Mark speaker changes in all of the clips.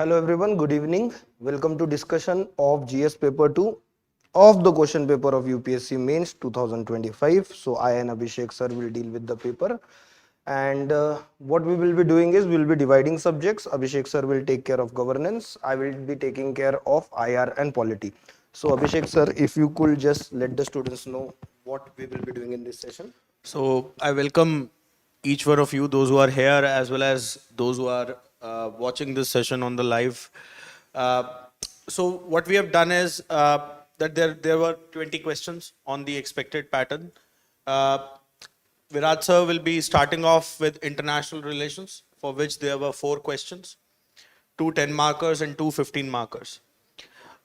Speaker 1: Hello everyone, good evening. Welcome to discussion of GS paper 2 of the question paper of UPSC mains 2025. So I and Abhishek sir will deal with the paper, and what we will be doing is we will be dividing subjects. Abhishek sir will take care of governance, I will be taking care of IR and polity. So Abhishek sir, if you could just let the students know what we will be doing in this session.
Speaker 2: So I welcome each one of you, those who are here as well as those who are watching this session on the live. Uh, so what we have done is that there were 20 questions on the expected pattern. Uh, Viraj sir will be starting off with international relations, for which there were 4 questions, two 10 markers and two 15 markers.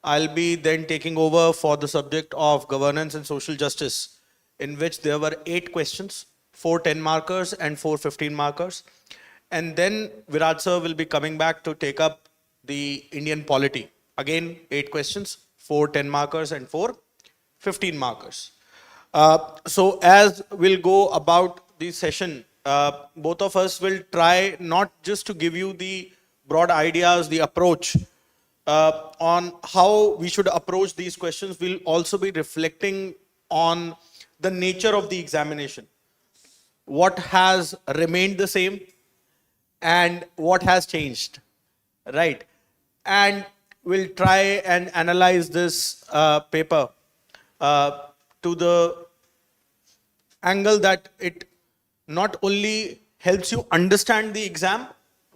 Speaker 2: I'll be then taking over for the subject of governance and social justice, in which there were 8 questions, 4 10 markers and 4 15 markers. And then Viraj sir will be coming back to take up the Indian polity. Again, 8 questions, 4 10 markers and 4 15 markers. So as we'll go about the session, both of us will try not just to give you the broad ideas, the approach, on how we should approach these questions. We'll also be reflecting on the nature of the examination. What has remained the same and what has changed, right? And we'll try and analyze this paper uh, to the angle that it not only helps you understand the exam,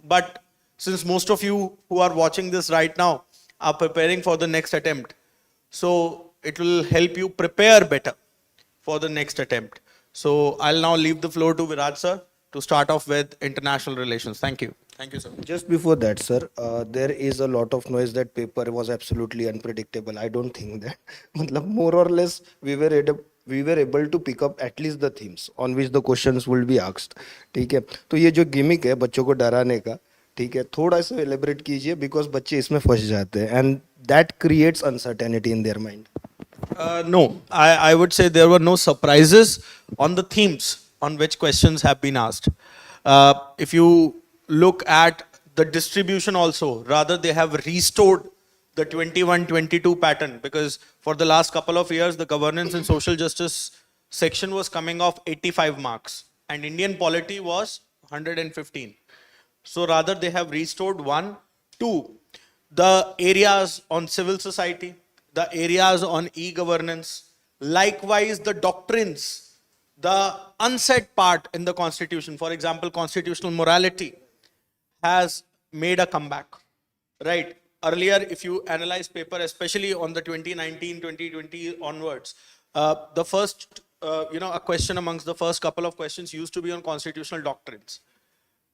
Speaker 2: but since most of you who are watching this right now are preparing for the next attempt, so it will help you prepare better for the next attempt. So I'll now leave the floor to Viraj sir to start off with international relations. Thank you. Thank you, sir.
Speaker 1: Just before that, sir, there is a lot of noise that paper was absolutely unpredictable. I don't think that. मतलब more or less we were able to pick up at least the themes on which the questions will be asked. ठीक है? तो ये जो gimmick है बच्चों को डराने का, ठीक है? थोड़ा सा एलेबरेट कीजिए because बच्चे इसमें फंस जाते हैं and that creates uncertainty in their mind.
Speaker 2: No, I would say there were no surprises on the themes on which questions have been asked. If you look at the distribution also, rather they have restored the 21-22 pattern, because for the last couple of years, the governance and social justice section was coming off 85 marks and Indian polity was 115. So rather they have restored 1, 2, the areas on civil society, the areas on e-governance, likewise the doctrines, the unsaid part in the constitution, for example, constitutional morality has made a comeback, right? Earlier, if you analyze paper, especially on the 2019, 2020 onwards, the first, a question amongst the first couple of questions used to be on constitutional doctrines,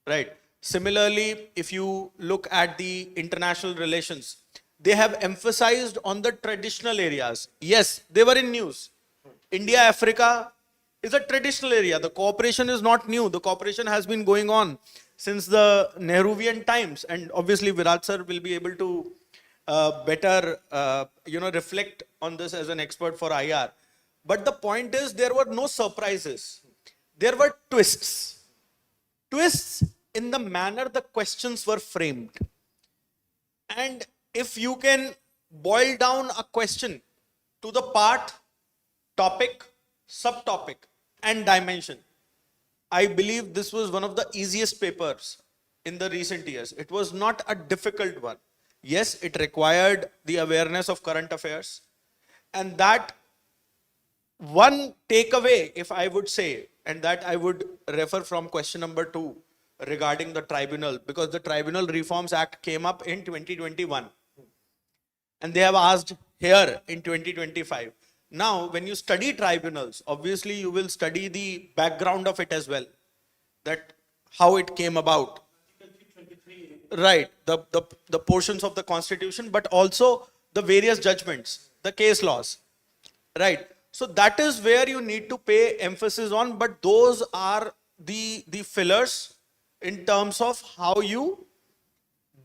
Speaker 2: right? Similarly, if you look at the international relations, they have emphasized on the traditional areas. Yes, they were in news. India, Africa is a traditional area. The cooperation is not new. The cooperation has been going on since the Nehruvian times. And obviously, Viraj sir will be able to better, reflect on this as an expert for IR. But the point is, there were no surprises. There were twists. Twists in the manner the questions were framed. And if you can boil down a question to the part, topic, subtopic, and dimension, I believe this was one of the easiest papers in the recent years. It was not a difficult one. Yes, it required the awareness of current affairs. And that one takeaway, if I would say, and that I would refer from question number 2 regarding the tribunal, because the Tribunal Reforms Act came up in 2021. And they have asked here in 2025. Now, when you study tribunals, obviously you will study the background of it as well, that how it came about. Right, the portions of the constitution, but also the various judgments, the case laws. Right, so that is where you need to pay emphasis on, but those are the fillers in terms of how you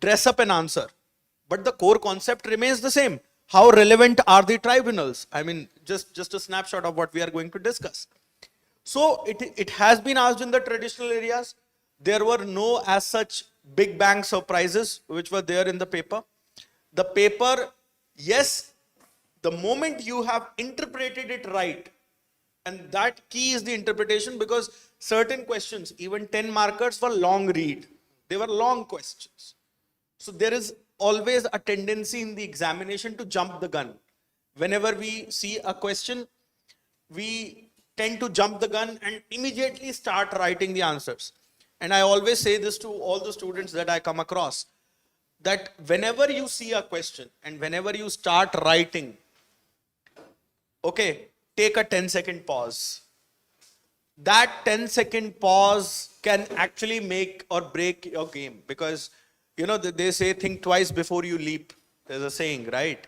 Speaker 2: dress up an answer. But the core concept remains the same. How relevant are the tribunals? I mean, just a snapshot of what we are going to discuss. So it has been asked in the traditional areas. There were no as such big bang surprises which were there in the paper. The paper, yes, the moment you have interpreted it right, and that key is the interpretation, because certain questions, even 10 markers, were long read. They were long questions. So there is always a tendency in the examination to jump the gun. Whenever we see a question, we tend to jump the gun and immediately start writing the answers. And I always say this to all the students that I come across, that whenever you see a question and whenever you start writing, okay, take a 10-second pause. That 10-second pause can actually make or break your game, because they say think twice before you leap. There's a saying, right?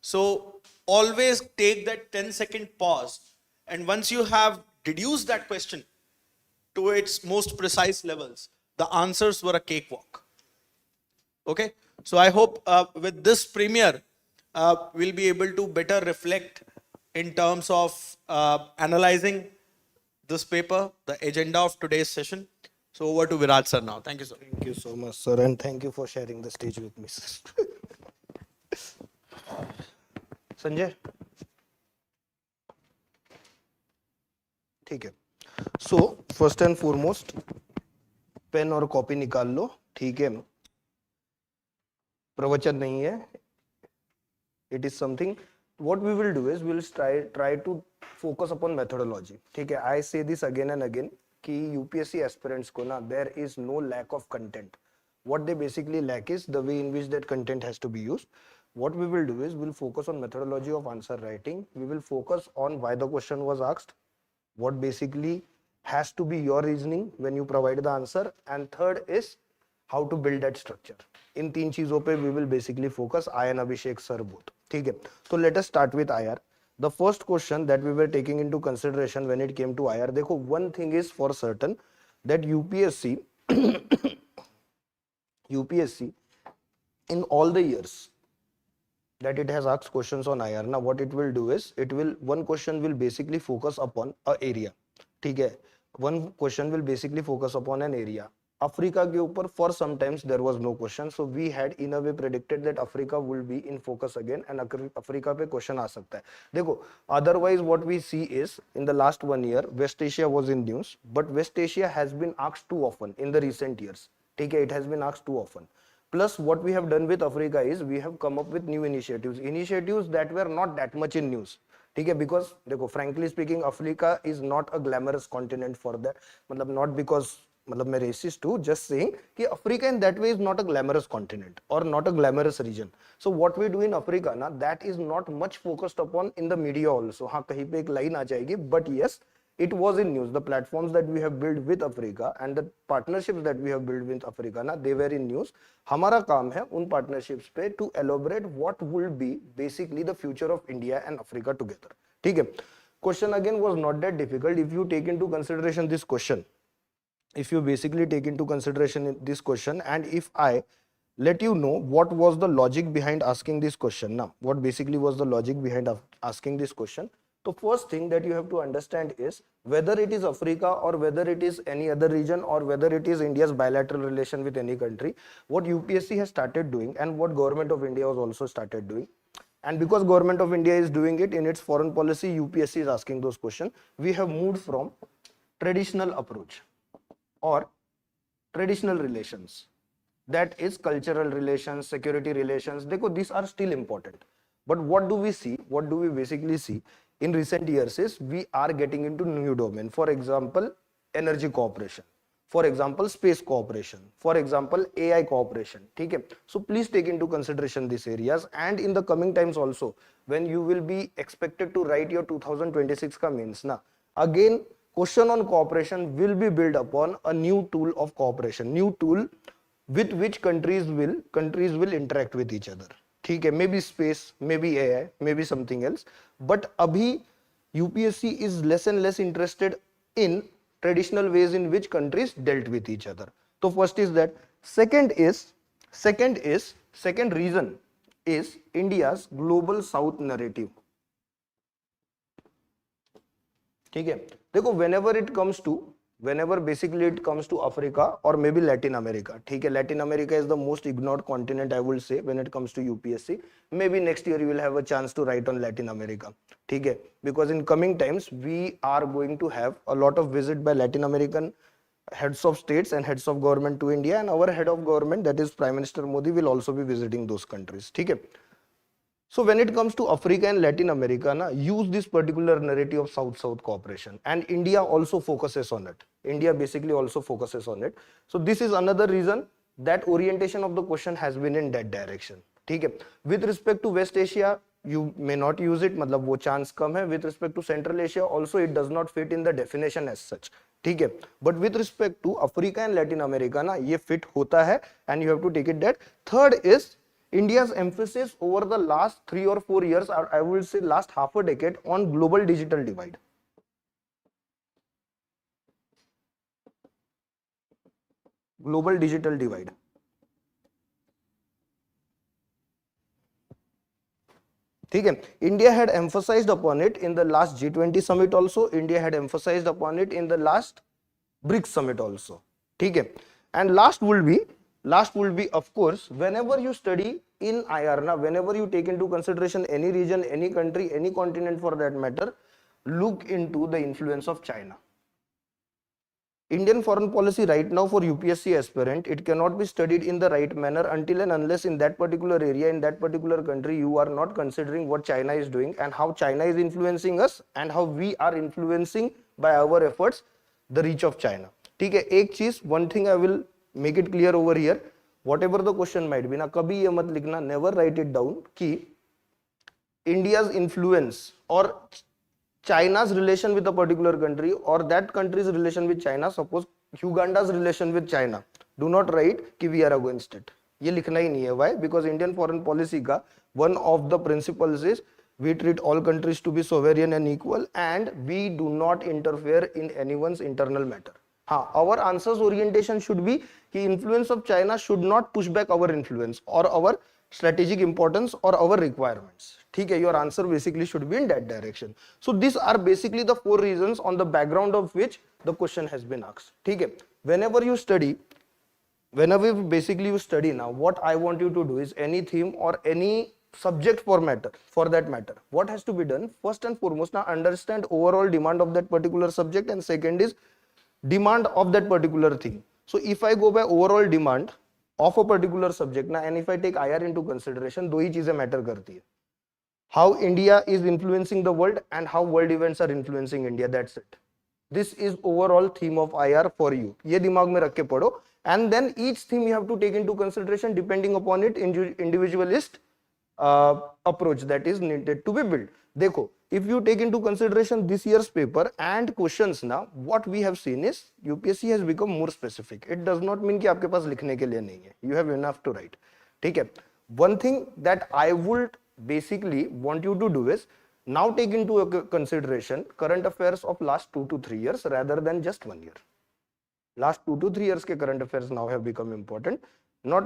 Speaker 2: So always take that 10-second pause, and once you have deduced that question to its most precise levels, the answers were a cakewalk. Okay, so I hope with this premiere, we'll be able to better reflect in terms of analyzing this paper, the agenda of today's session. So over to Viraj sir now. Thank you, sir.
Speaker 1: Thank you so much, sir, and thank you for sharing the stage with me, sir. Sanjay, ठीक है. So first and foremost, pen और copy निकाल लो, ठीक है. प्रवचन नहीं है. It is something. What we will do is we'll try to focus upon methodology. ठीक है. I say this again and again कि UPSC aspirants को ना there is no lack of content. What they basically lack is the way in which that content has to be used. What we will do is we'll focus on methodology of answer writing. We will focus on why the question was asked, what basically has to be your reasoning when you provide the answer, and third is how to build that structure. इन तीन चीजों पे we will basically focus. I and Abhishek sir both. ठीक है. So let us start with IR. The first question that we were taking into consideration when it came to IR, देखो, one thing is for certain that UPSC in all the years that it has asked questions on IR, now what it will do is one question will basically focus upon a area. ठीक है. One question will basically focus upon an area. Africa के ऊपर for sometimes there was no question, so we had in a way predicted that Africa will be in focus again and Africa पे question आ सकता है. देखो, otherwise what we see is in the last 1 year West Asia was in news, but West Asia has been asked too often in the recent years. ठीक है, it has been asked too often. Plus what we have done with Africa is we have come up with new initiatives that were not that much in news. ठीक है, because देखो, frankly speaking, Africa is not a glamorous continent for that. मतलब not because मतलब मैं racist हूँ, just saying कि Africa in that way is not a glamorous continent or not a glamorous region. So what we do in Africa ना, that is not much focused upon in the media also. हाँ, कहीं पे एक line आ जाएगी, but yes, it was in news. The platforms that we have built with Africa and the partnerships that we have built with Africa ना, they were in news. हमारा काम है उन partnerships पे to elaborate what will be basically the future of India and Africa together. ठीक है. Question again was not that difficult if you take into consideration this question. If you basically take into consideration this question, and if I let you know what was the logic behind asking this question. Now, what basically was the logic behind asking this question? The first thing that you have to understand is whether it is Africa or whether it is any other region or whether it is India's bilateral relation with any country, what UPSC has started doing and what government of India has also started doing. And because government of India is doing it in its foreign policy, UPSC is asking those questions. We have moved from traditional approach or traditional relations, that is cultural relations, security relations. Dekho, these are still important, but what do we see, what do we basically see in recent years is we are getting into new domain. For example, energy cooperation, for example, space cooperation, for example, AI cooperation. Okay? So please take into consideration these areas, and in the coming times also when you will be expected to write your 2026 ka mains na, again question on cooperation will be built upon a new tool of cooperation, new tool with which countries will interact with each other. ठीक है, maybe space, maybe AI, maybe something else, but abhi UPSC is less and less interested in traditional ways in which countries dealt with each other. So first is that. Second reason is India's global south narrative. ठीक है, देखो, whenever it comes to whenever basically it comes to Africa or maybe Latin America. ठीक है, Latin America is the most ignored continent, I will say, when it comes to UPSC. Maybe next year you will have a chance to write on Latin America. ठीक है, because in coming times we are going to have a lot of visit by Latin American heads of states and heads of government to India, and our head of government, that is Prime Minister Modi, will also be visiting those countries. ठीक है. So when it comes to Africa and Latin America, use this particular narrative of South-South cooperation, and India also focuses on it. India basically also focuses on it. So this is another reason that orientation of the question has been in that direction. ठीक है. With respect to West Asia, you may not use it, मतलब वो chance कम है. With respect to Central Asia, also it does not fit in the definition as such. ठीक है. But with respect to Africa and Latin America, ये fit होता है, and you have to take it that. Third is India's emphasis over the last 3 or 4 years, or I will say last half a decade, on global digital divide. Global digital divide. ठीक है. India had emphasized upon it in the last G20 summit also. India had emphasized upon it in the last BRICS summit also. ठीक है. And last will be of course, whenever you study in IR, whenever you take into consideration any region, any country, any continent for that matter, look into the influence of China. Indian foreign policy right now for UPSC aspirant, it cannot be studied in the right manner until and unless in that particular area, in that particular country, you are not considering what China is doing and how China is influencing us and how we are influencing by our efforts the reach of China. ठीक है. एक चीज, one thing I will make it clear over here, whatever the question might be, ना कभी ये मत लिखना, never write it down कि India's influence or China's relation with a particular country or that country's relation with China, suppose Uganda's relation with China, do not write कि we are against it. ये लिखना ही नहीं है. Why? Because Indian foreign policy का one of the principles is we treat all countries to be sovereign and equal and we do not interfere in anyone's internal matter. हाँ, our answers orientation should be कि influence of China should not push back our influence or our strategic importance or our requirements. ठीक है, your answer basically should be in that direction. So these are basically the 4 reasons on the background of which the question has been asked. ठीक है, whenever you study now, what I want you to do is any theme or any subject for that matter, what has to be done? First and foremost, now understand overall demand of that particular subject, and second is demand of that particular thing. So if I go by overall demand of a particular subject now, and if I take IR into consideration, दो ही चीजें matter करती है. How India is influencing the world and how world events are influencing India. That's it. This is overall theme of IR for you. ये दिमाग में रख के पढ़ो, and then each theme you have to take into consideration depending upon it individualist approach that is needed to be built. देखो, if you take into consideration this year's paper and questions now, what we have seen is UPSC has become more specific. It does not mean कि आपके पास लिखने के लिए नहीं है. You have enough to write. ठीक है. One thing that I would basically want you to do is now take into consideration current affairs of last 2 to 3 years rather than just 1 year. Last 2 to 3 years के current affairs now have become important, not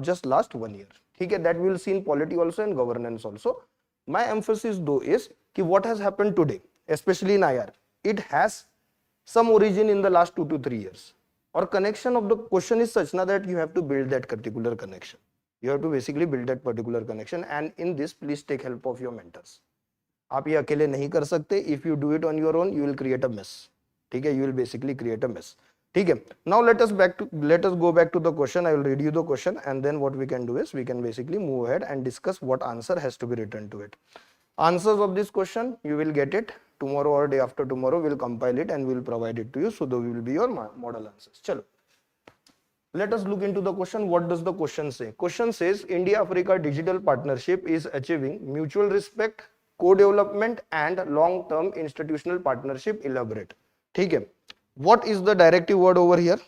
Speaker 1: just last 1 year. ठीक है, that we will see in polity also and governance also. My emphasis though is कि what has happened today, especially in IR, it has some origin in the last 2 to 3 years. Or connection of the question is such now that you have to build that particular connection. You have to basically build that particular connection, and in this please take help of your mentors. आप ये अकेले नहीं कर सकते. If you do it on your own, you will create a mess. ठीक है, you will basically create a mess. ठीक है. Now let us go back to the question. I will read you the question, and then what we can do is we can basically move ahead and discuss what answer has to be written to it. Answers of this question you will get it tomorrow or day after tomorrow. We'll compile it and we'll provide it to you. So those will be your model answers. चलो. Let us look into the question. What does the question say? Question says India-Africa digital partnership is achieving mutual respect, co-development and long-term institutional partnership. Elaborate. ठीक है. What is the directive word over here?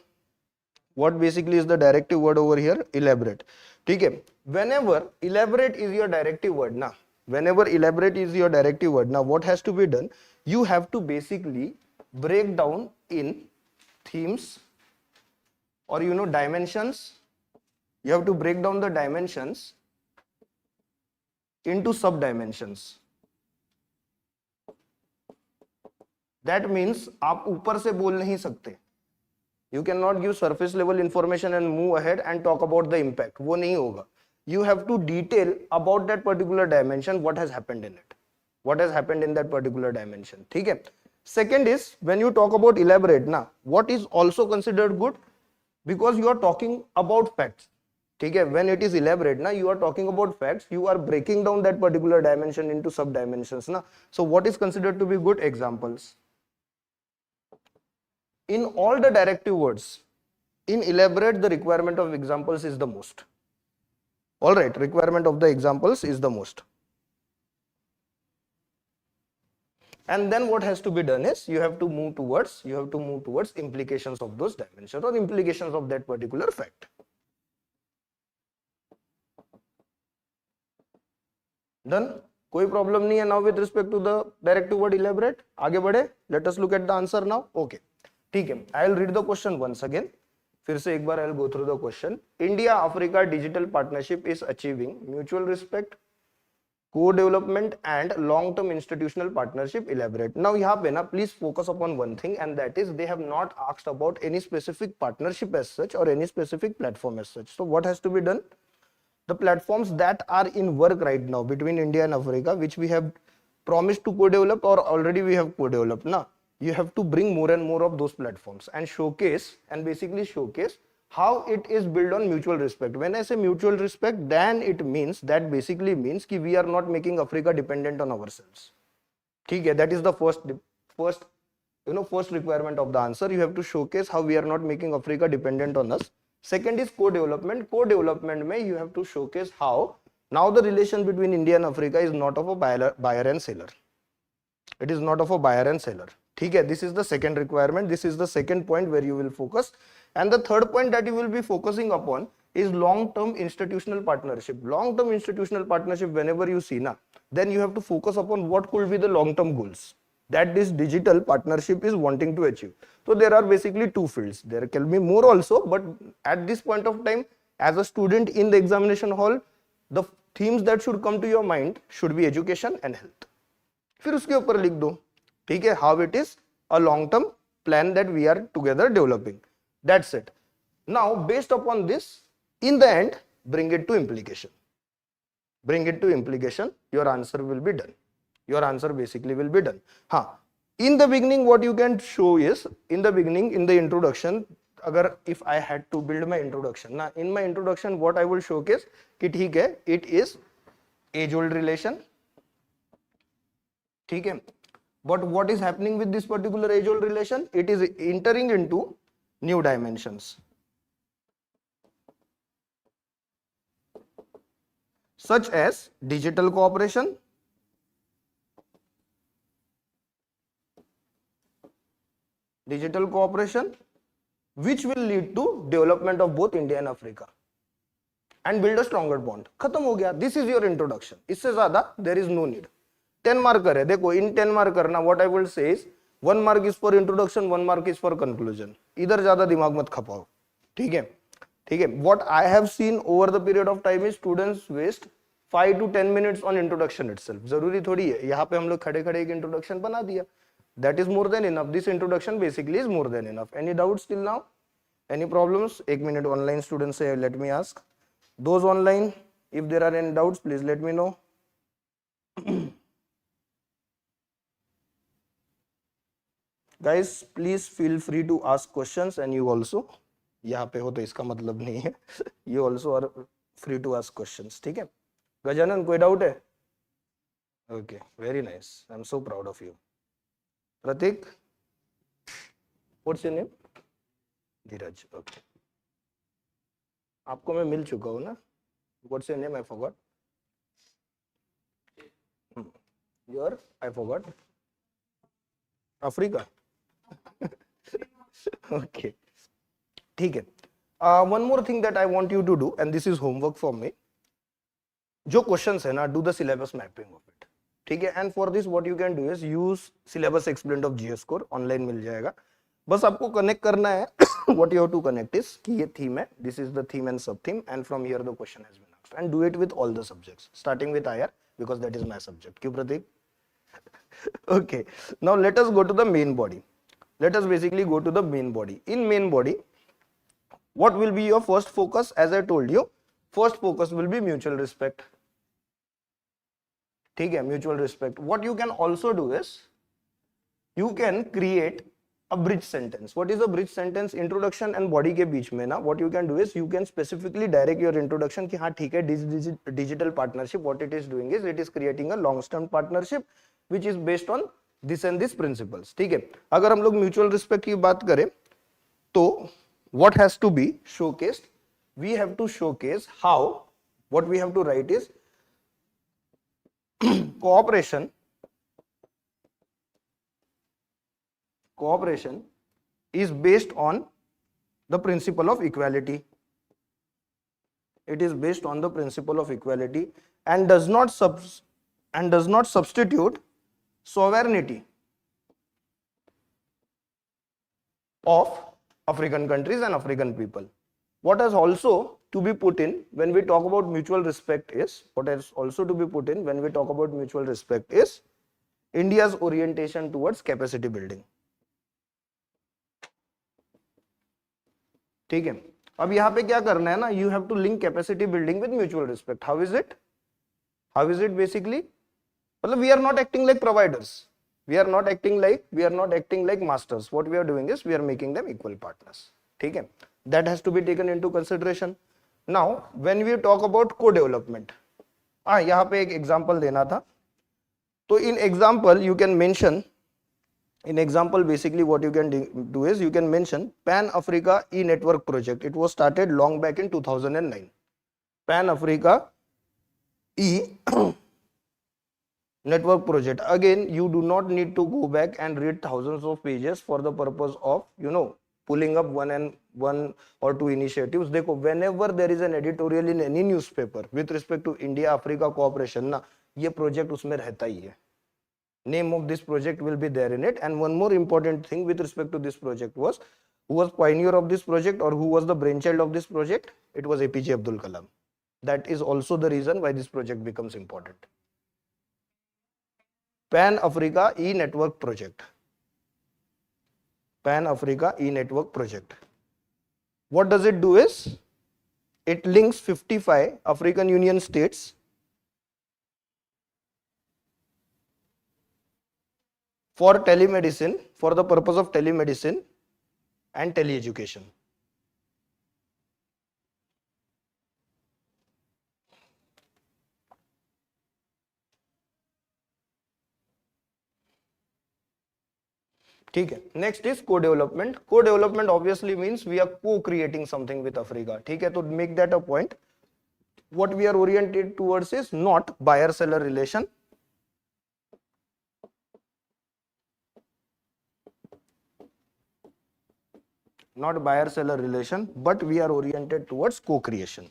Speaker 1: What basically is the directive word over here? Elaborate. ठीक है. Whenever elaborate is your directive word now, what has to be done? You have to basically break down in themes or dimensions. You have to break down the dimensions into sub dimensions. That means आप ऊपर से बोल नहीं सकते. You cannot give surface level information and move ahead and talk about the impact. वो नहीं होगा. You have to detail about that particular dimension, what has happened in it, what has happened in that particular dimension. ठीक है. Second is when you talk about elaborate ना, what is also considered good because you are talking about facts. ठीक है. When it is elaborate ना, you are talking about facts. You are breaking down that particular dimension into sub dimensions ना. So what is considered to be good? Examples. In all the directive words, in elaborate, the requirement of examples is the most. All right, requirement of the examples is the most. And then what has to be done is you have to move towards implications of those dimensions or implications of that particular fact. Done? कोई problem नहीं है now with respect to the directive word elaborate. आगे बढ़े. Let us look at the answer now. Okay. ठीक है. I'll read the question once again. फिर से एक बार I'll go through the question. India Africa digital partnership is achieving mutual respect, co-development and long-term institutional partnership. Elaborate. Now यहाँ पे ना please focus upon one thing and that is they have not asked about any specific partnership as such or any specific platform as such. So what has to be done? The platforms that are in work right now between India and Africa, which we have promised to co-develop or already we have co-developed now. You have to bring more and more of those platforms and basically showcase how it is built on mutual respect. When I say mutual respect, then that basically means that we are not making Africa dependent on ourselves. Okay, that is the first requirement of the answer. You have to showcase how we are not making Africa dependent on us. Second is co-development. Co-development mein you have to showcase how now the relation between India and Africa is not of a buyer and seller. It is not of a buyer and seller. ठीक है. This is the second requirement. This is the second point where you will focus. And the third point that you will be focusing upon is long-term institutional partnership. Long-term institutional partnership, whenever you see na, then you have to focus upon what could be the long-term goals that this digital partnership is wanting to achieve. So there are basically two fields. There can be more also, but at this point of time, as a student in the examination hall, the themes that should come to your mind should be education and health. फिर उसके ऊपर लिख दो. ठीक है. How it is a long-term plan that we are together developing. That's it. Now, based upon this, in the end, bring it to implication. Bring it to implication. Your answer will be done. Your answer basically will be done. In the beginning, what you can show is, in the beginning, in the introduction, if I had to build my introduction, in my introduction, what I will showcase, कि ठीक है, it is age-old relation. ठीक है. But what is happening with this particular age-old relation? It is entering into new dimensions, such as digital cooperation, which will lead to development of both India and Africa and build a stronger bond. खत्म हो गया. This is your introduction. इससे ज़्यादा there is no need. 10 marker है. देखो in 10 marker ना what I will say is 1 mark is for introduction, 1 mark is for conclusion. इधर ज़्यादा दिमाग मत खपाओ. ठीक है. ठीक है. What I have seen over the period of time is students waste 5 to 10 minutes on introduction itself. जरूरी थोड़ी है. यहाँ पे हम लोग खड़े-खड़े एक introduction बना दिया. That is more than enough. This introduction basically is more than enough. Any doubts till now? Any problems? 1 minute online students say, let me ask. Those online, if there are any doubts, please let me know. Guys, please feel free to ask questions and you also. यहाँ पे हो तो इसका मतलब नहीं है. You also are free to ask questions. ठीक है. गजानन कोई डाउट है? Okay, very nice. I'm so proud of you. Pratik, what's your name? Viraj. Okay. आपको मैं मिल चुका हूँ ना? What's your name? I forgot. Your? I forgot. Africa. Okay. ठीक है. One more thing that I want you to do, and this is homework for me. जो questions है ना, do the syllabus mapping of it. ठीक है. And for this, what you can do is use syllabus explained of GS core. Online मिल जाएगा. बस आपको connect करना है. What you have to connect is कि ये theme है. This is the theme and sub theme, and from here the question has been asked. And do it with all the subjects, starting with IR because that is my subject. क्यों प्रतीक? Okay, now let us go to the main body. Let us basically go to the main body. In main body, what will be your first focus? As I told you, first focus will be mutual respect. ठीक है, mutual respect. What you can also do is you can create a bridge sentence. What is a bridge sentence? Introduction and body के बीच में ना, what you can do is you can specifically direct your introduction कि हाँ ठीक है, digital partnership, what it is doing is it is creating a long term partnership which is based on this and this principles. ठीक है, अगर हम लोग mutual respect की बात करें तो what has to be showcased? We have to showcase how, what we have to write is cooperation is based on the principle of equality. It is based on the principle of equality and does not substitute sovereignty of African countries and African people. What has also to be put in when we talk about mutual respect is, India's orientation towards capacity building. ठीक है, अब यहाँ पे क्या करना है ना, you have to link capacity building with mutual respect. How is it? Basically, मतलब we are not acting like providers. We are not acting like masters. What we are doing is we are making them equal partners. ठीक है, that has to be taken into consideration. Now, when we talk about co-development, यहाँ पे एक example देना था. तो in example you can mention, basically what you can do is you can mention Pan Africa E-Network project. It was started long back in 2009. Pan Africa E-Network project. Again, you do not need to go back and read thousands of pages for the purpose of, pulling up one or two initiatives. देखो, whenever there is an editorial in any newspaper with respect to India Africa cooperation ना, ये project उसमें रहता ही है. Name of this project will be there in it. And one more important thing with respect to this project was, who was pioneer of this project or who was the brainchild of this project? It was APJ Abdul Kalam. That is also the reason why this project becomes important. Pan Africa E-Network project. Pan Africa E-Network project. What does it do is, it links 55 African Union states for telemedicine, for the purpose of telemedicine and teleeducation. ठीक है, next is co-development. Co-development obviously means we are co-creating something with Africa. ठीक है, तो make that a point. What we are oriented towards is not buyer-seller relation. Not buyer-seller relation, but we are oriented towards co-creation.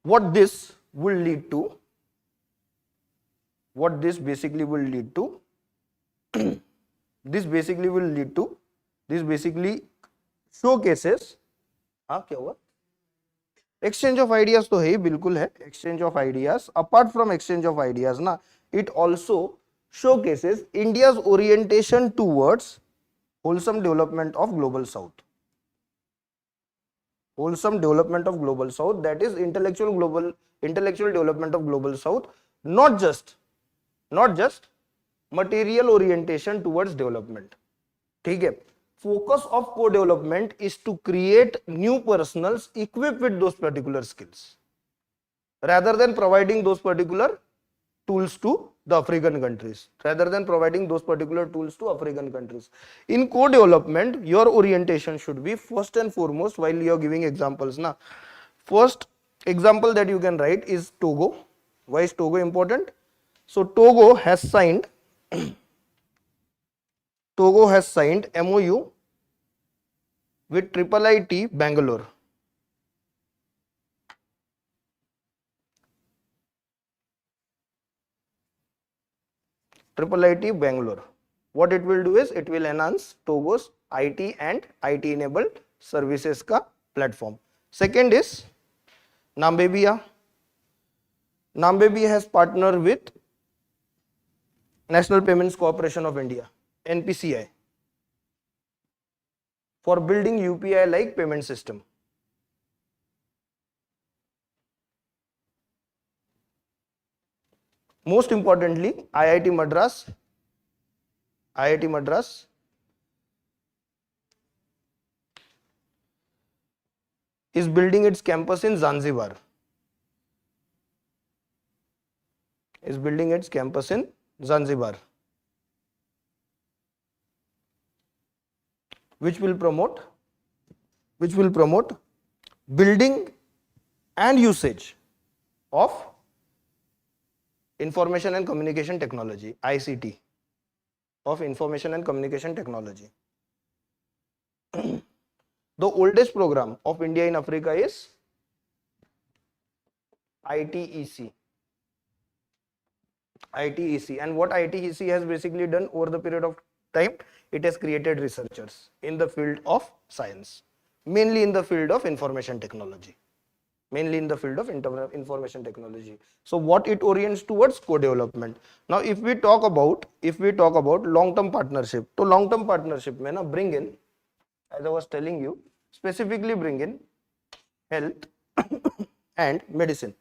Speaker 1: What this basically will lead to, this basically showcases, क्या हुआ? Exchange of ideas तो है ही, बिल्कुल है, exchange of ideas. Apart from exchange of ideas ना, it also showcases India's orientation towards wholesome development of global south. That is intellectual development of global south, not just material orientation towards development. ठीक है, focus of co-development is to create new personals equipped with those particular skills rather than providing those particular tools to the African countries. In co-development, your orientation should be first and foremost, while you are giving examples na, first example that you can write is Togo. Why is Togo important? So Togo has signed MOU with IIT Bangalore. what it will do is it will enhance Togo's IT and IT enabled services का platform. Second is Namibia. Namibia has partnered with National Payments Corporation of India, NPCI, for building UPI like payment system. Most importantly, IIT Madras is building its campus in Zanzibar. Which will promote building and usage of information and communication technology, ICT, of information and communication technology. The oldest program of India in Africa is ITEC. And what ITEC has basically done over the period of time, it has created researchers in the field of science, mainly in the field of information technology. So what it orients towards? Co-development. Now if we talk about long-term partnership, तो long-term partnership में ना bring in, as I was telling you, specifically bring in health and medicine.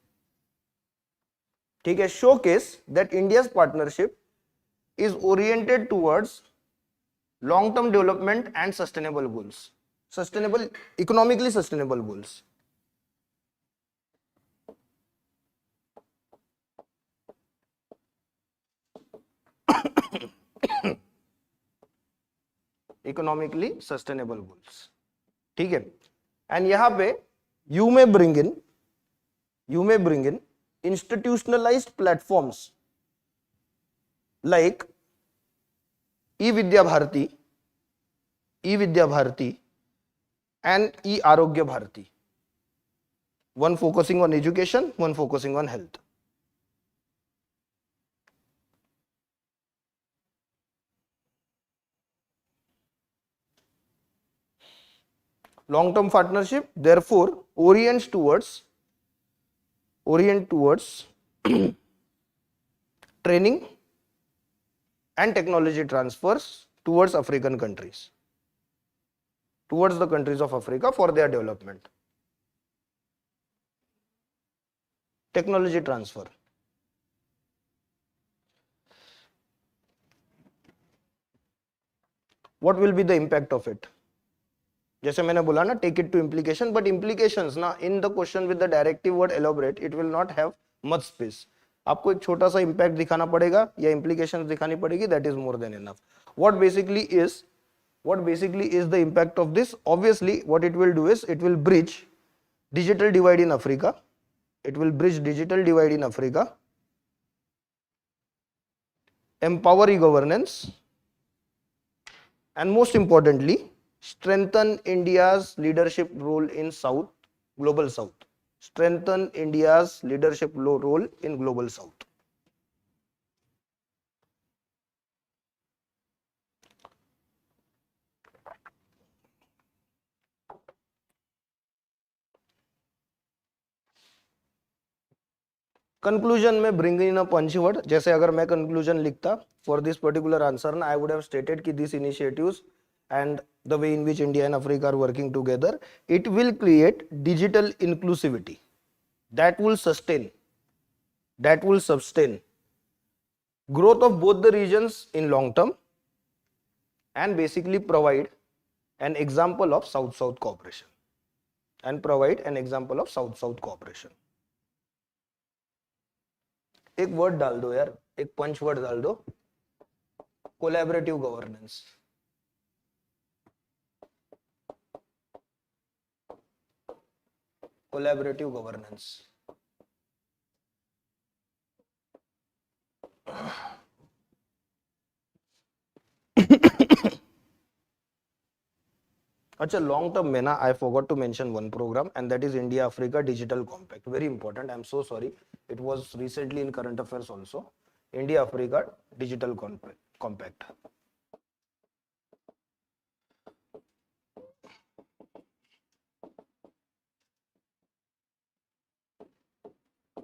Speaker 1: ठीक है, showcase that India's partnership is oriented towards long-term development and sustainable goals, economically sustainable goals. Economically sustainable goals. ठीक है, and यहाँ पे you may bring in institutionalized platforms like e-Vidya Bharati and e-Arogya Bharati. One focusing on education, one focusing on health. Long-term partnership therefore orient towards training and technology transfers towards African countries, towards the countries of Africa for their development. Technology transfer. What will be the impact of it? जैसे मैंने बोला ना, take it to implication, but implications ना in the question with the directive word elaborate, it will not have much space. आपको एक छोटा सा impact दिखाना पड़ेगा या implications दिखानी पड़ेगी, that is more than enough. What basically is the impact of this? Obviously, what it will do is it will bridge digital divide in Africa. Empower e-governance, and most importantly, strengthen India's leadership role in global South. Strengthen India's leadership role in global South. Conclusion में bring in a punchy word. जैसे अगर मैं conclusion लिखता for this particular answer, I would have stated कि these initiatives and the way in which India and Africa are working together, it will create digital inclusivity that will sustain growth of both the regions in long term and basically provide an example of South-South cooperation. एक word डाल दो यार, एक punch word डाल दो, collaborative governance. अच्छा, long term में ना I forgot to mention one programme, and that is India Africa digital compact. Very important. I am so sorry, it was recently in current affairs also. India Africa digital compact.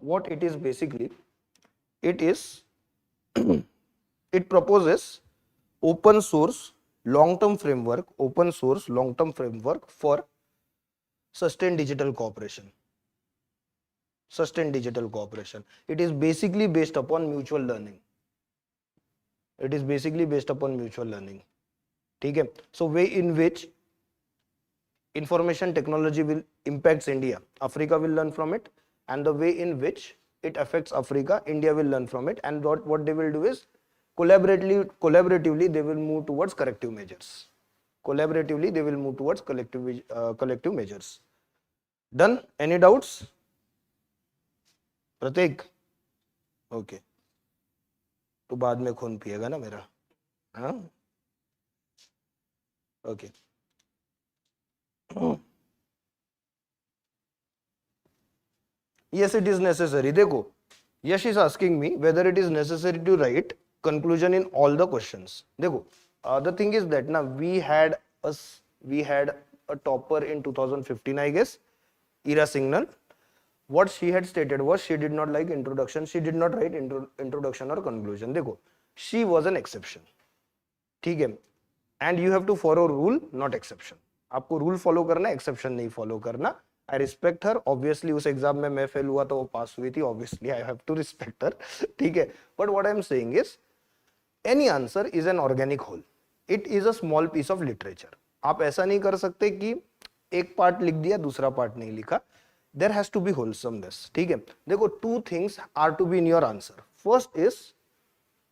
Speaker 1: what it is basically, it is it proposes open source long-term framework for sustained digital cooperation. It is basically based upon mutual learning. ठीक है. So way in which information technology will impacts India, Africa will learn from it, and the way in which it affects Africa, India will learn from it, and what they will do is collaboratively they will move towards corrective measures. Collective measures. Done? Any doubts? Prateek, okay, तो बाद में खून पिएगा ना मेरा, हाँ, okay. Yes, it is necessary. देखो, Yash is asking me whether it is necessary to write conclusion in all the questions. देखो, the thing is that now we had a topper in 2015, I guess, Ira Signal. What she had stated was she did not like introduction. She did not write introduction or conclusion. देखो, she was an exception. ठीक है. And you have to follow rule, not exception. आपको rule follow करना, exception नहीं follow करना. I respect her. Obviously उस exam में मैं फेल हुआ तो वो पास हुई थी. Obviously I have to respect her. ठीक है. But what I am saying is, any answer is an organic whole. It is a small piece of literature. आप ऐसा नहीं कर सकते कि एक पार्ट लिख दिया दूसरा पार्ट नहीं लिखा. There has to be wholesomeness. ठीक है. देखो, two things are to be in your answer. First is,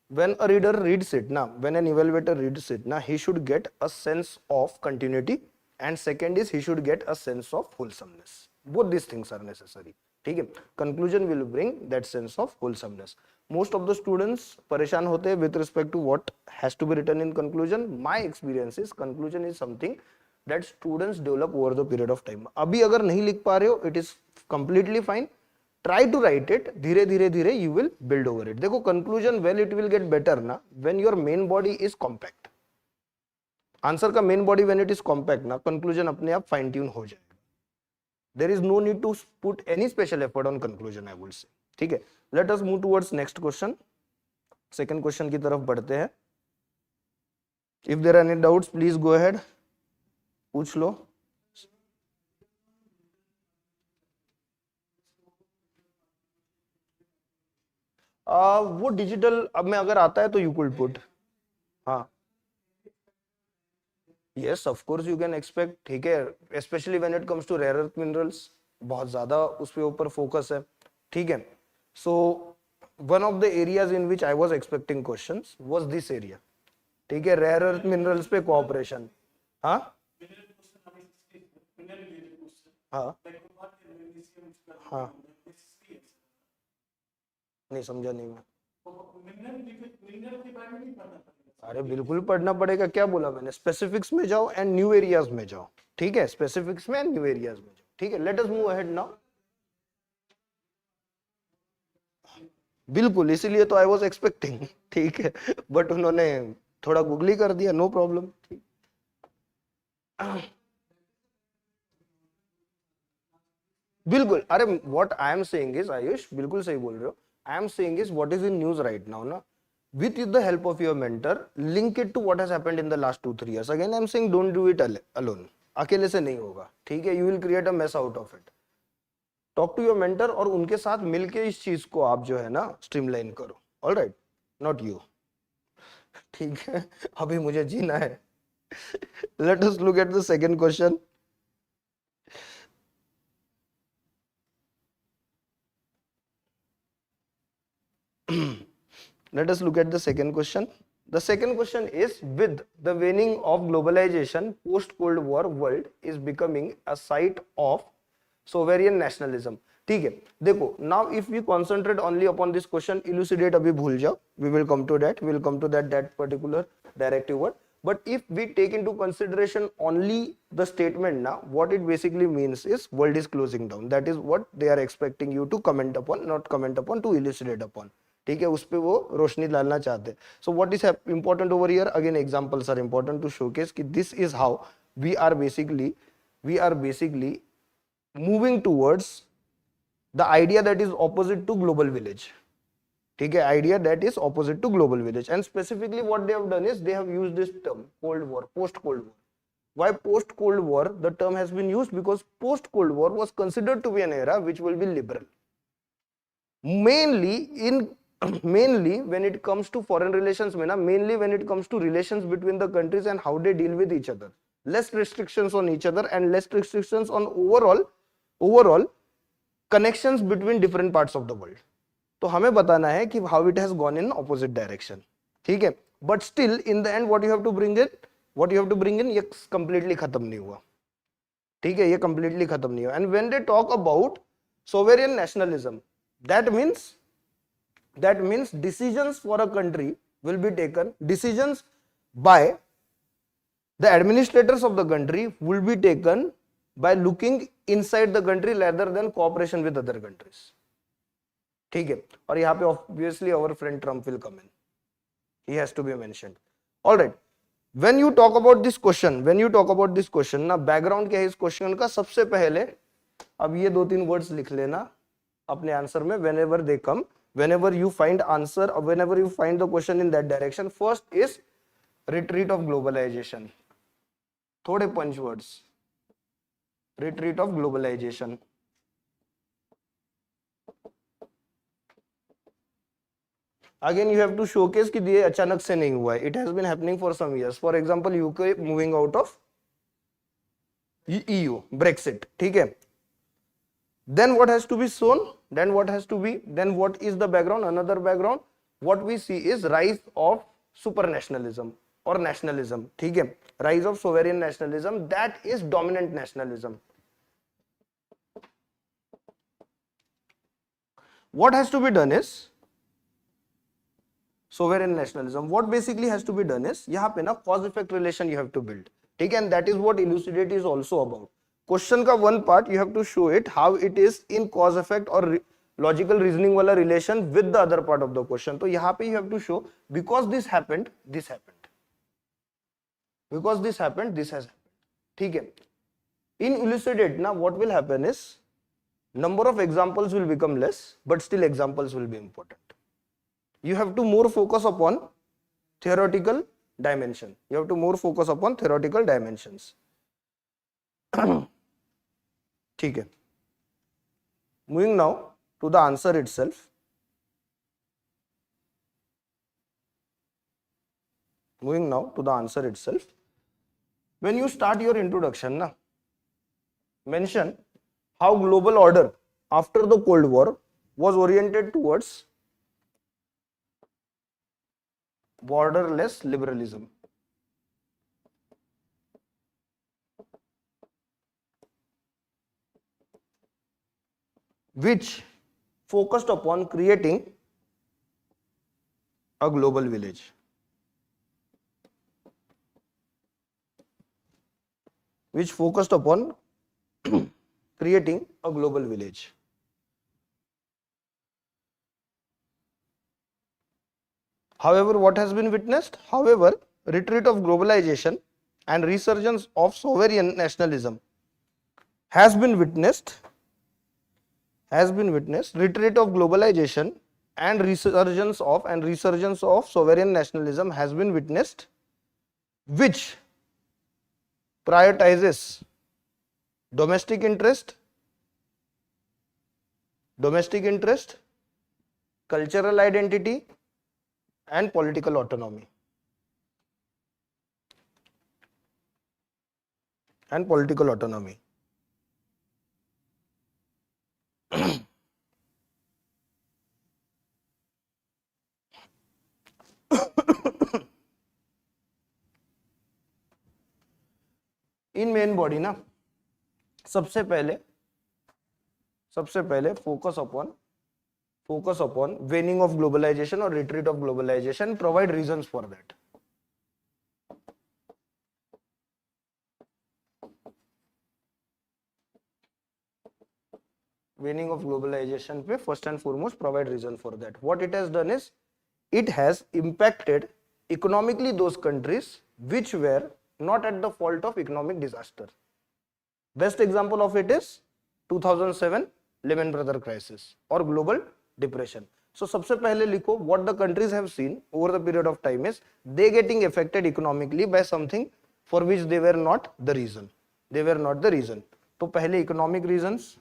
Speaker 1: when a reader reads it, now when an evaluator reads it, now he should get a sense of continuity, and second is he should get a sense of wholesomeness. Both these things are necessary. ठीक है. Conclusion will bring that sense of wholesomeness. Most of the students परेशान होते हैं with respect to what has to be written in conclusion. My experience is conclusion is something that students develop over the period of time. अभी अगर नहीं लिख पा रहे हो, it is completely fine. Try to write it. धीरे धीरे you will build over it. देखो, conclusion, well, it will get better ना when your main body is compact. Answer का main body when it is compact ना, conclusion अपने आप fine tune हो जाएगा. There is no need to put any special effort on conclusion, I would say. ठीक है. Let us move towards next question. Second question की तरफ बढ़ते हैं. If there are any doubts, please go ahead. पूछ लो. वो डिजिटल अब में अगर आता है तो you could put. हाँ. Yes, of course you can expect. ठीक है. Especially when it comes to rare earth minerals, बहुत ज्यादा उस पे ऊपर फोकस है. ठीक है. So one of the areas in which I was expecting questions was this area. ठीक है. rare earth minerals पे cooperation. हाँ. हाँ. हाँ. नहीं समझा नहीं मैं. अरे बिल्कुल पढ़ना पड़ेगा. क्या बोला मैंने? स्पेसिफिक्स में जाओ एंड न्यू एरियाज में जाओ. ठीक है. स्पेसिफिक्स में एंड न्यू एरियाज में जाओ. ठीक है. Let us move ahead now. बिल्कुल, इसीलिए तो आई वाज एक्सपेक्टिंग. ठीक है. बट उन्होंने थोड़ा गूगली कर दिया. No problem. ठीक. बिल्कुल. अरे what I am saying is, Ayush बिल्कुल सही बोल रहे हो. I am saying is what is in news right now ना, with the help of your mentor, link it to what has happened in the last 2-3 years. Again I am saying don't do it alone. अकेले से नहीं होगा. ठीक है. You will create a mess out of it. Talk to your mentor और उनके साथ मिलके इस चीज को आप जो है ना स्ट्रीमलाइन करो. All right, not you. ठीक है. अभी मुझे जीना है. Let us look at the second question. Let us look at the second question. The second question is, with the waning of globalization, post-Cold War world is becoming a site of sovereign nationalism. ठीक है. देखो, now if we concentrate only upon this question, elucidate अभी भूल जाओ. We will come to that. We will come to that particular directive word. But if we take into consideration only the statement now, what it basically means is world is closing down. That is what they are expecting you to comment upon, not comment upon, to elucidate upon. ठीक है. उस पे वो रोशनी डालना चाहते हैं. So what is important over here? Again, examples are important to showcase कि this is how we are basically moving towards the idea that is opposite to global village. ठीक है, idea that is opposite to global village. And specifically what they have done is they have used this term Cold War, post Cold War. Why post Cold War the term has been used? Because post Cold War was considered to be an era which will be liberal, mainly when it comes to foreign relations में ना, mainly when it comes to relations between the countries and how they deal with each other, less restrictions on each other and less restrictions on overall connections between different parts of the world. तो हमें बताना है कि how it has gone in opposite direction, ठीक है. But still in the end what you have to bring in, ये completely खत्म नहीं हुआ, ठीक है, ये completely खत्म नहीं हुआ. And when they talk about sovereign nationalism, that means decisions for a country will be taken, decisions by the administrators of the country will be taken by looking inside the country rather than cooperation with other countries, ठीक है. और यहाँ पे obviously our friend Trump will come in, he has to be mentioned. All right, when you talk about this question ना, background क्या है इस question का? सबसे पहले अब ये 2-3 words लिख लेना अपने आंसर में, whenever they come, whenever you find answer or whenever you find the question in that direction. First is retreat of globalization, थोड़े punch words, retreat of globalization. Again you have to showcase कि ये अचानक से नहीं हुआ है, it has been happening for some years. For example UK moving out of EU, Brexit, ठीक है. Then what has to be shown? Then what is the background? Another background, what we see is rise of supranationalism or nationalism, ठीक है, rise of sovereign nationalism, that is dominant nationalism. What has to be done is sovereign nationalism. What basically has to be done is यहाँ पे ना cause effect relation you have to build, ठीक है, and that is what elucidate is also about. Question का one part you have to show it how it is in cause effect or logical reasoning वाला relation with the other part of the question. तो यहाँ पे you have to show because this happened, this happened, because this happened, this has happened, ठीक है. In elucidate ना what will happen is number of examples will become less, but still examples will be important. You have to more focus upon theoretical dimension. You have to more focus upon theoretical dimensions. ठीक है. Moving now to the answer itself. When you start your introduction na, mention how global order after the Cold War was oriented towards borderless liberalism. Which focused upon creating a global village. Which focused upon creating a global village. However, what has been witnessed? However, retreat of globalization and resurgence of sovereign nationalism has been witnessed. Retreat of globalization and resurgence of sovereign nationalism has been witnessed, which prioritizes domestic interest, cultural identity, and political autonomy. In main body ना सबसे पहले focus upon waning of globalization or retreat of globalization, provide reasons for that. Waning of globalization पे first and foremost provide reason for that. What it has done is it has impacted economically those countries which were not at the fault of economic disaster. Best example of it is 2007 lemon brother crisis और global depression. So सबसे पहले लिखो what the countries have seen over the period of time is they getting affected economically by something for which they were not the reason. They were not the reason. तो पहले economic reasons.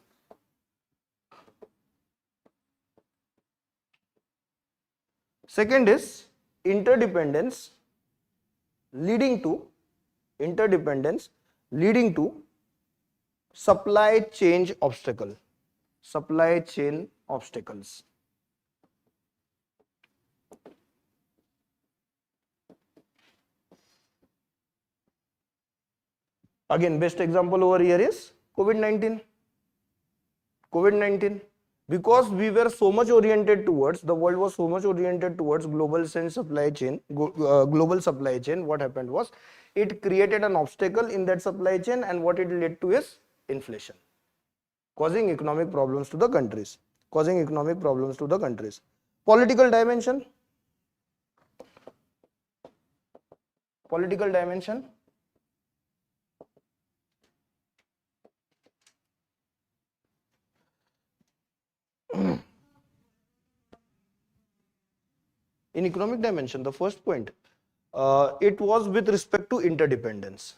Speaker 1: Second is interdependence leading to supply chain obstacle. Supply chain obstacles. Again, best example over here is COVID-19. Because we were so much oriented towards, the world was so much oriented towards global supply chain, what happened was, it created an obstacle in that supply chain, and what it led to is inflation, causing economic problems to the countries. Political dimension. In economic dimension, the first point, it was with respect to interdependence.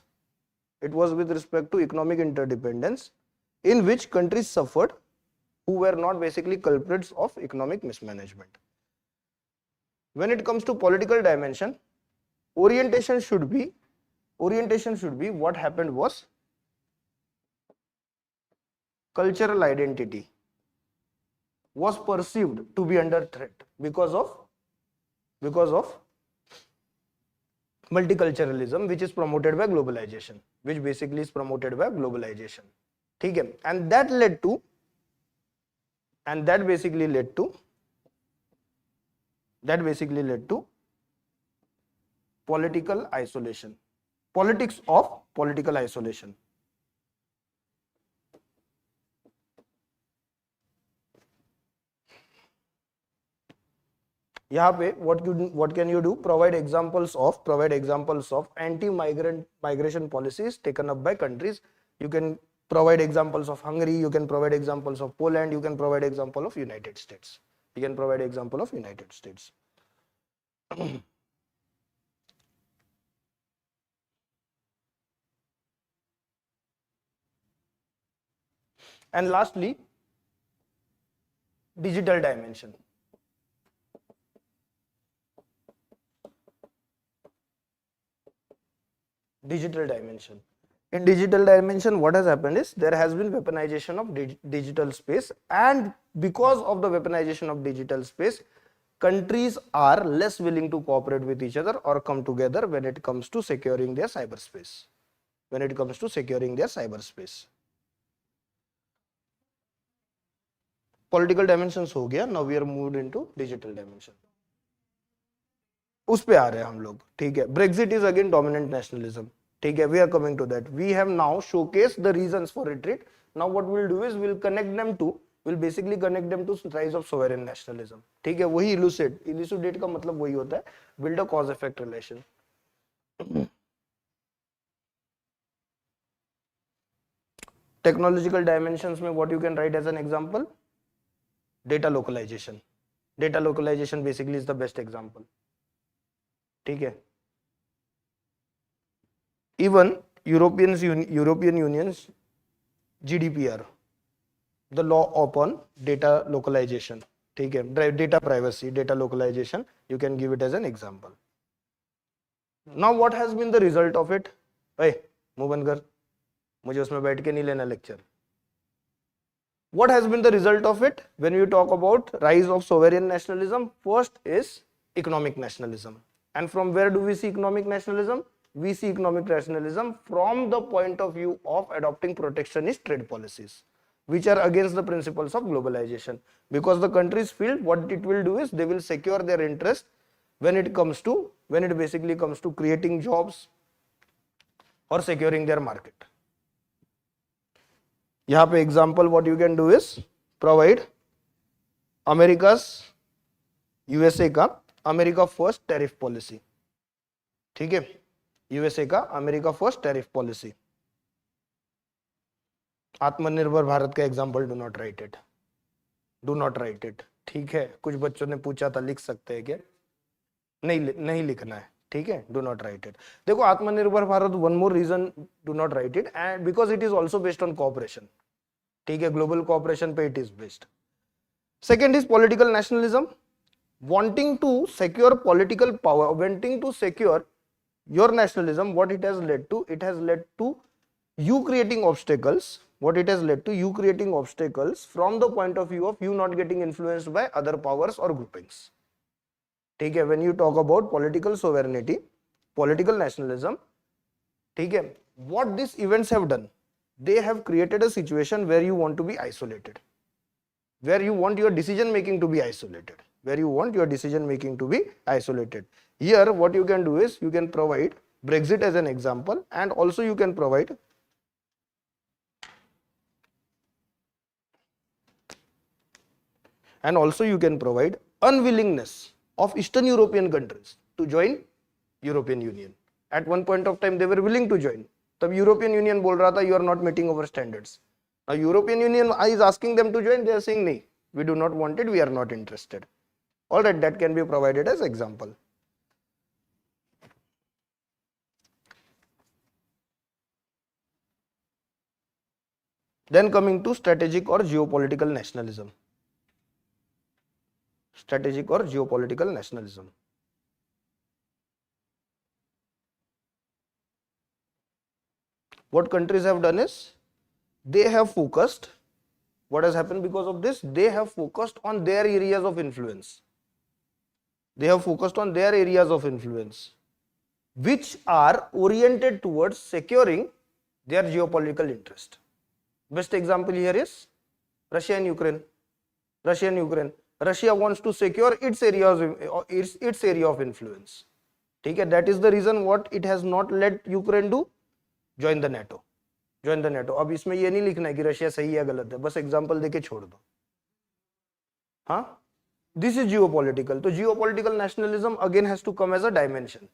Speaker 1: It was with respect to economic interdependence, in which countries suffered who were not basically culprits of economic mismanagement. When it comes to political dimension, orientation should be what happened was cultural identity was perceived to be under threat because of multiculturalism, which is promoted by globalization, ठीक है, and that basically led to political isolation, politics of political isolation. यहाँ पे what can you do? Provide examples of anti-migrant migration policies taken up by countries. You can provide examples of Hungary, you can provide examples of Poland, you can provide example of United States. And lastly, digital dimension. In digital dimension, what has happened is there has been weaponization of digital space, and because of the weaponization of digital space, countries are less willing to cooperate with each other or come together when it comes to securing their cyberspace. Political dimensions हो गया. Now we are moved into digital dimension. उस पे आ रहे हैं हम लोग, ठीक है. Brexit is again dominant nationalism, ठीक है. We are coming to that. We have now showcased the reasons for retreat. Now what we'll do is we'll basically connect them to rise of sovereign nationalism, ठीक है. वही elucidate का मतलब वही होता है, build a cause effect relation. Technological dimensions में what you can write as an example? Data localization basically is the best example, ठीक है. Even European Union's GDPR, the law upon data localization, ठीक है, data privacy, data localization, you can give it as an example. Now what has been the result of it? मुंह बंद कर, मुझे उसमें बैठ के नहीं लेना lecture. What has been the result of it when you talk about rise of sovereign nationalism? First is economic nationalism. And from where do we see economic nationalism? We see economic nationalism from the point of view of adopting protectionist trade policies, which are against the principles of globalization. Because the countries feel what it will do is they will secure their interest when it basically comes to creating jobs or securing their market. यहाँ पे example what you can do is provide USA का America first tariff policy, ठीक है. USA का America first tariff policy. आत्मनिर्भर भारत का example, do not write it. Do not write it, ठीक है। कुछ बच्चों ने पूछा था लिख सकते हैं क्या, नहीं लिखना है, ठीक है, डू नॉट राइट इट। देखो Atmanirbhar Bharat, one more reason do not write it, and because it is also based on cooperation, ठीक है, ग्लोबल कोऑपरेशन पे it is based. Second is political nationalism, wanting to secure political power, wanting to secure your nationalism. What it has led to, it has led to you creating obstacles. What it has led to, you creating obstacles from the point of view of you not getting influenced by other powers or groupings, ठीक है। when you talk about political sovereignty, political nationalism, ठीक है, what these events have done, they have created a situation where you want to be isolated, where you want your decision making to be isolated, where you want your decision making to be isolated. Here what you can do is you can provide Brexit as an example, and also you can provide unwillingness of Eastern European countries to join European Union. At one point of time they were willing to join, तब European Union बोल रहा था you are not meeting our standards. Now European Union is asking them to join, they are saying नहीं, we do not want it, we are not interested. All right, that can be provided as example. Then coming to strategic or geopolitical nationalism. Strategic or geopolitical nationalism. What countries have done is they have focused, what has happened because of this, they have focused on their areas of influence. They have focused on their areas of influence which are oriented towards securing their geopolitical interest. Best example here is Russia and Ukraine. Russia wants to secure its area of influence, ठीक है। that is the reason what it has not let Ukraine to join the NATO. अब इसमें ये नहीं लिखना है कि Russia सही है गलत है, बस एग्जांपल देके छोड़ दो, हाँ। This is geopolitical. So geopolitical nationalism again has to come as a dimension.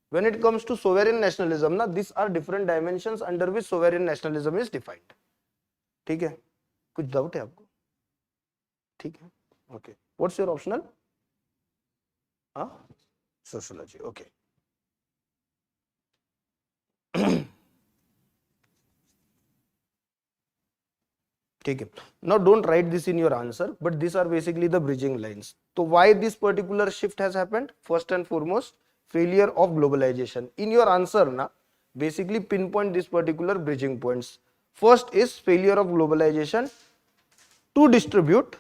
Speaker 1: When it comes to sovereign nationalism, ना, these are different dimensions under which sovereign nationalism is defined. ठीक है, कुछ डाउट है आपको? ठीक है, okay. What's your optional? हाँ, sociology. Okay. ठीक है, now don't write this in your answer, but these are basically the bridging lines. So why this particular shift has happened? First and foremost, failure of globalization. In your answer na, basically pinpoint this particular bridging points. First is failure of globalization to distribute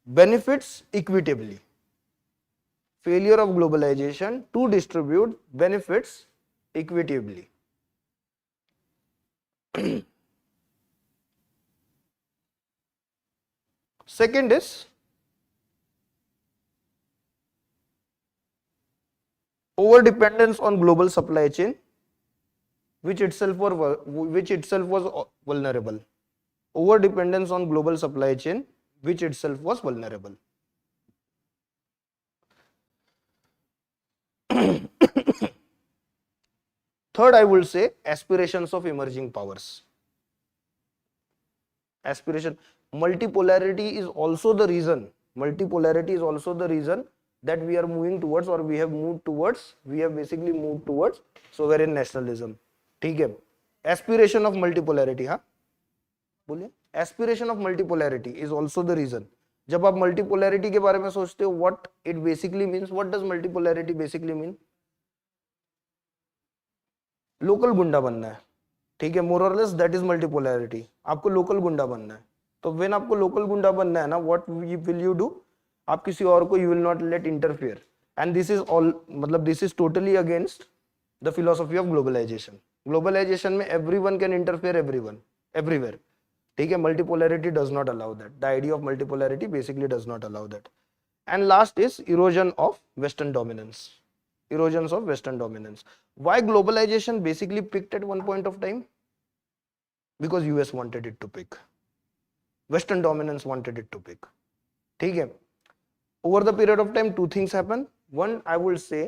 Speaker 1: benefits equitably. Failure of globalization to distribute benefits equitably. Second is over dependence on global supply chain, which itself was vulnerable. Over dependence on global supply chain, which itself was vulnerable. Third, I would say aspirations of emerging powers. Aspiration. Multipolarity is also the reason that we are moving towards, or we have basically moved towards sovereign nationalism, ठीक है। aspiration of multipolarity, हाँ बोलिए, aspiration of multipolarity is also the reason. जब आप multipolarity के बारे में सोचते हो, what it basically means, what does multipolarity basically mean? Local गुंडा बनना है, ठीक है, मोर और लेस दैट इज मल्टीपोलैरिटी। आपको लोकल गुंडा बनना है, तो व्हेन आपको लोकल गुंडा बनना है ना, व्हाट विल यू डू, आप किसी और को you will not let interfere, and this is all, मतलब this is totally against the philosophy of globalisation. Globalisation में एवरीवन कैन इंटरफेयर एवरीवेयर, ठीक है। Multipolarity does not allow that, the idea of multipolarity basically does not allow that. And last is erosion of western dominance, erosions of western dominance. Why globalization basically peaked at one point of time? Because US wanted it to peak, western dominance wanted it to peak, ठीक है। Over the period of time, two things happen. One, I will say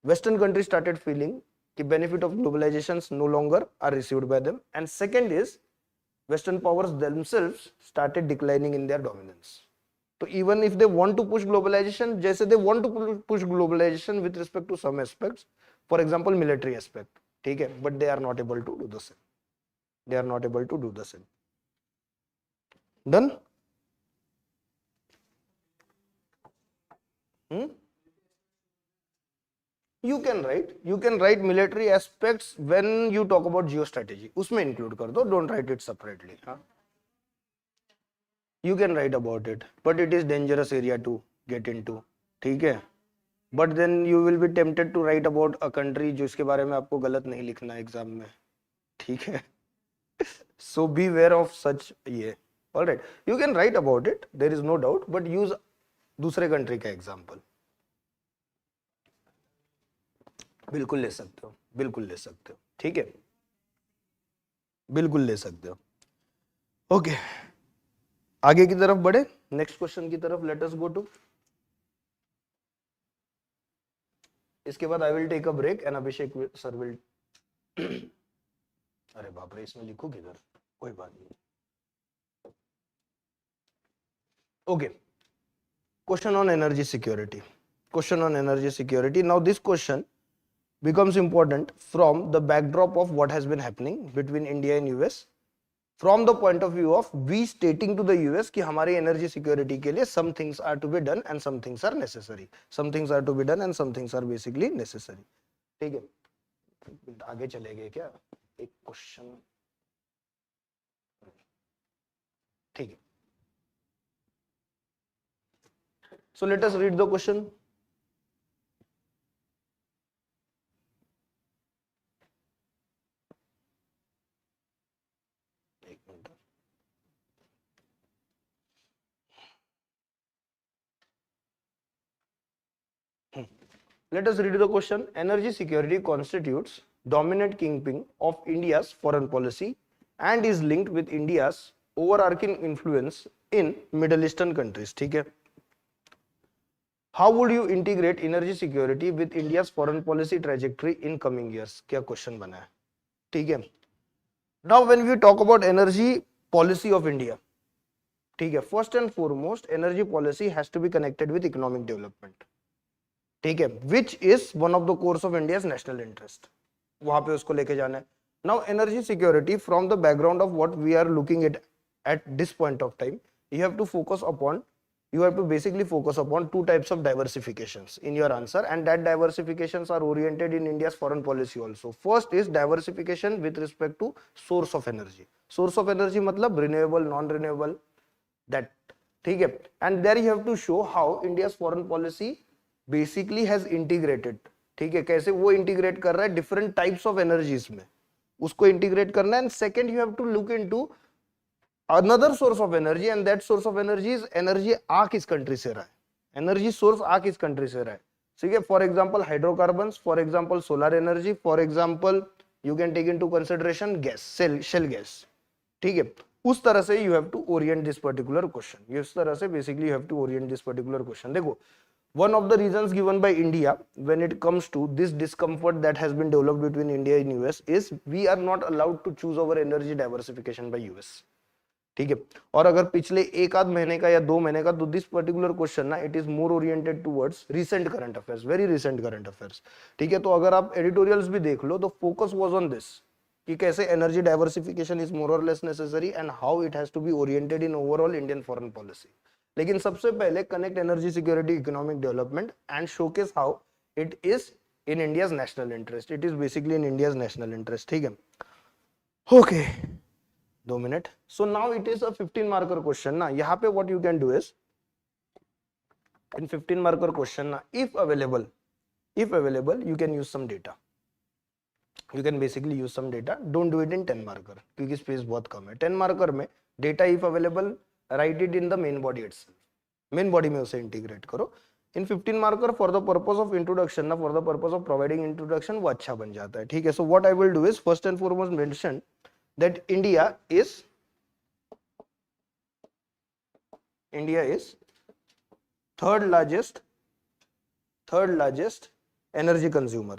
Speaker 1: western countries started feeling the benefit of globalizations no longer are received by them, and second is Western powers themselves started declining in their dominance. So even if they want to push globalization, जैसे they want to push globalization with respect to some aspects, for example military aspect, ठीक है, but they are not able to do the same. They are not able to do the same. Done? You can write military aspects when you talk about geostrategy. उसमें include कर दो, don't write it separately. हाँ? You can write about it, but it is dangerous area to get into. ठीक है? But then you will be tempted to write about a country जिसके बारे में आपको गलत नहीं लिखना एग्जाम में. ठीक है? So beware of such ये. All right. You can write about it. There is no doubt, but use दूसरे country का example. बिल्कुल ले सकते हो, बिल्कुल ले सकते हो. ठीक है, बिल्कुल ले सकते हो. ओके, आगे की तरफ बढ़े, नेक्स्ट क्वेश्चन की तरफ. Let us go to. इसके बाद I will take a break and Abhishek sir will. अरे बाप रे, इसमें लिखू किधर, कोई बात नहीं. Okay, question on energy security. Question on energy security. Now this question becomes important from the backdrop of what has been happening between India and US, from the point of view of we stating to the US कि हमारी energy security के लिए some things are to be done and some things are necessary. Some things are to be done and some things are basically necessary. ठीक है, आगे चले गए क्या? एक क्वेश्चन. ठीक है. So let us read the question. Let us read the question. Energy security constitutes dominant kingpin of India's foreign policy and is linked with India's overarching influence in Middle Eastern countries. ठीक है. How would you integrate energy security with India's foreign policy trajectory in coming years? क्या question बना है. ठीक है. Now when we talk about energy policy of India, ठीक है, first and foremost energy policy has to be connected with economic development. ठीक है, which is one of the course of India's national interest. वहां पे उसको लेके जाना है. Now energy security from the background of what we are looking at this point of time, you have to basically focus upon two types of diversifications in your answer, and that diversifications are oriented in India's foreign policy also. First is diversification with respect to source of energy. Source of energy मतलब renewable, non-renewable, that. ठीक है, and there you have to show how India's foreign policy basically has integrated. ठीक है, कैसे वो integrate कर रहा है different types of energies में, उसको integrate करना है. And second you have to look into another source of energy, and that source of energy is energy आ किस country से रहा है, energy source आ किस country से रहा है. ठीक है, for example hydrocarbons, for example solar energy, for example you can take into consideration gas, shell gas. ठीक है, उस तरह से you have to orient this particular question. इस तरह से basically you have to orient this particular question. देखो, one of the reasons given by India when it comes to this discomfort that has been developed between India and US is we are not allowed to choose our energy diversification by US. ठीक है, और अगर पिछले एक आध महीने का या 2 महीने का, तो दिस पर्टिकुलर क्वेश्चन ना it is more oriented towards recent current affairs, very recent current affairs. ठीक है, तो अगर आप एडिटोरियल्स भी देख लो तो फोकस वाज ऑन दिस कि कैसे एनर्जी डाइवर्सिफिकेशन इज मोर और less necessary and how it has to be oriented in overall Indian foreign policy. लेकिन सबसे पहले connect energy security economic development and showcase how it is in India's national interest. It is basically in India's national interest. ठीक है, okay, 2 minute. So now it is a 15 marker question ना. यहाँ पे what you can do is in 15 marker question ना, if available you can use some data. You can basically use some data. Don't do it in 10 marker क्योंकि space बहुत कम है. 10 marker में data if available write it in the main body itself. Main body में उसे integrate करो. In 15 marker for the purpose of introduction ना, for the purpose of providing introduction, वो अच्छा बन जाता है. ठीक है, so what I will do is first and foremost mention that India is third largest energy consumer.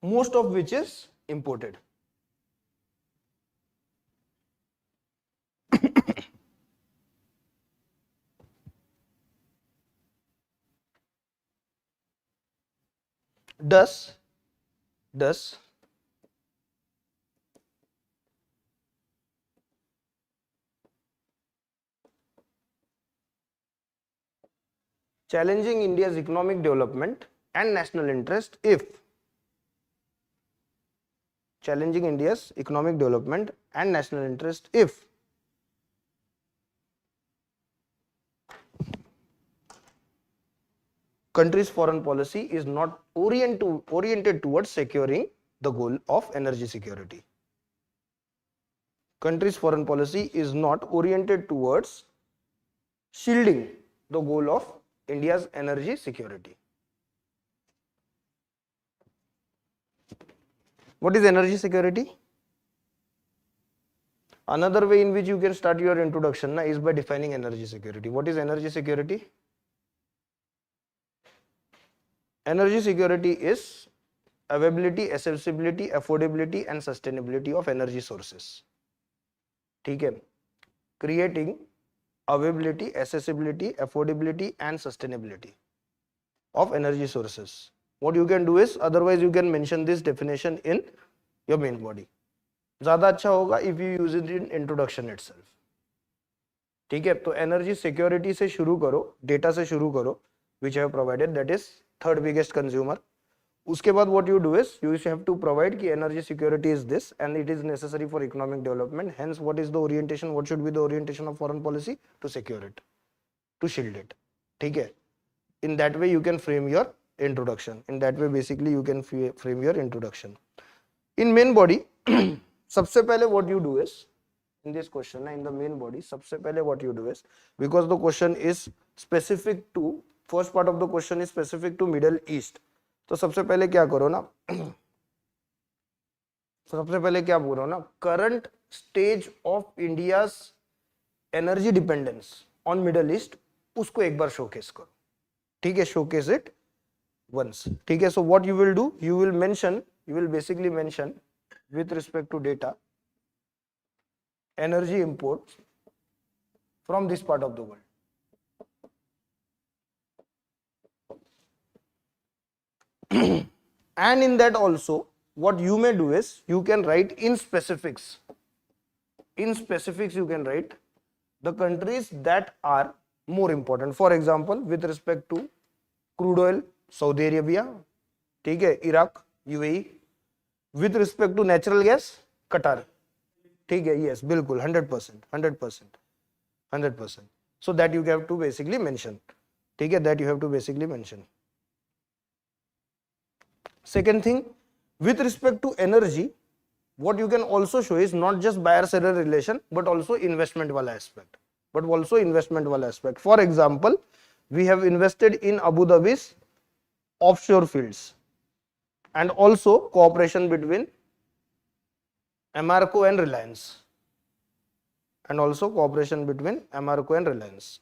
Speaker 1: most of which is imported. Thus, challenging India's economic development and national interest if challenging India's economic development and national interest if country's foreign policy is not oriented towards securing the goal of energy security. Country's foreign policy is not oriented towards shielding the goal of India's energy security. What is energy security? Another way in which you can start your introduction is by defining energy security. What is energy security? Energy security is availability, accessibility, affordability and sustainability of energy sources. ठीक है? Creating availability, accessibility, affordability and sustainability of energy sources. What you can do is, otherwise you can mention this definition in your main body. ज़्यादा अच्छा होगा if you use it in introduction itself. ठीक है? तो energy security से शुरू करो, data से शुरू करो, which I have provided, that is third biggest consumer. उसके बाद what you do is, you have to provide कि energy security is this and it is necessary for economic development. Hence, what is the orientation? What should be the orientation of foreign policy? To secure it, to shield it. ठीक है? In that way, you can frame your introduction. In that way, basically, you can frame your introduction. In main body, सबसे पहले what you do is, in this question, in the main body, सबसे पहले what you do is, because the question is specific to, first part of the question is specific to Middle East. तो सबसे पहले क्या करो ना, सबसे पहले क्या बोलो ना, current stage of India's energy dependence on Middle East, उसको एक बार शोकेस करो. ठीक है? Showcase it once. ठीक है? So what you will do, you will mention, you will basically mention with respect to data energy imports from this part of the world. And in that also, what you may do is, you can write in specifics. In specifics, you can write the countries that are more important. For example, with respect to crude oil, Saudi Arabia, ठीक है, Iraq, UAE. With respect to natural gas, Qatar. ठीक है, yes, बिल्कुल 100%, 100%, 100%. So that you have to basically mention. ठीक है, that you have to basically mention. Second thing, with respect to energy, what you can also show is not just buyer-seller relation, but also investment wala aspect. But also investment wala aspect. For example, we have invested in Abu Dhabi's offshore fields, and also cooperation between Aramco and Reliance. And also cooperation between Aramco and Reliance.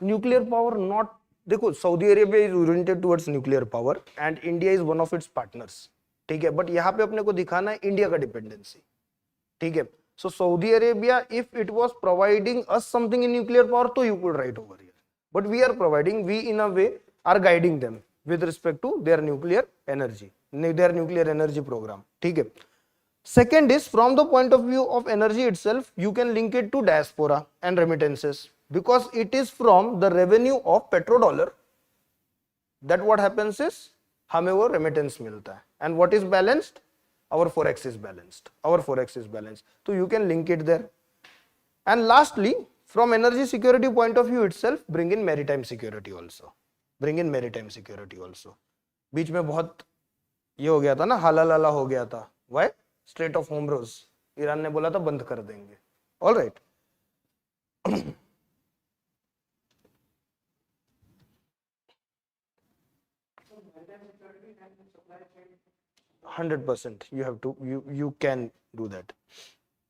Speaker 1: Nuclear power not, देखो Saudi Arabia is oriented towards nuclear power and India is one of its partners. ठीक है? But यहाँ पे अपने को दिखाना है India का डिपेंडेंसी. ठीक है? So Saudi Arabia, if it was providing us something in nuclear power, तो you could write over here. But we are providing, we in a way are guiding them with respect to their nuclear energy program. ठीक है? Second is, from the point of view of energy itself, you can link it to diaspora and remittances, because it is from the revenue of petrodollar that what happens is हमें वो remittance मिलता है. And what is balanced? Our forex is balanced. Our forex is balanced. So you can link it there. And lastly, from energy security point of view itself, bring in maritime security also. Bring in maritime security also. बीच में बहुत ये हो गया था ना, हालालाला हो गया था. Why? Strait of Hormuz. Iran ने बोला था बंद कर देंगे. All right. 100%. You have to, you can do that.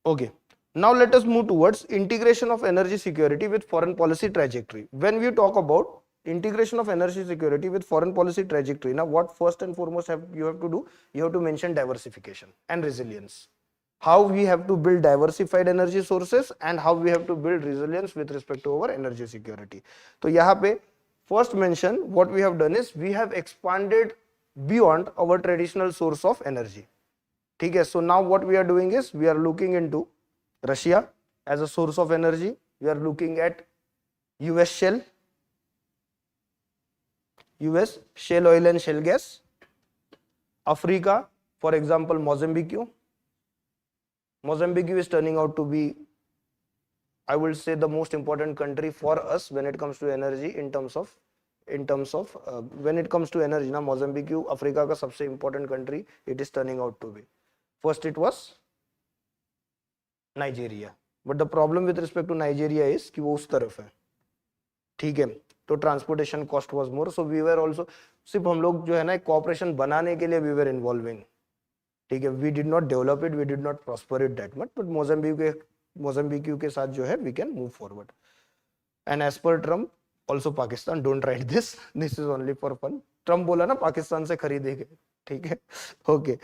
Speaker 1: Okay. Now let us move towards integration of energy security with foreign policy trajectory. When we talk about integration of energy security with foreign policy trajectory. Now, what first and foremost you have to do? You have to mention diversification and resilience. How we have to build diversified energy sources and how we have to build resilience with respect to our energy security. तो यहाँ पे first mention what we have done is we have expanded beyond our traditional source of energy. ठीक है? So now what we are doing is we are looking into Russia as a source of energy. We are looking at US shale oil and shale gas. Africa, for example, Mozambique. Mozambique is turning out to be, I will say, the most important country for us when it comes to energy in terms of when it comes to energy. Now, Mozambique, Africa का सबसे important country, it is turning out to be. First, it was Nigeria, but the problem with respect to Nigeria is कि वो उस तरफ है, ठीक है? तो transportation cost was more, so we were also, सिर्फ हम लोग जो है ना कोऑपरेशन बनाने के लिए वी वर इन्वॉल्विंग, ठीक है? We did not develop it, we did not prosper it that much, but Mozambique के साथ जो है we can move forward. And as per Trump also Pakistan, don't write this is only for fun. Trump बोला ना पाकिस्तान से खरीदेंगे, ठीक है? Okay.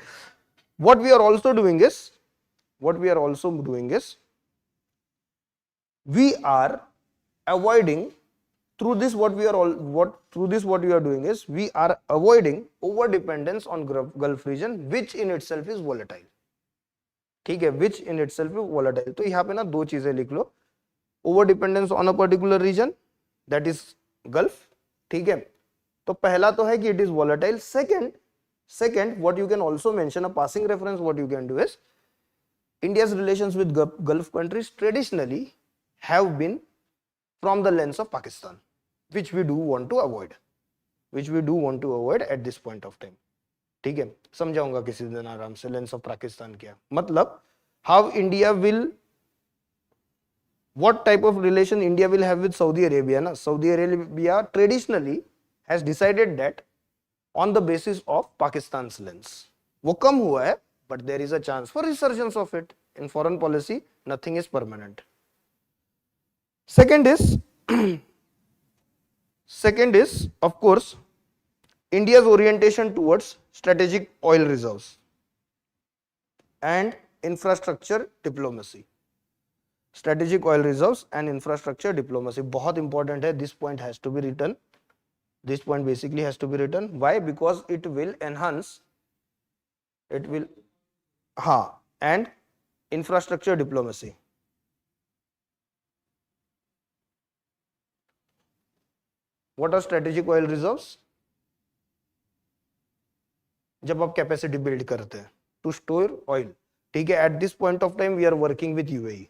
Speaker 1: what we are also doing is we are avoiding through this what we are doing is we are avoiding over dependence on Gulf region, which in itself is volatile. ठीक है? which in itself is volatile. तो यहाँ पे ना दो चीजें लिख लो, over dependence on a particular region, that is Gulf. ठीक है? तो पहला तो है कि it is volatile. Second, what you can also mention, a passing reference, what you can do is India's relations with Gulf countries traditionally have been from the lens of Pakistan, which we do want to avoid at this point of time. ठीक है? समझाऊंगा किसी दिन आराम से lens of Pakistan क्या मतलब, how India will, what type of relation India will have with Saudi Arabia. Na Saudi Arabia traditionally has decided that on the basis of Pakistan's lens. वो कम हुआ है, but there is a chance for resurgence of it. In foreign policy, nothing is permanent. Second is of course India's orientation towards strategic oil reserves and infrastructure diplomacy. Strategic oil reserves and infrastructure diplomacy बहुत important है. This point has to be written. This point basically has to be written. Why? Because it will enhance, and infrastructure diplomacy. What are strategic oil reserves? जब आप capacity build करते हैं to store oil, ठीक है? At this point of time we are working with UAE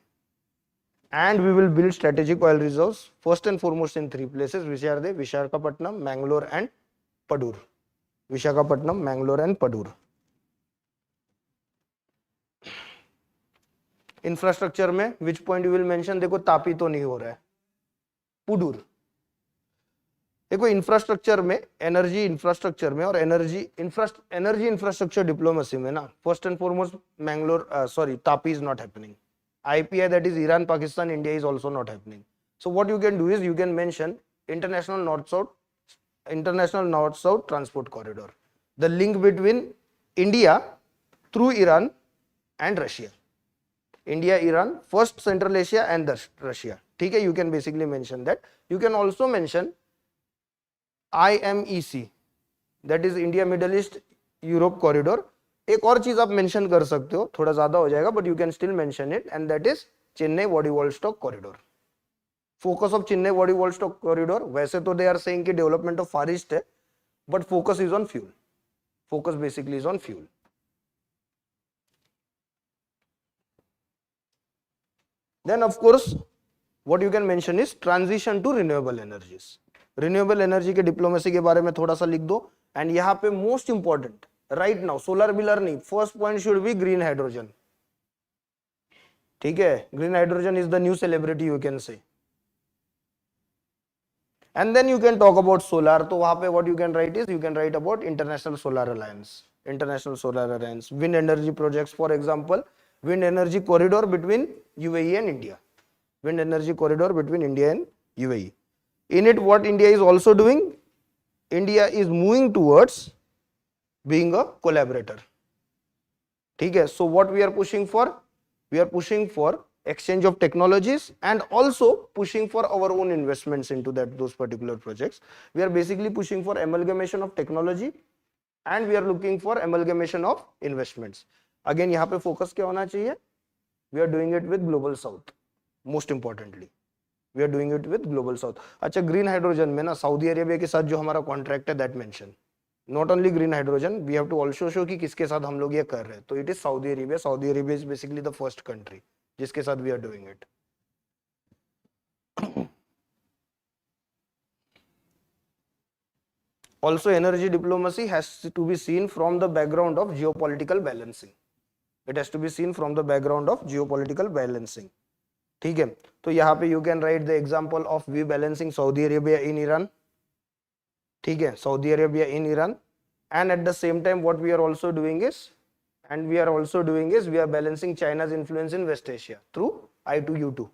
Speaker 1: and we will build strategic oil reserves first and foremost in three places, which are they? Visakhapatnam, Mangalore and Padur. Visakhapatnam, Mangalore and Padur. Infrastructure में which point you will mention? देखो तापी तो नहीं हो रहा है, पुडूर. देखो infrastructure में, energy infrastructure में और एनर्जी इंफ्रास्ट्रक्चर डिप्लोमेसी में ना first and foremost Mangalore Tapi is not happening. IPI, that is Iran, Pakistan, India, is also not happening. So what you can do is you can mention international north-south transport corridor, the link between India through Iran and Russia. India, Iran, first Central Asia and the Russia. ठीक है? You can basically mention that. You can also mention IMEC, that is India, Middle East, Europe corridor. एक और चीज आप mention कर सकते हो, थोड़ा ज्यादा हो जाएगा, but you can still mention it, and that is Chennai Vladivostok corridor. Focus of Chennai Vladivostok corridor, वैसे तो दे आर सेइंग कि डेवलपमेंट ऑफ फार ईस्ट है, but focus is on fuel. Focus basically is on fuel. Then of course what you can mention is transition to renewable energies. Renewable energy के diplomacy के बारे में थोड़ा सा लिख दो. एंड यहाँ पे most important right now, solar बिलर नहीं, first point should be green hydrogen. ठीक है? Green hydrogen is the new celebrity you can say. And then you can talk about solar. तो वहां पे what you can write is, you can write about international solar alliance, wind energy projects, for example wind energy corridor between UAE and India, wind energy corridor between India and UAE. In it, what India is also doing, India is moving towards being a collaborator. ठीक है, so what we are pushing for, we are pushing for exchange of technologies and also pushing for our own investments into those particular projects. We are basically pushing for amalgamation of technology and we are looking for amalgamation of investments. Again यहाँ पे focus क्या होना चाहिए, we are doing it with global south, most importantly we are doing it with global south. अच्छा, green hydrogen में ना Saudi Arabia के साथ जो हमारा contract है, that mention not only green hydrogen, we have to also show कि किसके साथ हम लोग ये कर रहे हैं. तो it is Saudi Arabia. Saudi Arabia is basically the first country जिसके साथ we are doing it. Also, energy diplomacy has to be seen from the background of geopolitical balancing. It has to be seen from the background of geopolitical balancing. ठीक है, तो यहाँ पे you can write the example of we balancing Saudi Arabia in Iran. ठीक है, Saudi Arabia in Iran, and at the same time what we are also doing is, we are balancing China's influence in West Asia through I2U2.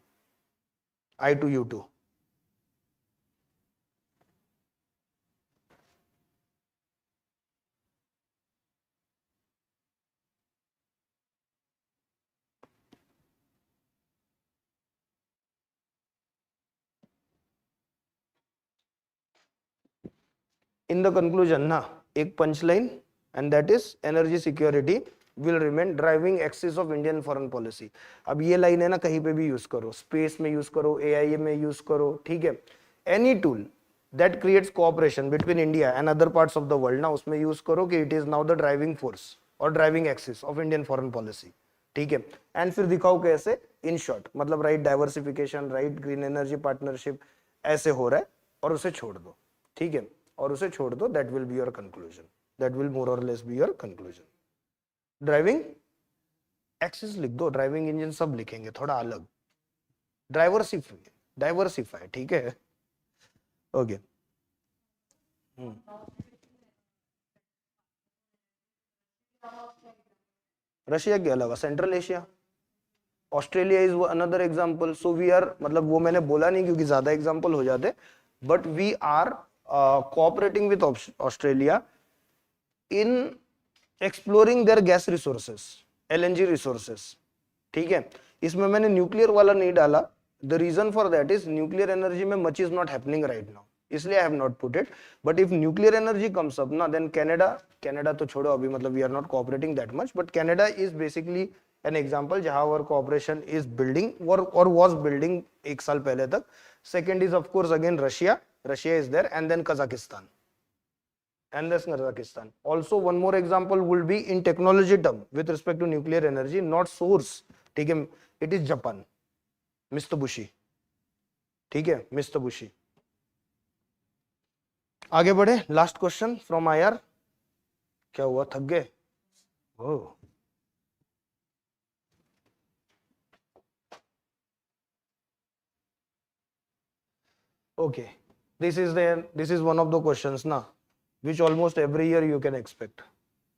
Speaker 1: In the conclusion ना, एक punchline, and that is energy security will remain driving axis of Indian foreign policy. अब ये line है ना, कहीं पे भी use करो, स्पेस में यूज करो, AIA में यूज करो, ठीक है, any tool that creates cooperation between India and other parts of the world ना, उसमें यूज करो कि it is now the driving force और driving axis of Indian foreign policy. ठीक है, एंड फिर दिखाओ कैसे, इन शॉर्ट मतलब right diversification, right green energy partnership ऐसे हो रहा है और उसे छोड़ दो. ठीक है, और उसे छोड़ दो, that will be your conclusion, that will more और less be your conclusion. Driving axis लिख दो, ड्राइविंग इंजन सब लिखेंगे थोड़ा अलग, डाइवर्सिफाई. ठीक है, ओके. रशिया के अलावा central Asia, Australia is another example. So we are, मतलब वो मैंने बोला नहीं क्योंकि ज्यादा एग्जांपल हो जाते, but we are cooperating with Australia in exploring their gas resources, LNG resources. ठीक है, इसमें मैंने न्यूक्लियर वाला नहीं डाला. The reason for that is nuclear energy में much is not happening right now, इसलिए I have not put it. But if nuclear energy comes up ना, then Canada तो छोड़ो अभी, मतलब we are not cooperating that much, but Canada is basically an example जहाँ our cooperation is building or was building एक साल पहले तक. Second is of course again Russia is there, and then Kazakhstan. Also one more example will be in technology term with respect to nuclear energy, not source. ठीक है, it is Japan, Mitsubishi. ठीक है, Mitsubishi. आगे बढ़े, last question from IR. क्या हुआ, थक गए? ओह, okay. This is one of the questions ना, which almost every year you can expect.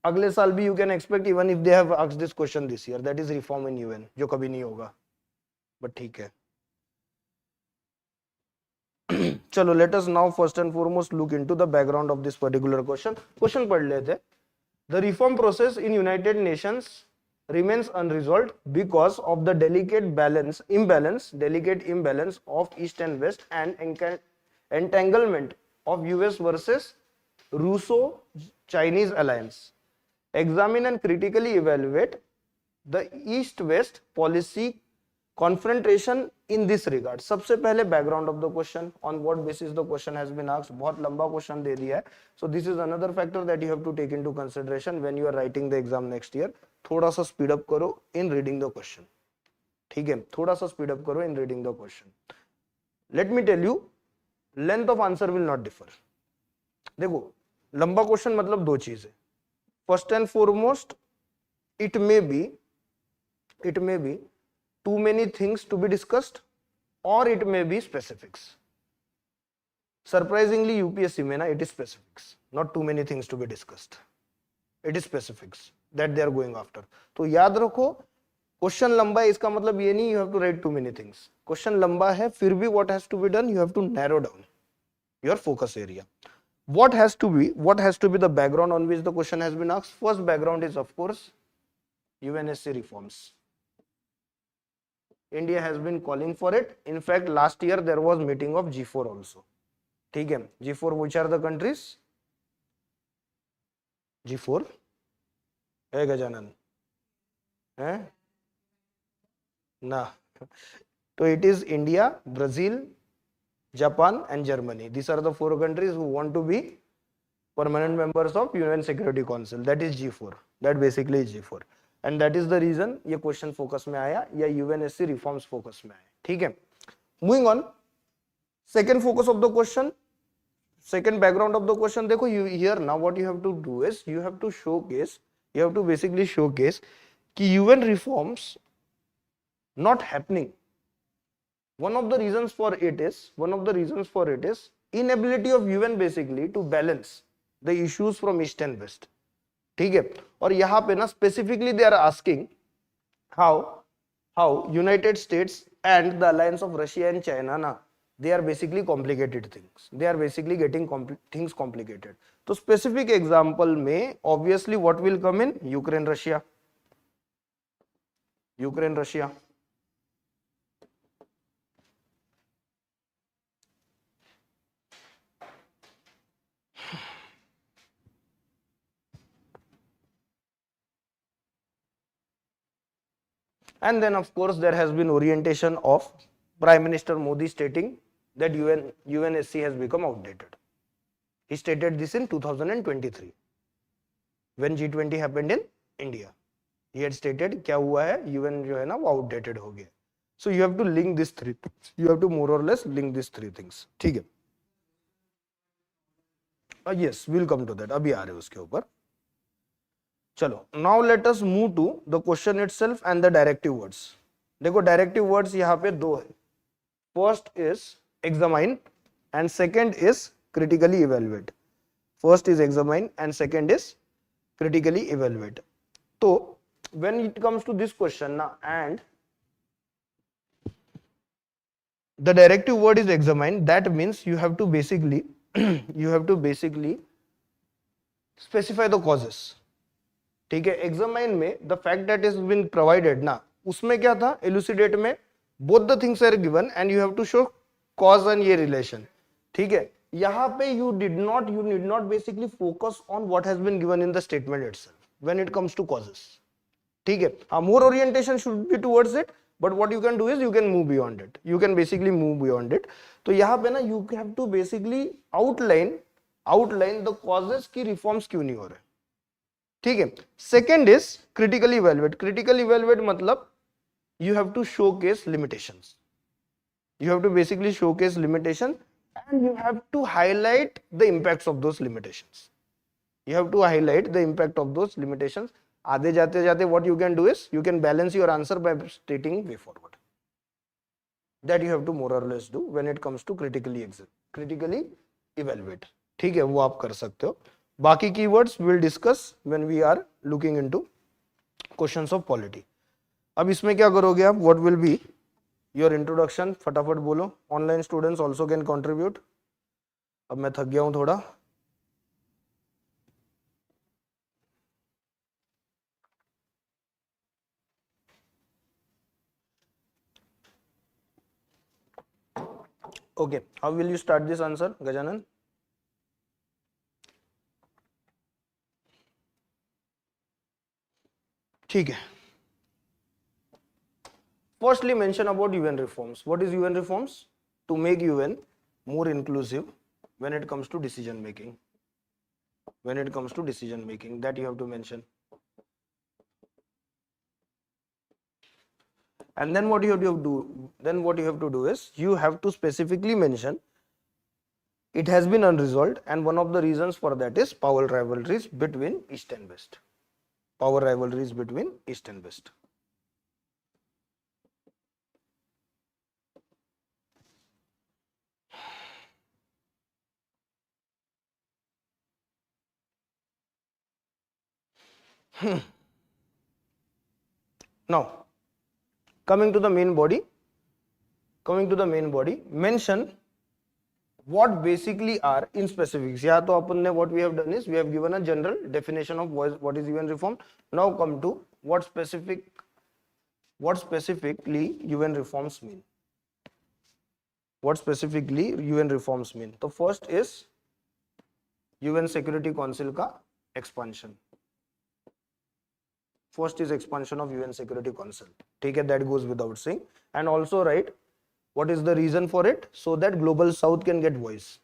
Speaker 1: अगले साल भी you can expect, even if they have asked this question this year. That is reform in UN, जो कभी नहीं होगा, but ठीक है. चलो, let us now first and foremost look into the background of this particular question. Question पढ़ लेते. The reform process in United Nations remains unresolved because of the delicate imbalance of East and West and entanglement of US versus Russo-Chinese alliance. Examine and critically evaluate the East-West policy confrontation in this regard. सबसे पहले background of the question, on what basis the question has been asked. बहुत लंबा question दे दिया है, so this is another factor that you have to take into consideration when you are writing the exam next year. थोड़ा सा speed up करो in reading the question. ठीक है, थोड़ा सा speed up करो in reading the question. Let me tell you, length of answer will not differ. देखो, लंबा क्वेश्चन मतलब दो चीज है. First and foremost, it may be too many things to be discussed, or it may be specifics. Surprisingly UPSC में ना, it is specifics, not too many things to be discussed. It is specifics that they are going after. तो याद रखो, question लंबा है इसका मतलब ये नहीं you have to write too many things. Question लंबा है, फिर भी what has to be done, you have to narrow down. your focus area. What has to be the background on which the question has been asked? First background is of course UNSC reforms. India has been calling for it. In fact, last year there was meeting of G4 also. ठीक है, G4, which are the countries? G4 है गजानन है ना? So it is India, Brazil, Japan and Germany. These are the 4 countries who want to be permanent members of UN Security Council. That is G4. That basically is G4. And that is the reason ये question focus में आया या UNSC reforms focus में आया. ठीक है. Moving on. Second focus of the question. Second background of the question. देखो, you here now what you have to do is you have to showcase. You have to basically showcase कि UN reforms not happening. One of the reasons for it is inability of UN basically to balance the issues from East and West. ठीक है. और यहाँ पे ना specifically they are asking how United States and the alliance of Russia and China ना, they are basically complicated things. They are basically getting things complicated. तो specific example में obviously what will come in? Ukraine Russia. And then of course there has been orientation of Prime Minister Modi stating that UNSC has become outdated. He stated this in 2023 when G20 happened in India. He had stated क्या हुआ है, UN जो है ना वो outdated हो गया. So you have to link these 3 things. You have to more or less link these 3 things. ठीक है. Yes, we'll come to that. अभी आ रहे हैं उसके ऊपर. चलो, now let us move to the question itself and the directive words. देखो directive words यहाँ पे 2 है. First is examine and second is critically evaluate. First is examine and second is critically evaluate. So when it comes to this question now, and the directive word is examine, that means you have to basically specify the causes. ठीक है. Examine में the fact that is been provided ना, उसमें क्या था, elucidate में both the things are given and you have to show cause and ये relation. ठीक है. यहाँ पे you need not basically focus on what has been given in the statement itself when it comes to causes. ठीक है. More orientation should be towards it, but what you can do is you can move beyond it. You can basically move beyond it. तो यहाँ पे ना you have to basically outline the causes की reforms क्यों नहीं हो रहे. ठीक है. Second is critically evaluate. Critically evaluate मतलब you have to showcase limitations. You have to basically showcase limitation and you have to highlight the impacts of those limitations. You have to highlight the impact of those limitations. आधे जाते जाते what you can do is you can balance your answer by stating way forward. That you have to more or less do when it comes to critically evaluate. ठीक है, वो आप कर सकते हो. बाकी keywords we'll discuss when we are looking into questions of polity. अब इसमें क्या करोगे आप? What will be your introduction? फटाफट बोलो. Online students also can contribute. अब मैं थक गया हूं थोड़ा. Okay, how will you start this answer, Gajanan? ठीक है. Firstly, mention about UN reforms. What is UN reforms? To make UN more inclusive when it comes to decision making. When it comes to decision making, that you have to mention. And then what you have to do? Then what you have to do is you have to specifically mention it has been unresolved, and one of the reasons for that is power rivalries between East and West. Power rivalries between East and West. Now, coming to the main body, mention what basically are in specifics. Yeah, तो अपन ने what we have done is we have given a general definition of what is UN reform. Now come to what specifically UN reforms mean. What specifically UN reforms mean? So first is UN Security Council का expansion. First is expansion of UN Security Council. ठीक है, that goes without saying. And also, right, what is the reason for it? So that Global South can get voice.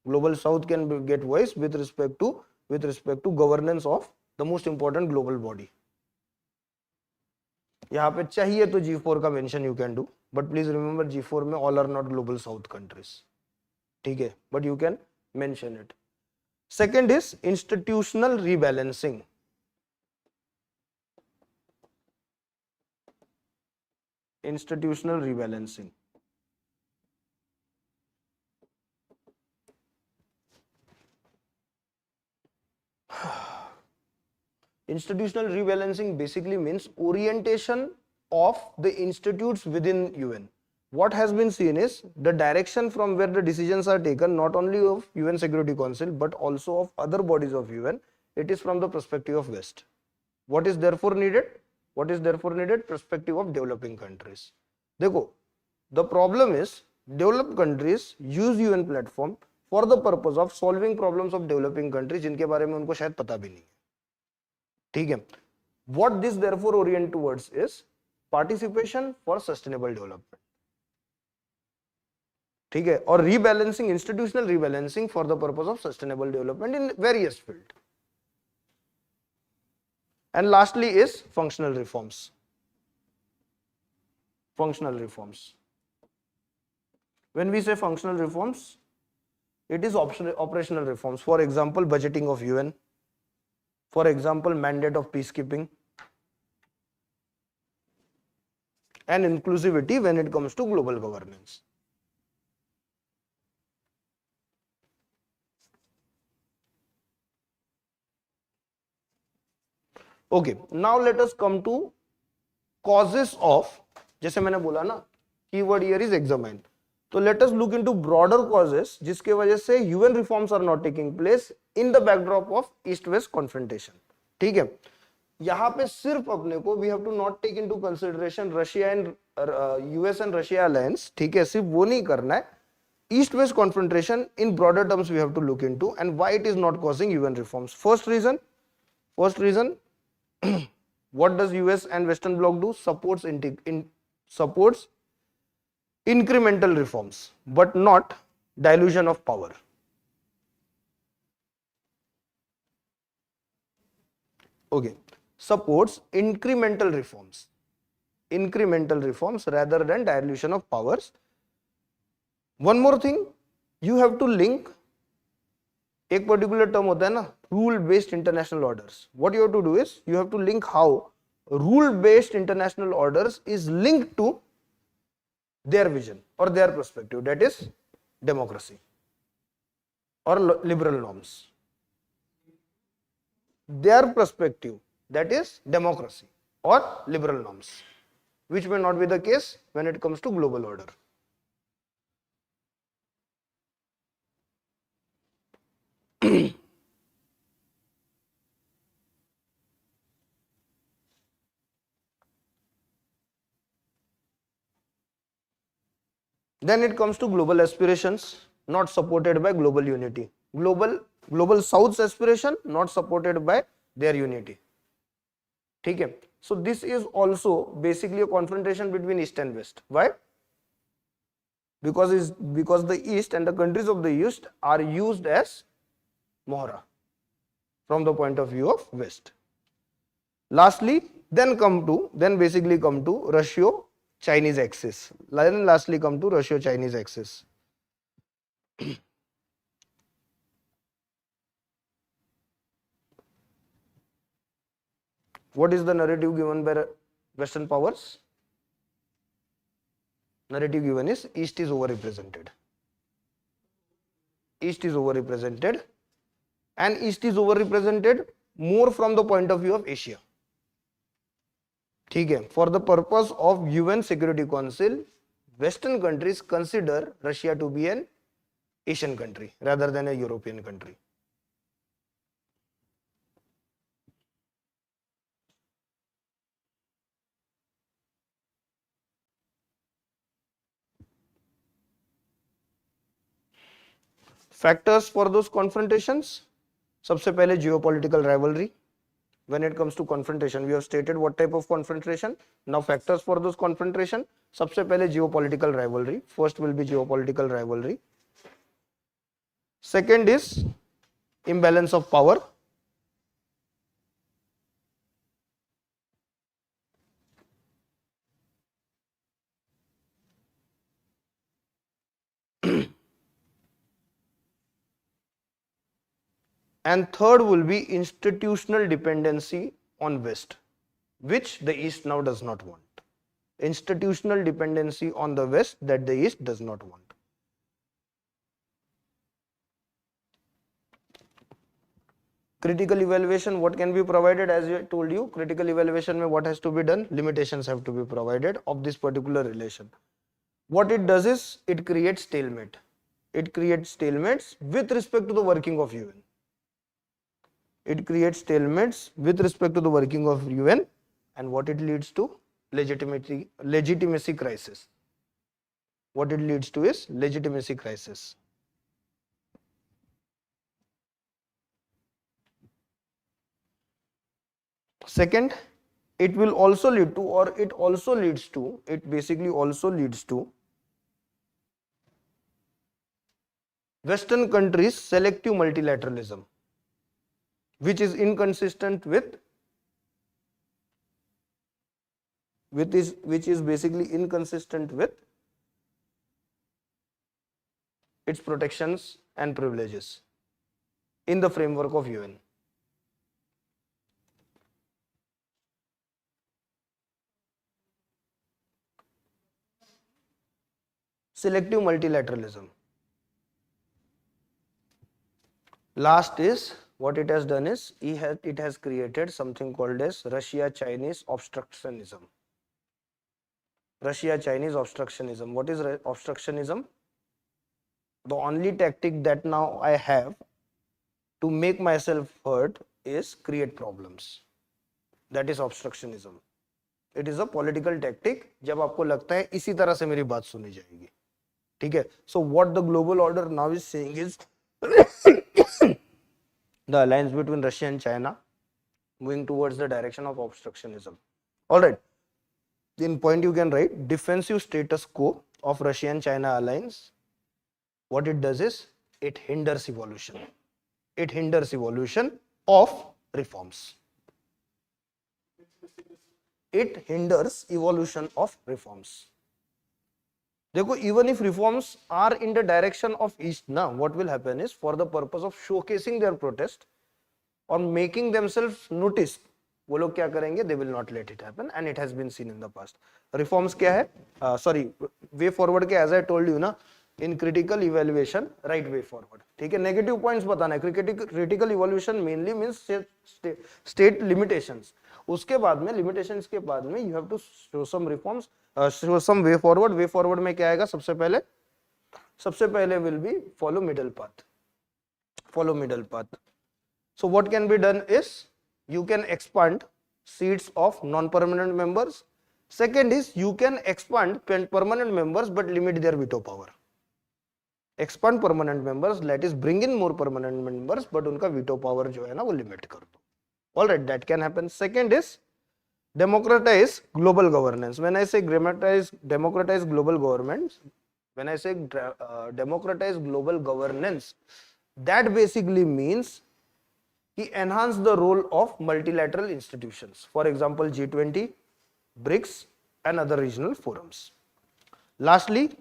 Speaker 1: Global South can get voice with respect to governance of the most important global body. यहाँ पे चाहिए तो G4 का mention you can do, but please remember G4 में all are not Global South countries. ठीक है, but you can mention it. Second is institutional rebalancing. Institutional rebalancing. Institutional rebalancing basically means orientation of the institutes within UN. What has been seen is the direction from where the decisions are taken, not only of UN Security Council but also of other bodies of UN. It is from the perspective of West. What is therefore needed? What is therefore needed? Perspective of developing countries. देखो, the problem is developed countries use UN platform for the purpose of solving problems of developing countries जिनके बारे में उनको शायद पता भी नहीं है. ठीक है. What this therefore orient towards is participation for sustainable development. ठीक है, और rebalancing, institutional rebalancing for the purpose of sustainable development in various fields. And lastly is functional reforms. Functional reforms. When we say functional reforms, it is operational reforms. For example, budgeting of UN. For example, mandate of peacekeeping. And inclusivity when it comes to global governance. Okay, now let us come to causes of, जैसे मैंने बोला ना, keyword here is examine. So let us look into broader causes जिसके वजह से UN reforms are not taking place in the backdrop of East-West confrontation. ठीक है, यहाँ पे सिर्फ अपने को we have to not take into consideration Russia and US and Russia alliance. ठीक है, सिर्फ वो नहीं करना है. East-West confrontation in broader terms we have to look into and why it is not causing UN reforms. First reason, what does US and Western Bloc do? Supports incremental reforms, but not dilution of power. Okay, supports incremental reforms rather than dilution of powers. One more thing, you have to link एक particular term होता है ना, rule based international orders. What you have to do is you have to link how rule based international orders is linked to their vision और their perspective, that is democracy और liberal norms. Their perspective, that is democracy और liberal norms, which may not be the case when it comes to global order. Then it comes to global aspirations not supported by global unity. Global South's aspiration not supported by their unity. ठीक है, so this is also basically a confrontation between East and West. Why? Because the East and the countries of the East are used as mohra from the point of view of West. Lastly, then basically come to Russia-Chinese axis. Then lastly come to Russia-Chinese axis. What is the narrative given by Western powers? Narrative given is East is overrepresented. East is overrepresented, and East is overrepresented more from the point of view of Asia. ठीक है, for the purpose of UN Security Council, Western countries consider Russia to be an Asian country rather than a European country. Factors for those confrontations. सबसे पहले geopolitical rivalry. When it comes to confrontation, we have stated what type of confrontation. Now factors for those confrontation. सबसे पहले geopolitical rivalry. First will be geopolitical rivalry. Second is imbalance of power. And third will be institutional dependency on West, which the East now does not want. Institutional dependency on the West that the East does not want. Critical evaluation, what can be provided? As I told you, critical evaluation mein what has to be done? Limitations have to be provided of this particular relation. What it does is, it creates stalemate. It creates stalemates with respect to the working of UN. It creates stalemates with respect to the working of UN, and what it leads to? Legitimacy crisis. What it leads to is legitimacy crisis. Second, it will also lead to, or it also leads to, it basically also leads to Western countries' selective multilateralism, which is inconsistent with, which is basically inconsistent with its protections and privileges in the framework of UN. Selective multilateralism. Last is, what it has done is, it has created something called as Russia-Chinese obstructionism. Russia-Chinese obstructionism. What is obstructionism? The only tactic that now I have to make myself heard is create problems. That is obstructionism. It is a political tactic. जब आपको लगता है इसी तरह से मेरी बात सुनी जाएगी, ठीक है? So what the global order now is saying is the alliance between Russia and China moving towards the direction of obstructionism. All right. In point you can write defensive status quo of Russia and China alliance. What it does is, it hinders evolution. It hinders evolution of reforms. It hinders evolution of reforms. देखो, even if reforms are in the direction of East, now what will happen is, for the purpose of showcasing their protest or making themselves noticed, वो लोग क्या करेंगे? They will not let it happen, and it has been seen in the past. Reforms क्या है? Sorry, way forward के, as I told you ना, in critical evaluation, right way forward. ठीक है? Negative points बताना है. Critical evaluation mainly means state limitations. उसके बाद में limitations के बाद में you have to show some reforms, show some way forward. Way forward में क्या आएगा? सबसे पहले will be follow middle path. Follow middle path. So what can be done is, you can expand seats of non-permanent members. Second is, you can expand permanent members but limit their veto power. Expand permanent members, that is bring in more permanent members, but उनका veto power जो है ना वो limit कर दो. All right, that can happen. Second is democratize global governance. When I say democratize global governments, when I say democratize global governance, that basically means he enhance the role of multilateral institutions. For example, G20, BRICS, and other regional forums. Lastly,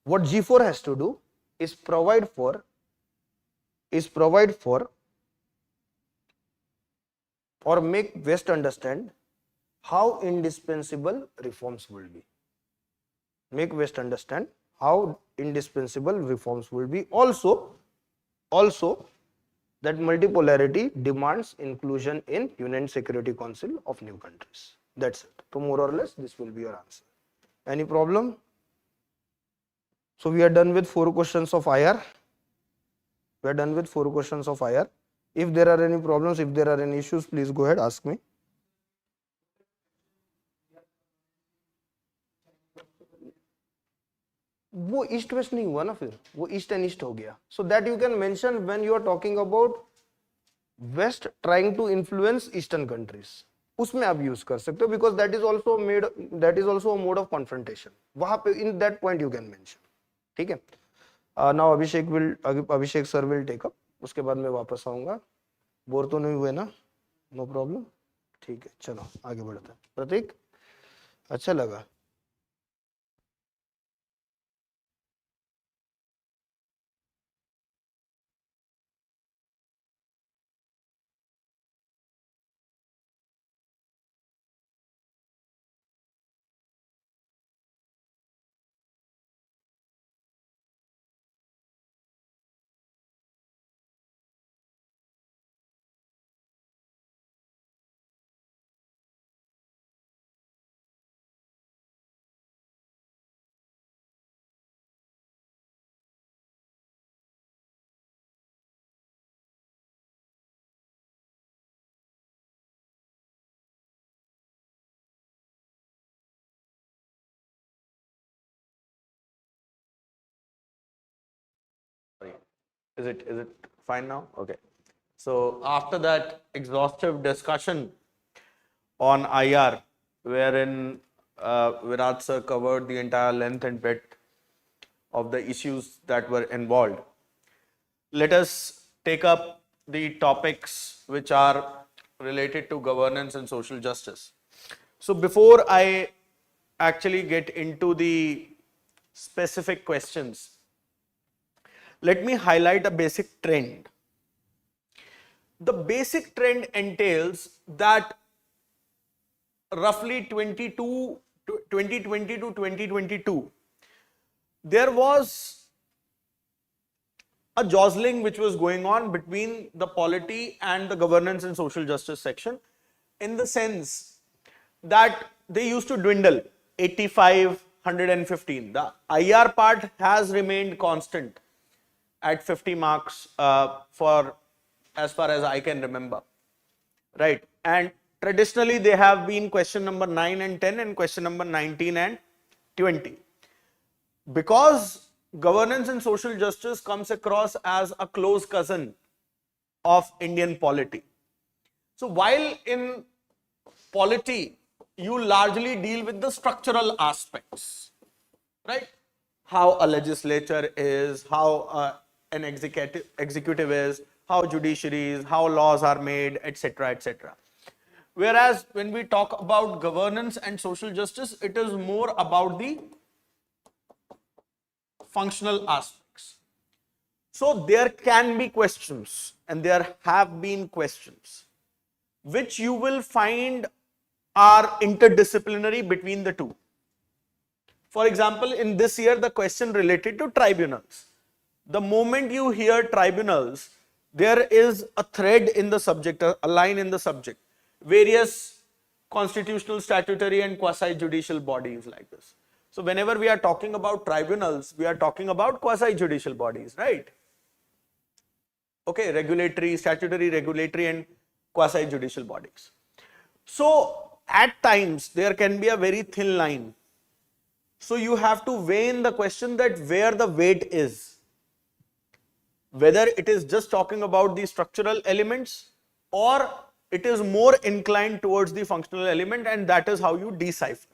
Speaker 1: what G4 has to do is provide for or make West understand how indispensable reforms will be. Make West understand how indispensable reforms will be. Also that multipolarity demands inclusion in UN Security Council of new countries. That's it. So more or less this will be your answer. Any problem? So we are done with 4 questions of IR. We are done with 4 questions of IR. If there are any problems, if there are any issues, please go ahead, ask me. वो east west नहीं हुआ ना, फिर वो east and east हो गया. So that you can mention when you are talking about west trying to influence eastern countries, उसमें आप यूज कर सकते हो, because that is also made, that is also a mode of confrontation. वहां पे in that point you can mention. ठीक है. Now Abhishek sir will take up. उसके बाद मैं वापस आऊंगा. बोर तो नहीं हुए ना? No problem. ठीक है, चलो आगे बढ़ते हैं. प्रतीक, अच्छा लगा.
Speaker 2: Is it fine now? Okay. So after that exhaustive discussion on IR, wherein Viraj sir covered the entire length and breadth of the issues that were involved, let us take up the topics which are related to governance and social justice. So before I actually get into the specific questions, let me highlight a basic trend. The basic trend entails that roughly 2020 to 2022, there was a jostling which was going on between the polity and the governance and social justice section, in the sense that they used to dwindle 85, 115. The IR part has remained constant at 50 marks for as far as I can remember, right? And traditionally they have been question number 9 and 10 and question number 19 and 20. Because governance and social justice comes across as a close cousin of Indian polity. So while in polity you largely deal with the structural aspects, right? How a legislature is, how an executive is, how judiciary is, how laws are made, etc., etc. Whereas when we talk about governance and social justice, it is more about the functional aspects. So there can be questions, and there have been questions, which you will find are interdisciplinary between the two. For example, in this year, the question related to tribunals. The moment you hear tribunals, there is a thread in the subject, a line in the subject. Various constitutional, statutory and quasi-judicial bodies like this. So whenever we are talking about tribunals, we are talking about quasi-judicial bodies, right? Okay, regulatory, statutory, regulatory and quasi-judicial bodies. So at times, there can be a very thin line. So you have to weigh in the question that where the weight is. Whether it is just talking about the structural elements or it is more inclined towards the functional element, and that is how you decipher.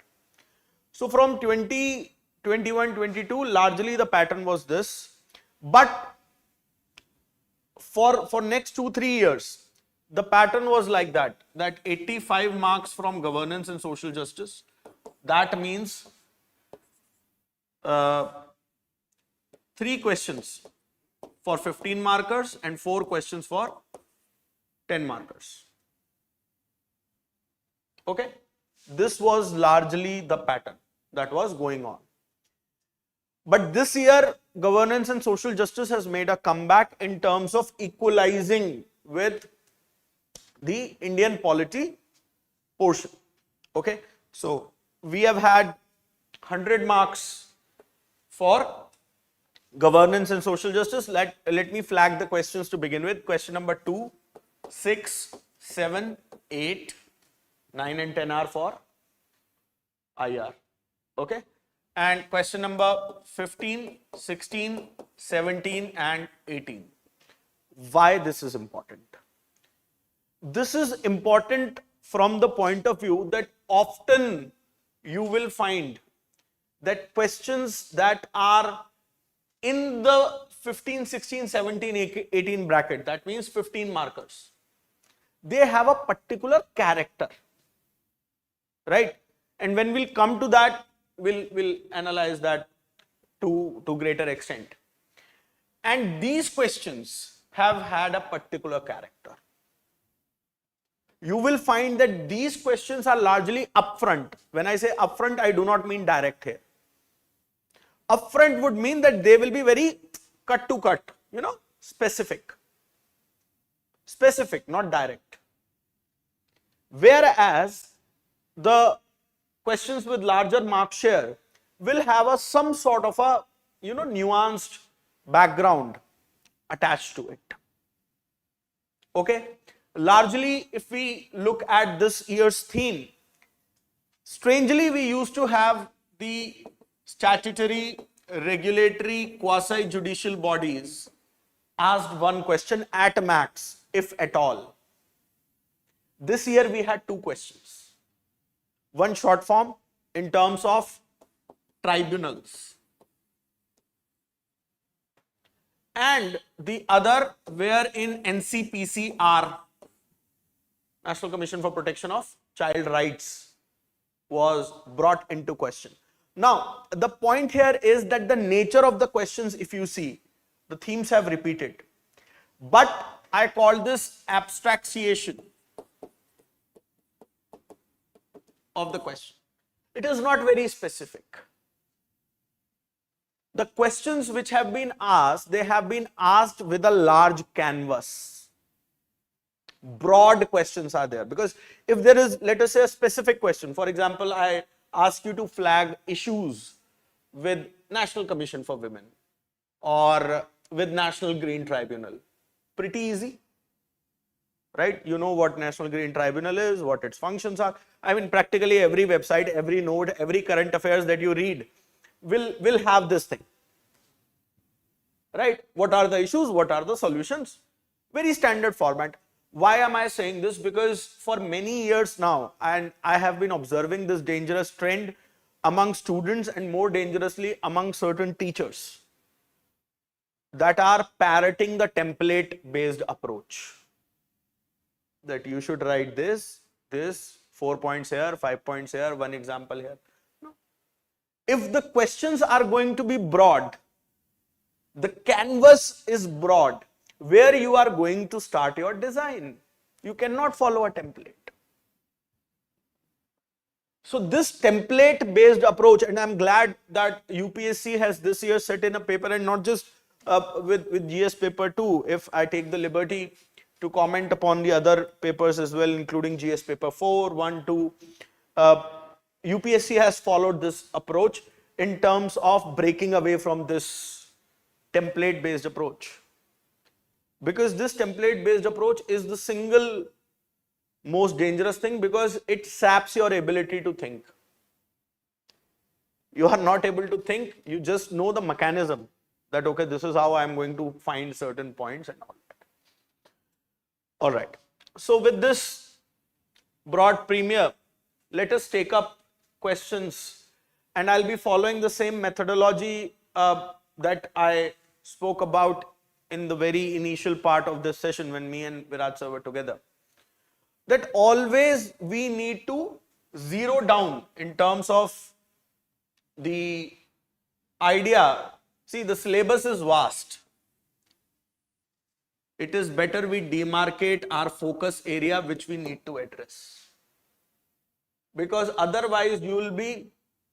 Speaker 2: So from 2021, 22, largely the pattern was this. But for next 2-3 years, the pattern was like that 85 marks from governance and social justice. That means 3 questions for 15 markers and 4 questions for 10 markers. Okay, this was largely the pattern that was going on. But this year, governance and social justice has made a comeback in terms of equalizing with the Indian polity portion. Okay, so we have had 100 marks for governance and social justice. Let me flag the questions to begin with. Question number 2, 6, 7, 8, 9 and 10 are for IR. Okay, and question number 15, 16, 17 and 18. Why this is important? This is important from the point of view that often you will find that questions that are in the 15, 16, 17, 18 bracket, that means 15 markers, they have a particular character, right? And when we'll come to that, we'll analyze that to greater extent. And these questions have had a particular character. You will find that these questions are largely upfront. When I say upfront, I do not mean direct here. Upfront would mean that they will be very cut to cut, specific. Specific, not direct. Whereas the questions with larger mark share will have some sort of a nuanced background attached to it. Okay, largely if we look at this year's theme, strangely we used to have the statutory, regulatory, quasi-judicial bodies asked one question at max, if at all. This year we had 2 questions. One short form in terms of tribunals, and the other where in NCPCR, National Commission for Protection of Child Rights, was brought into question. Now, the point here is that the nature of the questions, if you see, the themes have repeated. But I call this abstraction of the question. It is not very specific. The questions which have been asked, they have been asked with a large canvas. Broad questions are there, because if there is, let us say, a specific question, for example, I ask you to flag issues with National Commission for Women or with National Green Tribunal. Pretty easy, right? You know what National Green Tribunal is, what its functions are. I mean, practically every website, every node, every current affairs that you read will have this thing, right? What are the issues? What are the solutions? Very standard format. Why am I saying this? Because for many years now, and I have been observing this dangerous trend among students and more dangerously among certain teachers that are parroting the template based approach. That you should write this, 4 points here, 5 points here, one example here. No. If the questions are going to be broad, the canvas is broad, where you are going to start your design. You cannot follow a template. So this template based approach, and I'm glad that UPSC has this year set in a paper, and not just with GS paper 2, if I take the liberty to comment upon the other papers as well, including GS paper 4, 1, 2. UPSC has followed this approach in terms of breaking away from this template based approach. Because this template based approach is the single most dangerous thing, because it saps your ability to think. You are not able to think, you just know the mechanism that, okay, this is how I am going to find certain points and all that. All right. So with this broad premiere, let us take up questions, and I'll be following the same methodology that I spoke about in the very initial part of this session when me and Viraj sir were together. That always we need to zero down in terms of the idea. See, the syllabus is vast. It is better we demarcate our focus area which we need to address. Because otherwise you will be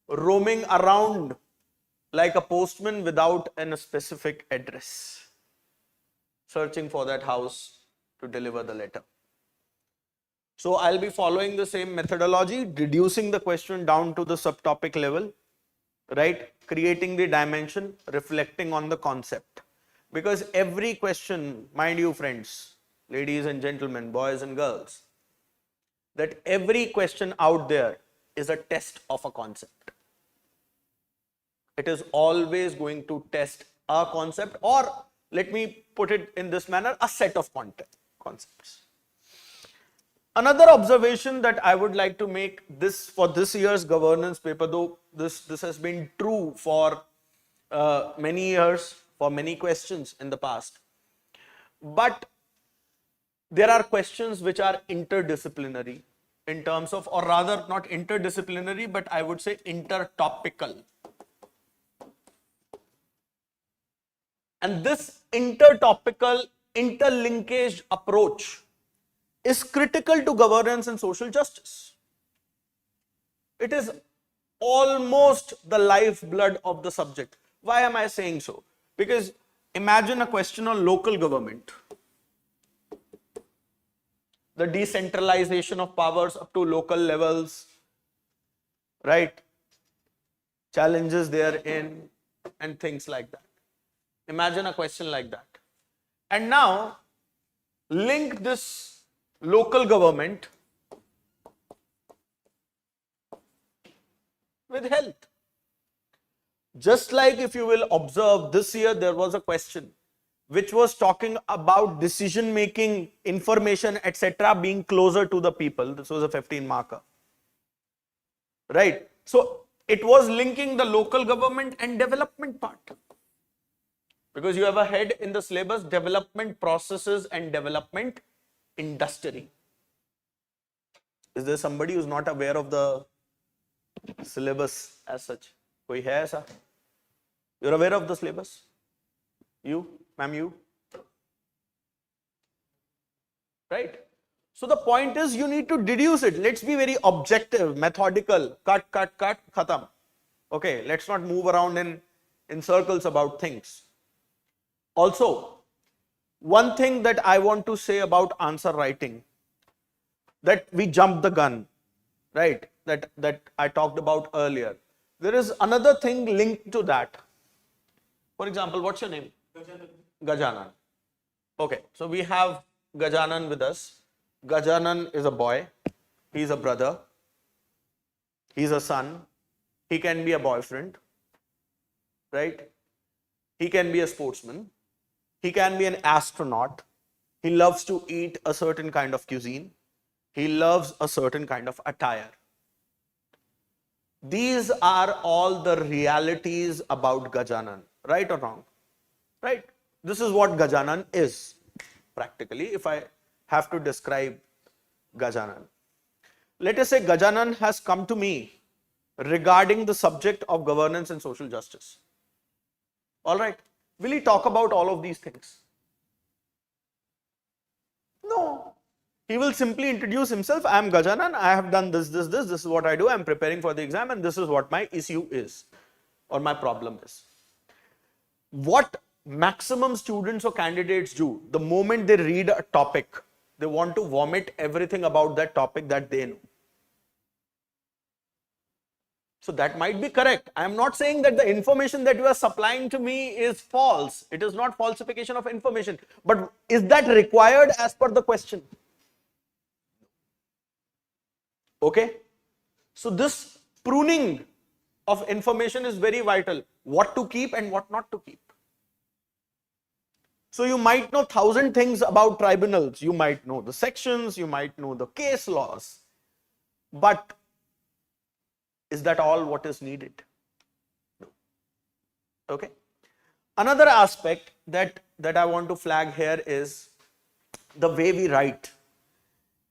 Speaker 2: roaming around like a postman without a specific address, searching for that house to deliver the letter. So I'll be following the same methodology, reducing the question down to the subtopic level, right? Creating the dimension, reflecting on the concept. Because every question, mind you friends, ladies and gentlemen, boys and girls, that every question out there is a test of a concept. It is always going to test a concept, or let me put it in this manner, a set of concepts. Another observation that I would like to make this for this year's governance paper, though this has been true for many years, for many questions in the past, but there are questions which are interdisciplinary in terms of, or rather not interdisciplinary, but I would say intertopical. And this intertopical, interlinkaged approach is critical to governance and social justice. It is almost the lifeblood of the subject. Why am I saying so? Because imagine a question on local government, the decentralization of powers up to local levels, right? Challenges therein and things like that. Imagine a question like that. And now link this local government with health. Just like if you will observe, this year there was a question which was talking about decision making, information, etc. being closer to the people. This was a 15 marker. Right? So it was linking the local government and development part. Because you have a head in the syllabus, development processes and development industry. Is there somebody who's not aware of the syllabus as such? Koi hai aisa? You're aware of the syllabus? You, ma'am, you? Right? So the point is you need to deduce it. Let's be very objective, methodical, cut, khatam. Okay, let's not move around in circles about things. Also, one thing that I want to say about answer writing, that we jumped the gun, right? That I talked about earlier. There is another thing linked to that. For example, what's your name? Gajanan. Okay, so we have Gajanan with us. Gajanan is a boy. He's a brother. He's a son. He can be a boyfriend, right? He can be a sportsman. He can be an astronaut. He loves to eat a certain kind of cuisine. He loves a certain kind of attire. These are all the realities about Gajanan, right or wrong? Right? This is what Gajanan is, practically, if I have to describe Gajanan. Let us say Gajanan has come to me regarding the subject of governance and social justice. All right. Will he talk about all of these things? No. He will simply introduce himself. I am Gajanan. I have done this. This is what I do. I am preparing for the exam and this is what my issue is or my problem is. What maximum students or candidates do, the moment they read a topic, they want to vomit everything about that topic that they know. So that might be correct. I am not saying that the information that you are supplying to me is false. It is not falsification of information. But is that required as per the question? Okay. So this pruning of information is very vital. What to keep and what not to keep. So you might know 1,000 things about tribunals. You might know the sections. You might know the case laws. But is that all what is needed? No. Okay. Another aspect that I want to flag here is the way we write.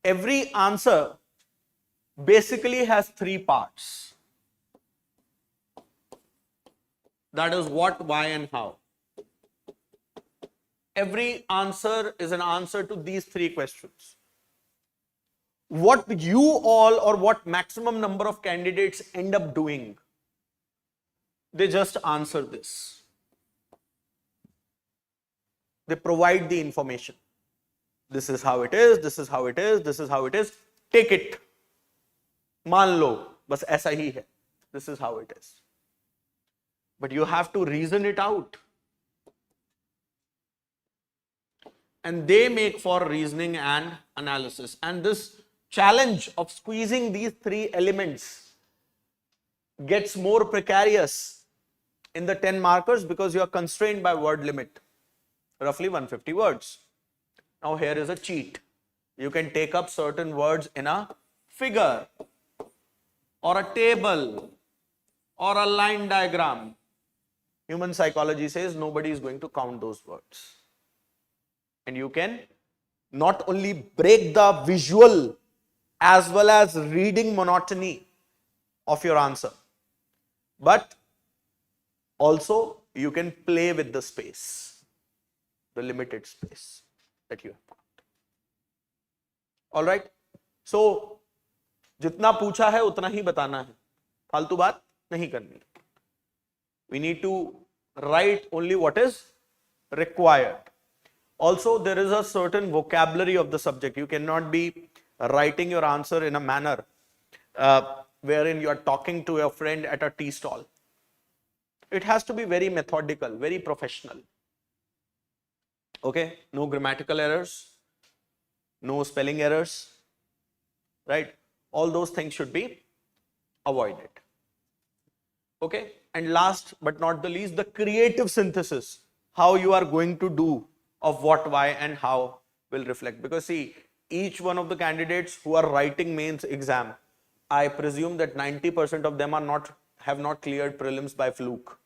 Speaker 2: Every answer basically has 3 parts. That is what, why, and how. Every answer is an answer to these 3 questions. What you all or what maximum number of candidates end up doing, they just answer this. They provide the information. This is how it is, this is how it is, this is how it is. take it, मान लो बस ऐसा ही है, this is how it is, but you have to reason it out, and they make for reasoning and analysis. And this challenge of squeezing these three elements gets more precarious in the 10 markers because you are constrained by word limit, roughly 150 words. Now here is a cheat. You can take up certain words in a figure or a table or a line diagram. Human psychology says nobody is going to count those words. And you can not only break the visual as well as reading monotony of your answer, but also you can play with the space, the limited space that you have got. All right. So, जितना पूछा है उतना ही बताना है, फालतू बात नहीं करनी. We need to write only what is required. Also, there is a certain vocabulary of the subject. You cannot be writing your answer in a manner wherein you are talking to your friend at a tea stall. It has to be very methodical, very professional. Okay, no grammatical errors, no spelling errors, right? All those things should be avoided. Okay, and last but not the least, the creative synthesis, how you are going to do of what, why, and how will reflect. Because see, each one of the candidates who are writing mains exam, I presume that 90% of them have not cleared prelims by fluke.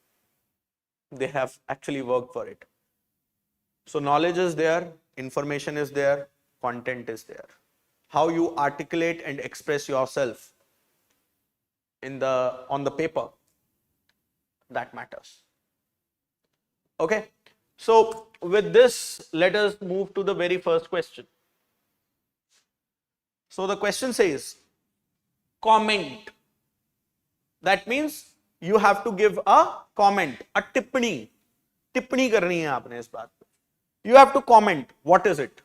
Speaker 2: They have actually worked for it. So knowledge is there, information is there, content is there. How you articulate and express yourself on the paper, that matters. Okay. So with this, let us move to the very first question. So the question says, comment. That means you have to give a comment, a tippani. Tippani करनी है आपने इस बात पे. You have to comment. What is it?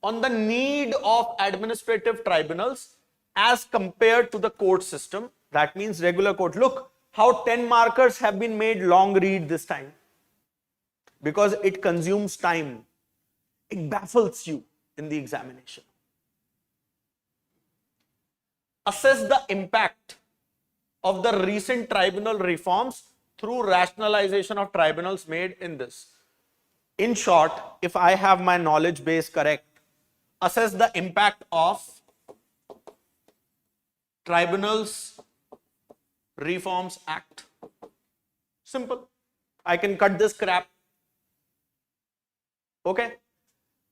Speaker 2: On the need of administrative tribunals as compared to the court system. That means regular court. Look how 10 markers have been made long read this time. Because it consumes time. It baffles you in the examination. Assess the impact of the recent tribunal reforms through rationalization of tribunals made in this. In short, if I have my knowledge base correct, assess the impact of Tribunals Reforms Act. Simple. I can cut this crap. Okay.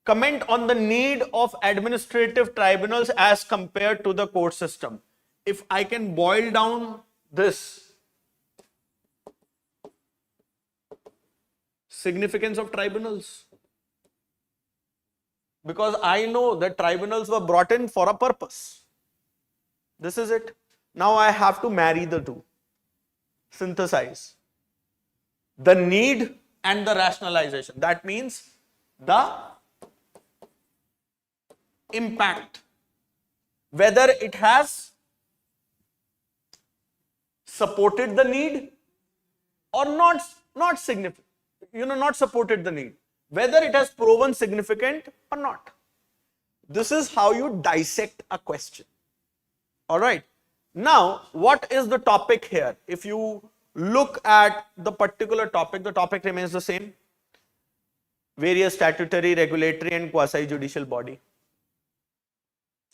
Speaker 2: Comment on the need of administrative tribunals as compared to the court system. If I can boil down this, significance of tribunals. Because I know that tribunals were brought in for a purpose. This is it. Now I have to marry the two. Synthesize. The need and the rationalization. That means the impact. Whether it has supported the need or not significant. Not supported the need. Whether it has proven significant or not. This is how you dissect a question. Alright. Now, what is the topic here? If you look at the particular topic, the topic remains the same. Various statutory, regulatory and quasi-judicial body.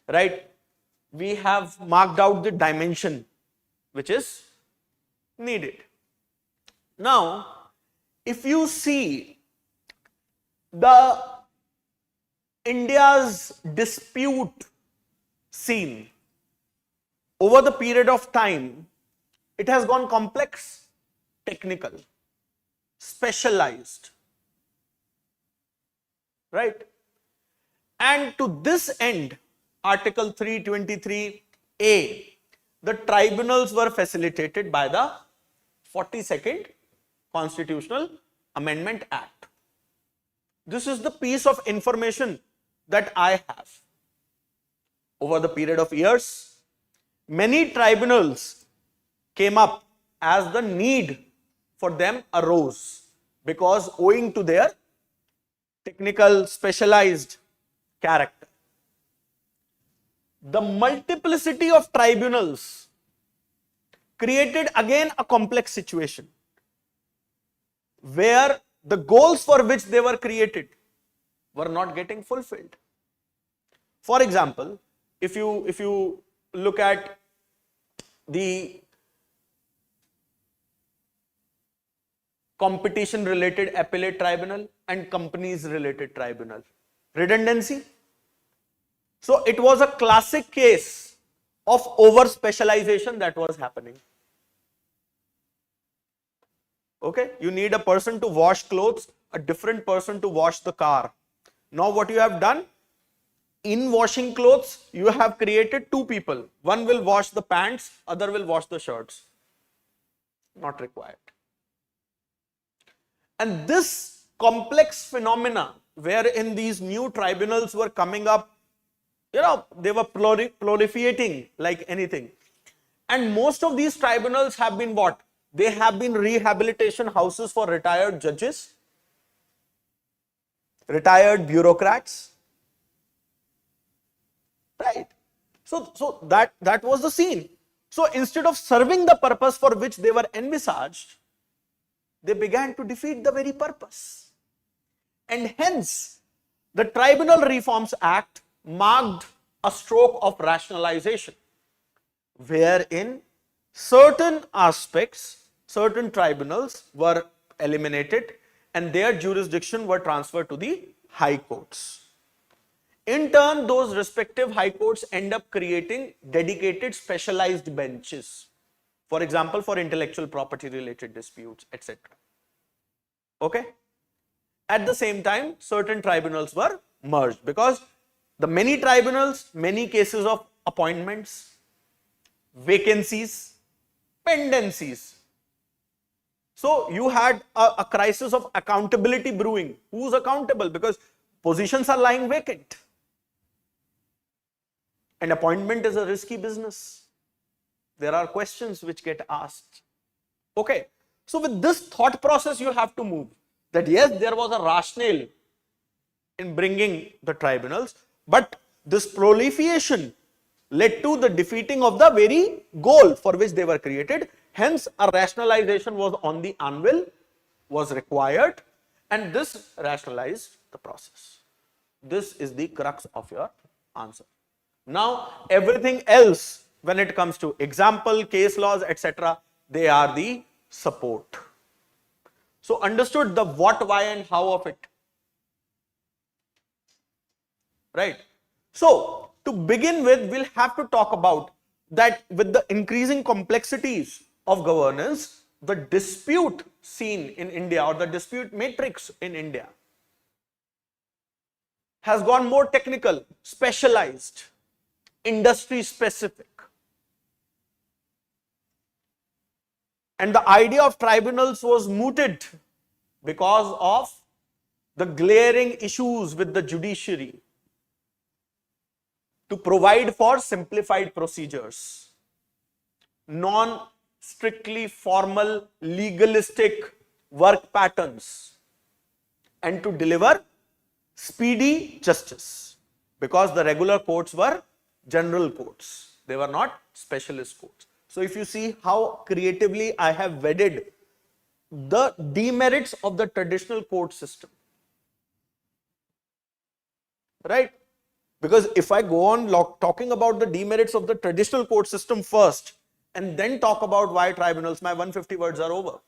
Speaker 2: Right? We have marked out the dimension which is needed. Now, if you see the India's dispute scene over the period of time, it has gone complex, technical, specialized, right? And to this end, Article 323A, the tribunals were facilitated by the 42nd Constitutional Amendment Act. This is the piece of information that I have. over the period of years, many tribunals came up as the need for them arose because owing to their technical specialized character. The multiplicity of tribunals created again a complex situation where the goals for which they were created were not getting fulfilled. For example, if you look at the competition related appellate tribunal and companies related tribunal, redundancy. So it was a classic case of over specialization that was happening. Okay, you need a person to wash clothes, a different person to wash the car. Now what you have done, in washing clothes, you have created two people. One will wash the pants, other will wash the shirts. Not required. And this complex phenomena wherein these new tribunals were coming up, they were proliferating like anything. And most of these tribunals have been what? They have been rehabilitation houses for retired judges, retired bureaucrats, right? So that was the scene. So instead of serving the purpose for which they were envisaged, they began to defeat the very purpose. And hence, the Tribunal Reforms Act marked a stroke of rationalization, wherein certain aspects, certain tribunals were eliminated and their jurisdiction were transferred to the high courts. In turn, those respective high courts end up creating dedicated specialized benches, for example, for intellectual property related disputes, etc. Okay? At the same time, certain tribunals were merged because the many tribunals, many cases of appointments, vacancies, pendencies. So you had a crisis of accountability brewing. Who's accountable? Because positions are lying vacant. And appointment is a risky business. There are questions which get asked. Okay. So with this thought process, you have to move. That yes, there was a rationale in bringing the tribunals, but this proliferation led to the defeating of the very goal for which they were created. Hence, a rationalization was on the anvil, was required, and this rationalized the process. This is the crux of your answer. Now, everything else, when it comes to example, case laws, etc., they are the support. So, understood the what, why, and how of it. Right? So, to begin with, we'll have to talk about that with the increasing complexities of governance, the dispute scene in India or the dispute matrix in India has gone more technical, specialized, industry specific. And the idea of tribunals was mooted because of the glaring issues with the judiciary to provide for simplified procedures, non-strictly formal legalistic work patterns, and to deliver speedy justice, because the regular courts were general courts, they were not specialist courts. So if you see how creatively I have wedded the demerits of the traditional court system, right? Because if I go on talking about the demerits of the traditional court system first and then talk about why tribunals, my 150 words are over.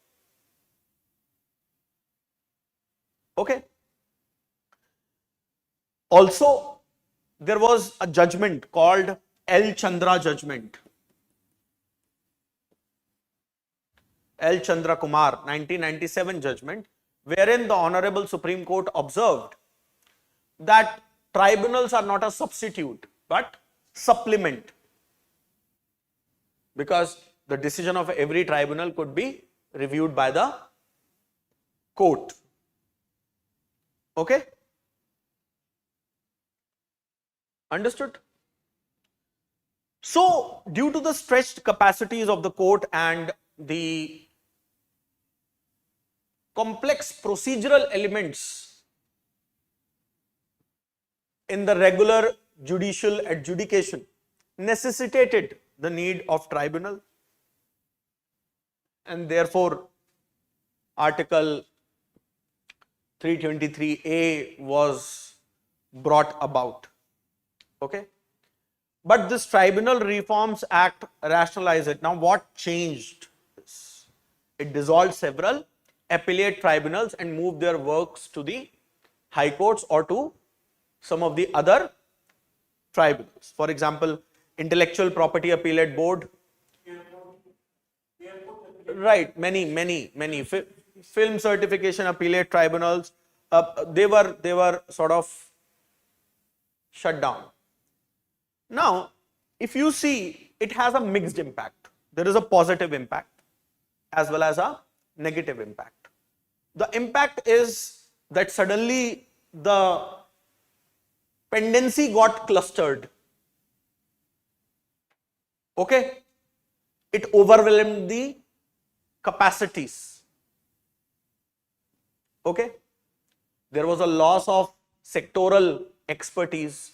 Speaker 2: Okay. Also, there was a judgment called L. Chandra judgment. L. Chandra Kumar, 1997 judgment, wherein the Honorable Supreme Court observed that tribunals are not a substitute, but supplement. Because the decision of every tribunal could be reviewed by the court. Okay? Understood? So, due to the stretched capacities of the court and the complex procedural elements in the regular judicial adjudication necessitated the need of tribunal, and therefore Article 323A was brought about. Okay. But this Tribunal Reforms Act rationalized it. Now, what changed this? It dissolved several appellate tribunals and moved their works to the high courts or to some of the other tribunals. For example, Intellectual Property Appellate Board. Right, many film certification appellate tribunals. They were sort of shut down. Now, if you see, it has a mixed impact. There is a positive impact as well as a negative impact. The impact is that suddenly the pendency got clustered. Okay? It overwhelmed the capacities. Okay? There was a loss of sectoral expertise,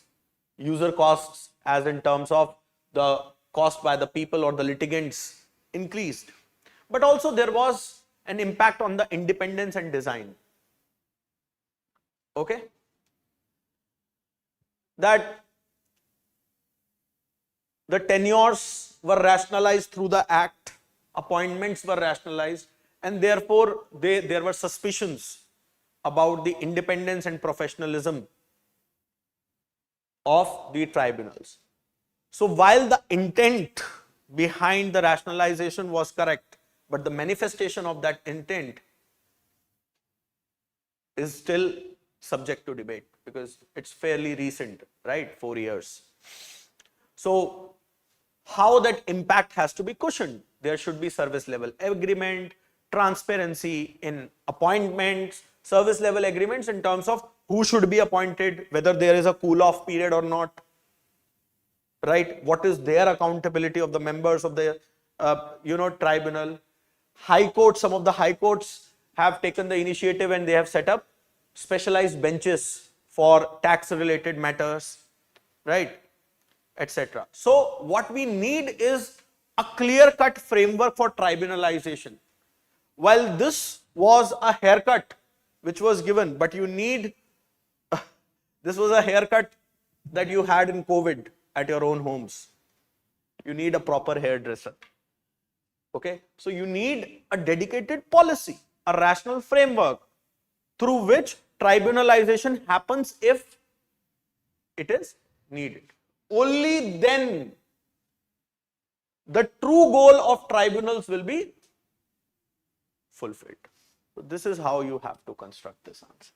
Speaker 2: user costs, as in terms of the cost by the people or the litigants increased. But also there was an impact on the independence and design. Okay? That the tenures were rationalized through the act, appointments were rationalized, and therefore there were suspicions about the independence and professionalism of the tribunals. So while the intent behind the rationalization was correct, but the manifestation of that intent is still subject to debate because it's fairly recent, right? 4 years. So how that impact has to be cushioned? There should be service level agreement, transparency in appointments, service level agreements in terms of who should be appointed, whether there is a cool off period or not, right? What is their accountability of the members of the tribunal? High courts, some of the high courts have taken the initiative and they have set up specialized benches for tax related matters, right, etc. So what we need is a clear cut framework for tribunalization. While this was a haircut which was given, but you need this was a haircut that you had in COVID at your own homes. You need a proper hairdresser. Okay, so you need a dedicated policy, a rational framework through which tribunalization happens if it is needed. Only then the true goal of tribunals will be fulfilled. So this is how you have to construct this answer.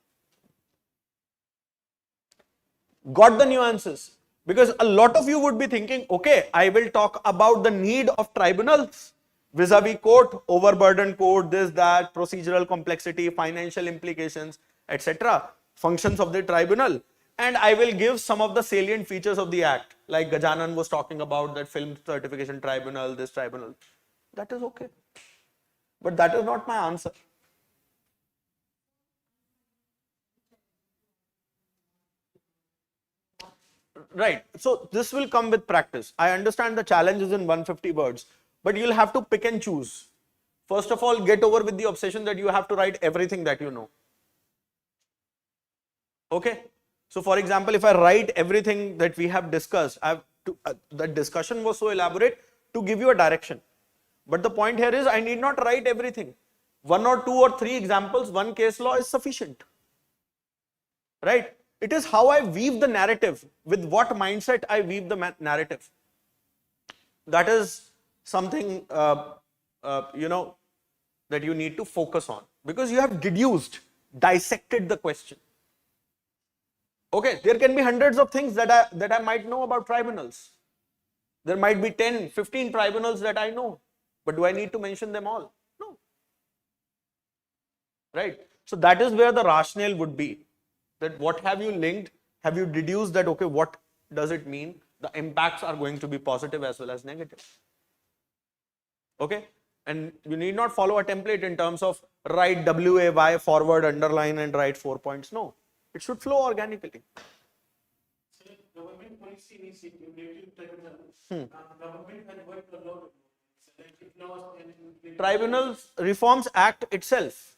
Speaker 2: Got the nuances? Because a lot of you would be thinking, okay, I will talk about the need of tribunals vis-a-vis court, overburdened court, this, that, procedural complexity, financial implications, etc., functions of the tribunal. And I will give some of the salient features of the act, like Gajanan was talking about, that film certification tribunal, this tribunal. That is okay. But that is not my answer. Right. So this will come with practice. I understand the challenge is in 150 words, but you'll have to pick and choose. First of all, get over with the obsession that you have to write everything that you know. Okay. So for example, if I write everything that we have discussed, the discussion was so elaborate to give you a direction. But the point here is I need not write everything. 1 or 2 or 3 examples, one case law is sufficient. Right? It is how I weave the narrative, with what mindset I weave the narrative. That is something, that you need to focus on, because you have deduced, dissected the question. Okay, there can be hundreds of things that I might know about tribunals. There might be 10, 15 tribunals that I know, but do I need to mention them all? No. Right? So that is where the rationale would be. That what have you linked? Have you deduced that, okay, what does it mean? the impacts are going to be positive as well as negative. Okay? And you need not follow a template in terms of write WAY forward, underline and write 4 points. No, it should flow organically.
Speaker 3: Government policy initiative, native tribunal, government had worked a lot. Selective laws and
Speaker 2: Tribunals Reforms Act itself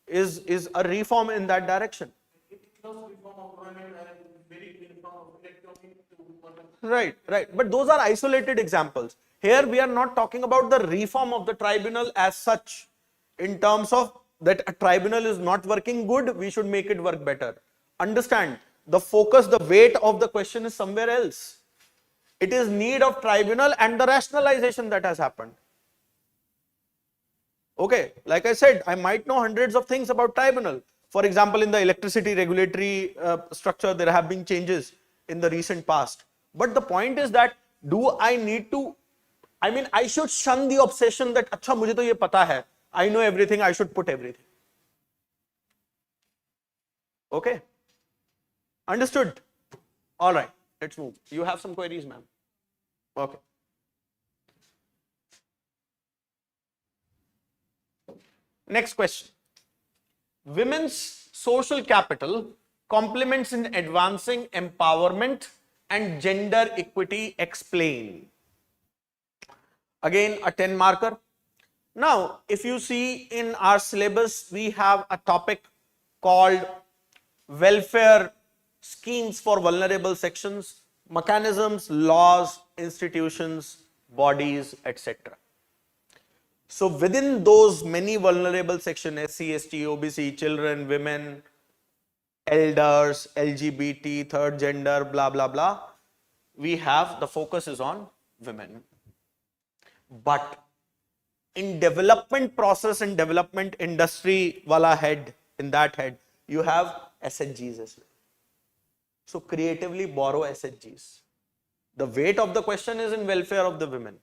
Speaker 2: is a reform in that direction.
Speaker 3: it allows reform of government and very reform of electronic to
Speaker 2: Right, right. But those are isolated examples. Here we are not talking about the reform of the tribunal as such, in terms of that a tribunal is not working good, we should make it work better. Understand, the focus, the weight of the question is somewhere else. It is need of tribunal and the rationalization that has happened. Okay, like I said, I might know hundreds of things about tribunal. For example, in the electricity regulatory structure, there have been changes in the recent past. But the point is that, do I need to, I mean, I should shun the obsession that, acha, mujhe to ye pata hai, I know everything, I should put everything. Okay? Understood? All right, let's move. You have some queries, ma'am? Okay. Next question. Women's social capital complements in advancing empowerment and gender equity, explain. Again, a 10 marker. Now, if you see in our syllabus, we have a topic called welfare schemes for vulnerable sections, mechanisms, laws, institutions, bodies, etc. So within those many vulnerable sections, SC, ST, OBC, children, women, elders, LGBT, third gender, blah, blah, blah, we have, the focus is on women. But in development process and development industry wala head, in that head, you have SHGs as well. So creatively borrow SHGs. The weight of the question is in welfare of the women.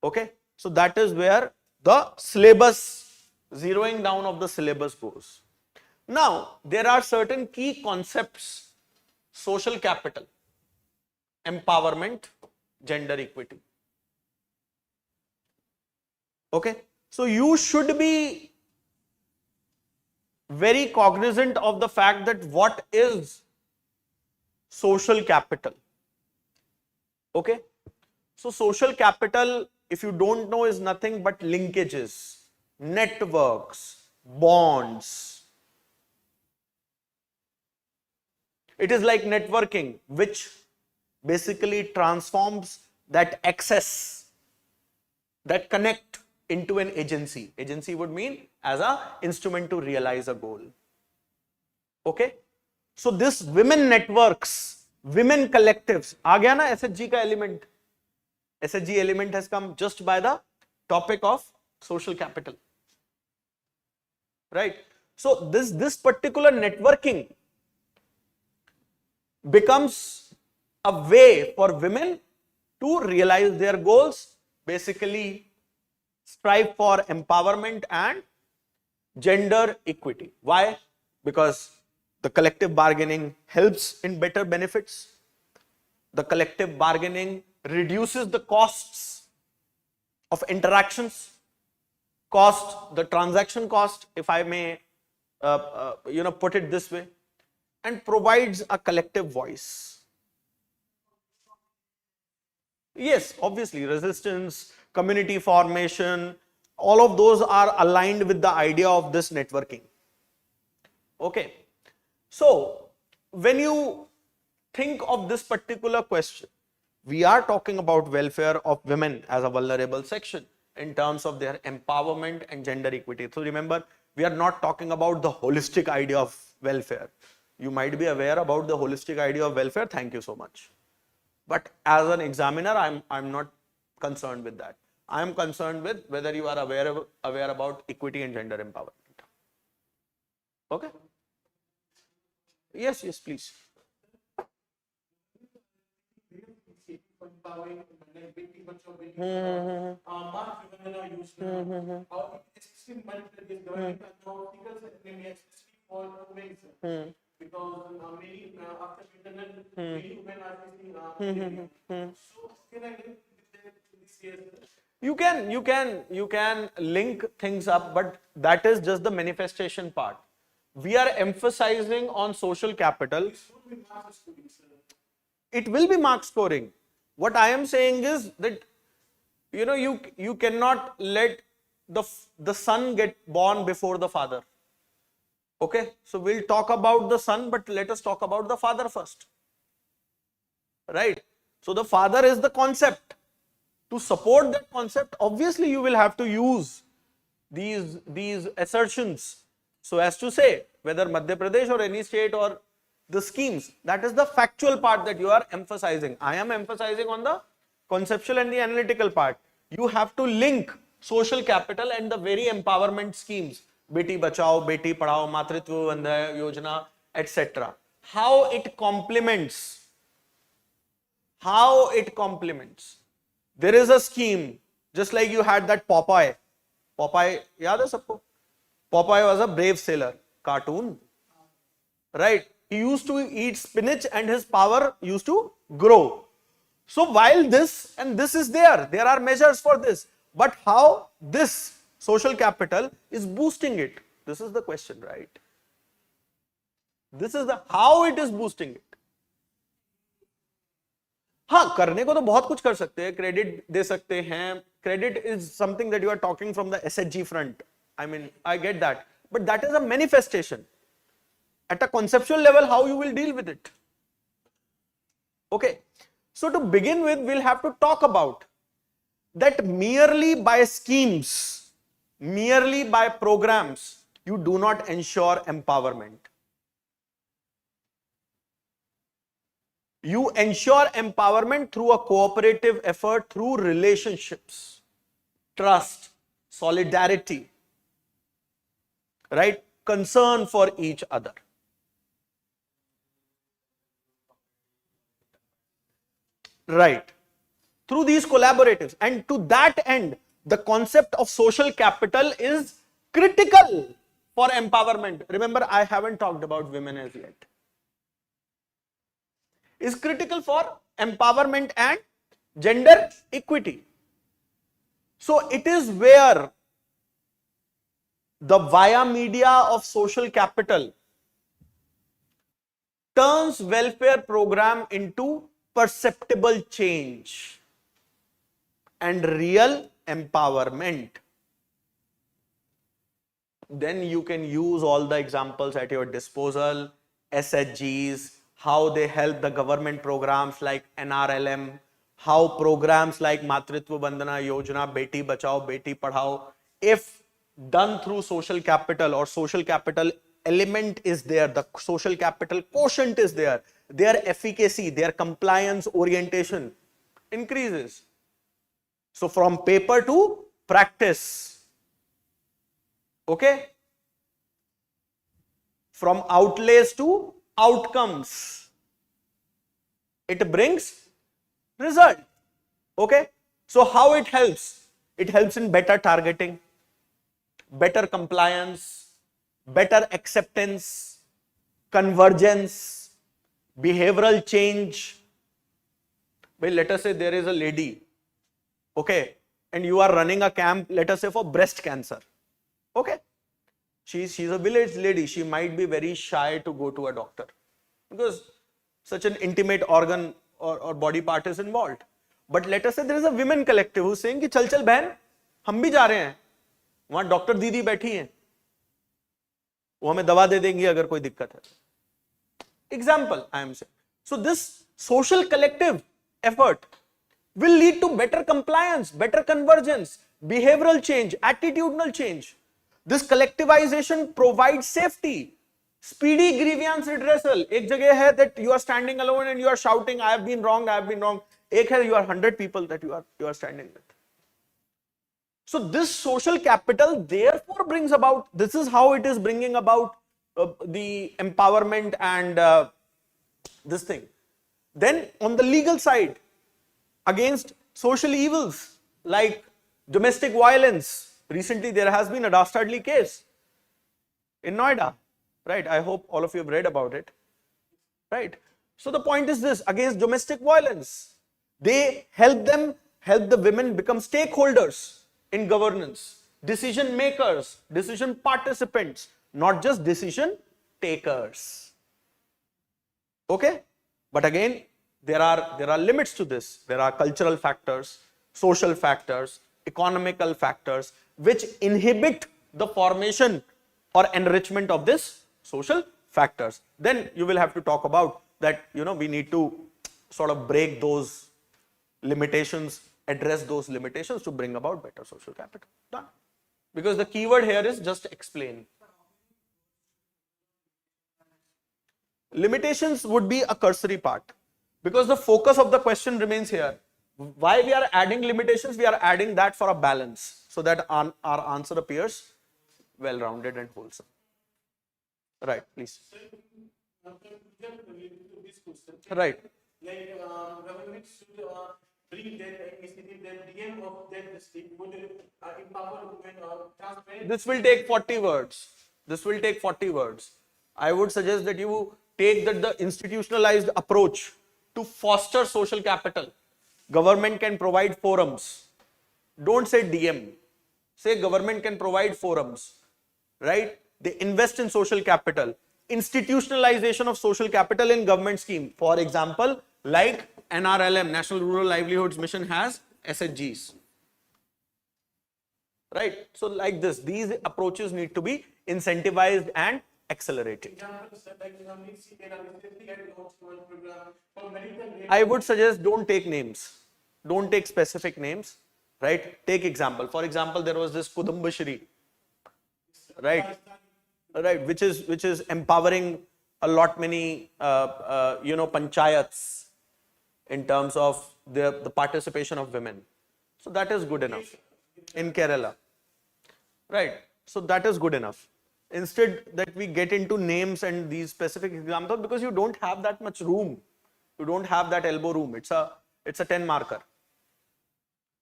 Speaker 2: Okay? So that is where the syllabus, zeroing down of the syllabus goes. Now, there are certain key concepts: social capital, empowerment, gender equity. Okay? So you should be very cognizant of the fact that what is social capital. Okay? So social capital, if you don't know, is nothing but linkages, networks, bonds. It is like networking, which basically transforms that access, that connect into an agency. Agency would mean as an instrument to realize a goal. Okay? So this women networks, women collectives, aa gaya na SHG ka element. SHG element has come just by the topic of social capital. Right? So this particular networking becomes a way for women to realize their goals, basically strive for empowerment and gender equity. Why? Because the collective bargaining helps in better benefits. The collective bargaining reduces the costs of interactions, the transaction cost, if I may put it this way, and provides a collective voice. Yes, obviously, resistance, community formation, all of those are aligned with the idea of this networking. Okay. So, when you think of this particular question, we are talking about welfare of women as a vulnerable section in terms of their empowerment and gender equity. So remember, we are not talking about the holistic idea of welfare. You might be aware about the holistic idea of welfare. Thank you so much. But as an examiner, I'm not concerned with that. I am concerned with whether you are aware about equity and gender empowerment. Okay? Yes, yes, please.
Speaker 3: empowering women, बेटी बच्चों बेटी मार्च वगैरह use करना और specific multiple government का जो articles है उनमें specific for women because many after internet, many women are facing so can I link with them in this case?
Speaker 2: You can link things up, but that is just the manifestation part. We are emphasizing on social capital. It will be mark scoring. What I am saying is that you cannot let the son get born before the father. Okay, so we'll talk about the son, but let us talk about the father first. Right? So the father is the concept. To support that concept, obviously you will have to use these assertions so as to say whether Madhya Pradesh or any state or the schemes, that is the factual part that you are emphasizing. I am emphasizing on the conceptual and the analytical part. You have to link social capital and the very empowerment schemes, Beti Bachao, Beti Padhao, Matritva Vandana Yojana, etc. How it complements. There is a scheme, just like you had that Popeye. Popeye, yaad hai sabko? Popeye was a brave sailor, cartoon. Right? He used to eat spinach and his power used to grow. So while this and this is there are measures for this. But how this social capital is boosting it? This is the question, right? This is the how it is boosting it. हाँ, करने को तो बहुत कुछ कर सकते हैं, credit दे सकते हैं. Credit is something that you are talking from the SHG front. I mean, I get that. But that is a manifestation. At a conceptual level, how you will deal with it. Okay. So to begin with, we'll have to talk about that merely by schemes, merely by programs, you do not ensure empowerment. You ensure empowerment through a cooperative effort, through relationships, trust, solidarity, right? Concern for each other. Right. Through these collaboratives. And to that end, the concept of social capital is critical for empowerment. Remember, I haven't talked about women as yet. Is critical for empowerment and gender equity. So it is where the via media of social capital turns welfare program into perceptible change and real empowerment. Then you can use all the examples at your disposal, SHGs, how they help the government programs like NRLM, how programs like Matritva Bandhana Yojana, Beti Bachao, Beti Padhao, if done through social capital or social capital element is there, the social capital quotient is there, their efficacy, their compliance orientation increases. So from paper to practice, okay? From outlays to outcomes, it brings result, okay? So how it helps? It helps in better targeting, better compliance, better acceptance, convergence, behavioral change. Well, let us say there is a lady, okay, and you are running a camp, let us say for breast cancer, okay. She's a village lady, she might be very shy to go to a doctor because such an intimate organ or body part is involved. But let us say there is a women collective who's saying कि चल बहन हम भी जा रहे हैं, वहां doctor दीदी बैठी हैं, वो हमें दवा दे देंगी अगर कोई दिक्कत है. Example I am saying. So this social collective effort will lead to better compliance, better convergence, behavioral change, attitudinal change. This collectivization provides safety, speedy grievance redressal. एक जगह है that you are standing alone and you are shouting, I have been wronged, I have been wronged. एक है you are 100 people that you are standing with. So this social capital therefore brings about, this is how it is bringing about the empowerment and this thing. Then on the legal side, against social evils like domestic violence, recently there has been a dastardly case in Noida. right? I hope all of you have read about it, right? So the point is this: against domestic violence, they help the women become stakeholders in governance, decision makers, decision participants, not just decision takers. Okay, but again, there are limits to this. There are cultural factors, social factors, economical factors which inhibit the formation or enrichment of this social factors. Then you will have to talk about that, we need to sort of break those limitations, address those limitations to bring about better social capital. Done. Because the keyword here is just explain. Limitations would be a cursory part, because the focus of the question remains here. Why we are adding limitations? We are adding that for a balance, so that our answer appears well-rounded and wholesome. Right, please.
Speaker 3: This question.
Speaker 2: Right.
Speaker 3: Like government should bring that initiative that DM of that district would empower women or transparent.
Speaker 2: This will take 40 words. This will take 40 words. I would suggest that you take that the institutionalized approach to foster social capital. Government can provide forums. Don't say DM. Say government can provide forums, right? They invest in social capital. Institutionalization of social capital in government scheme. For example, like NRLM, National Rural Livelihoods Mission, has SHGs. Right? So like this, these approaches need to be incentivized and accelerated. I would suggest don't take names. Don't take specific names. Right? Take example. For example, there was this Kudumbashri. Right? Right, which is empowering a lot many panchayats in terms of the participation of women. So that is good enough in Kerala. Right, so that is good enough. Instead that we get into names and these specific examples, because you don't have that much room. You don't have that elbow room. It's a 10 marker.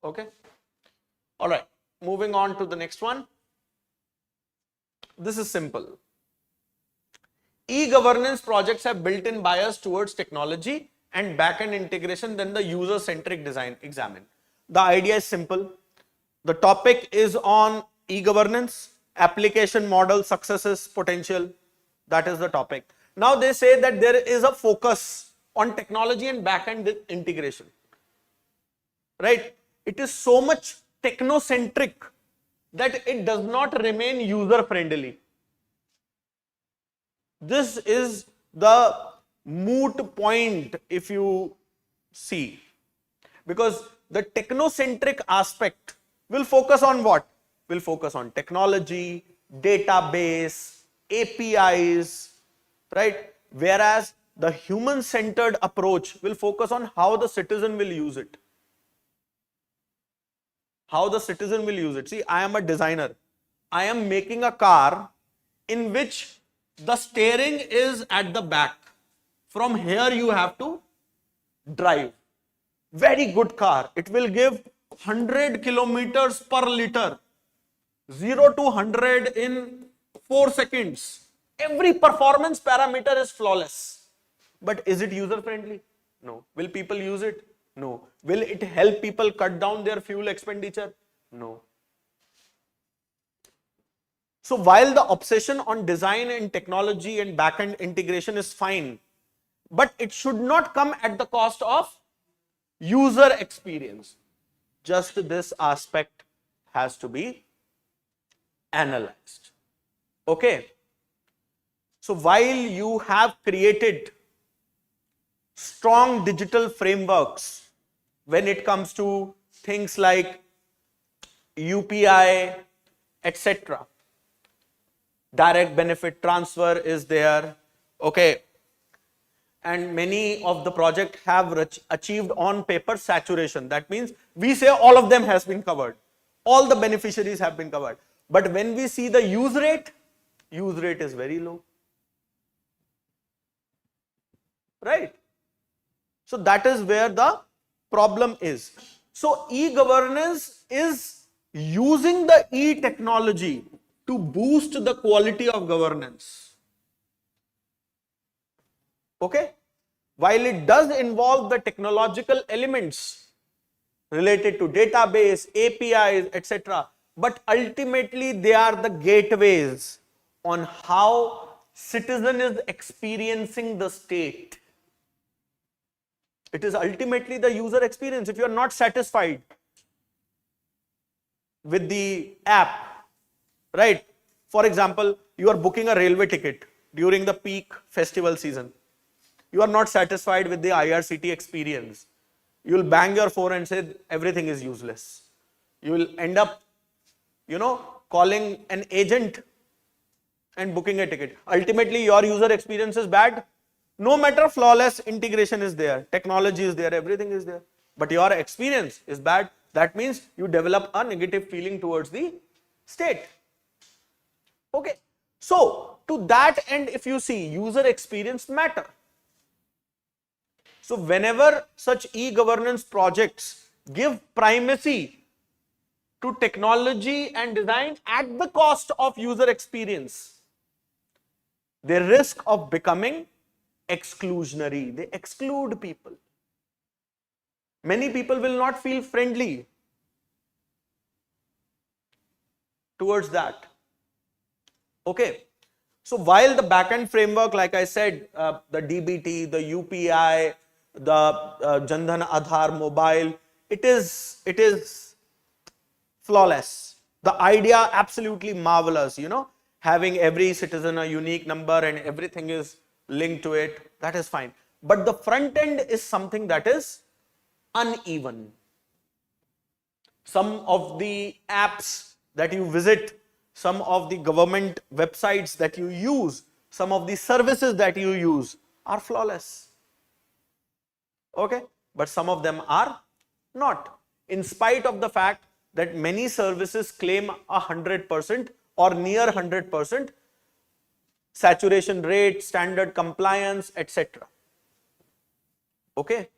Speaker 2: Okay. All right. Moving on to the next one. This is simple. E-governance projects have built-in bias towards technology and back-end integration than the user-centric design examined. The idea is simple. The topic is on e-governance, application model, successes, potential. That is the topic. Now they say that there is a focus on technology and back-end integration. Right? It is so much technocentric that it does not remain user-friendly. This is the moot point if you see, because the technocentric aspect will focus on what? Will focus on technology, database, APIs, right? Whereas the human-centered approach will focus on how the citizen will use it. How the citizen will use it. See, I am a designer. I am making a car in which the steering is at the back. From here you have to drive. Very good car. It will give 100 kilometers per liter. 0 to 100 in 4 seconds. Every performance parameter is flawless. But is it user friendly? No. Will people use it? No. Will it help people cut down their fuel expenditure? No. So while the obsession on design and technology and back-end integration is fine, but it should not come at the cost of user experience. Just this aspect has to be analyzed. Okay. So while you have created strong digital frameworks when it comes to things like UPI, etc. Direct benefit transfer is there. Okay. And many of the projects have achieved on paper saturation. That means we say all of them has been covered. All the beneficiaries have been covered. But when we see the use rate is very low. Right? So that is where the problem is. So e-governance is using the e-technology to boost the quality of governance. Okay? While it does involve the technological elements related to database, APIs, etc., but ultimately they are the gateways on how citizen is experiencing the state. It is ultimately the user experience. If you are not satisfied with the app, right? For example, you are booking a railway ticket during the peak festival season. You are not satisfied with the IRCT experience. You will bang your phone and say everything is useless. You will end up, calling an agent and booking a ticket. Ultimately, your user experience is bad. No matter flawless integration is there, technology is there, everything is there, but your experience is bad. That means you develop a negative feeling towards the state. Okay. So, to that end, if you see, user experience matter. So, whenever such e-governance projects give primacy to technology and design at the cost of user experience, they risk of becoming exclusionary. They exclude people. Many people will not feel friendly towards that. Okay. So while the backend framework, like I said, the DBT, the UPI, the Jan Dhan Aadhaar mobile, it is flawless. The idea absolutely marvelous, having every citizen a unique number and everything is linked to it, that is fine. But the front end is something that is uneven. Some of the apps that you visit, some of the government websites that you use, some of the services that you use are flawless. Okay? But some of them are not. In spite of the fact that many services claim 100% or near 100% saturation rate, standard compliance, etc. Okay?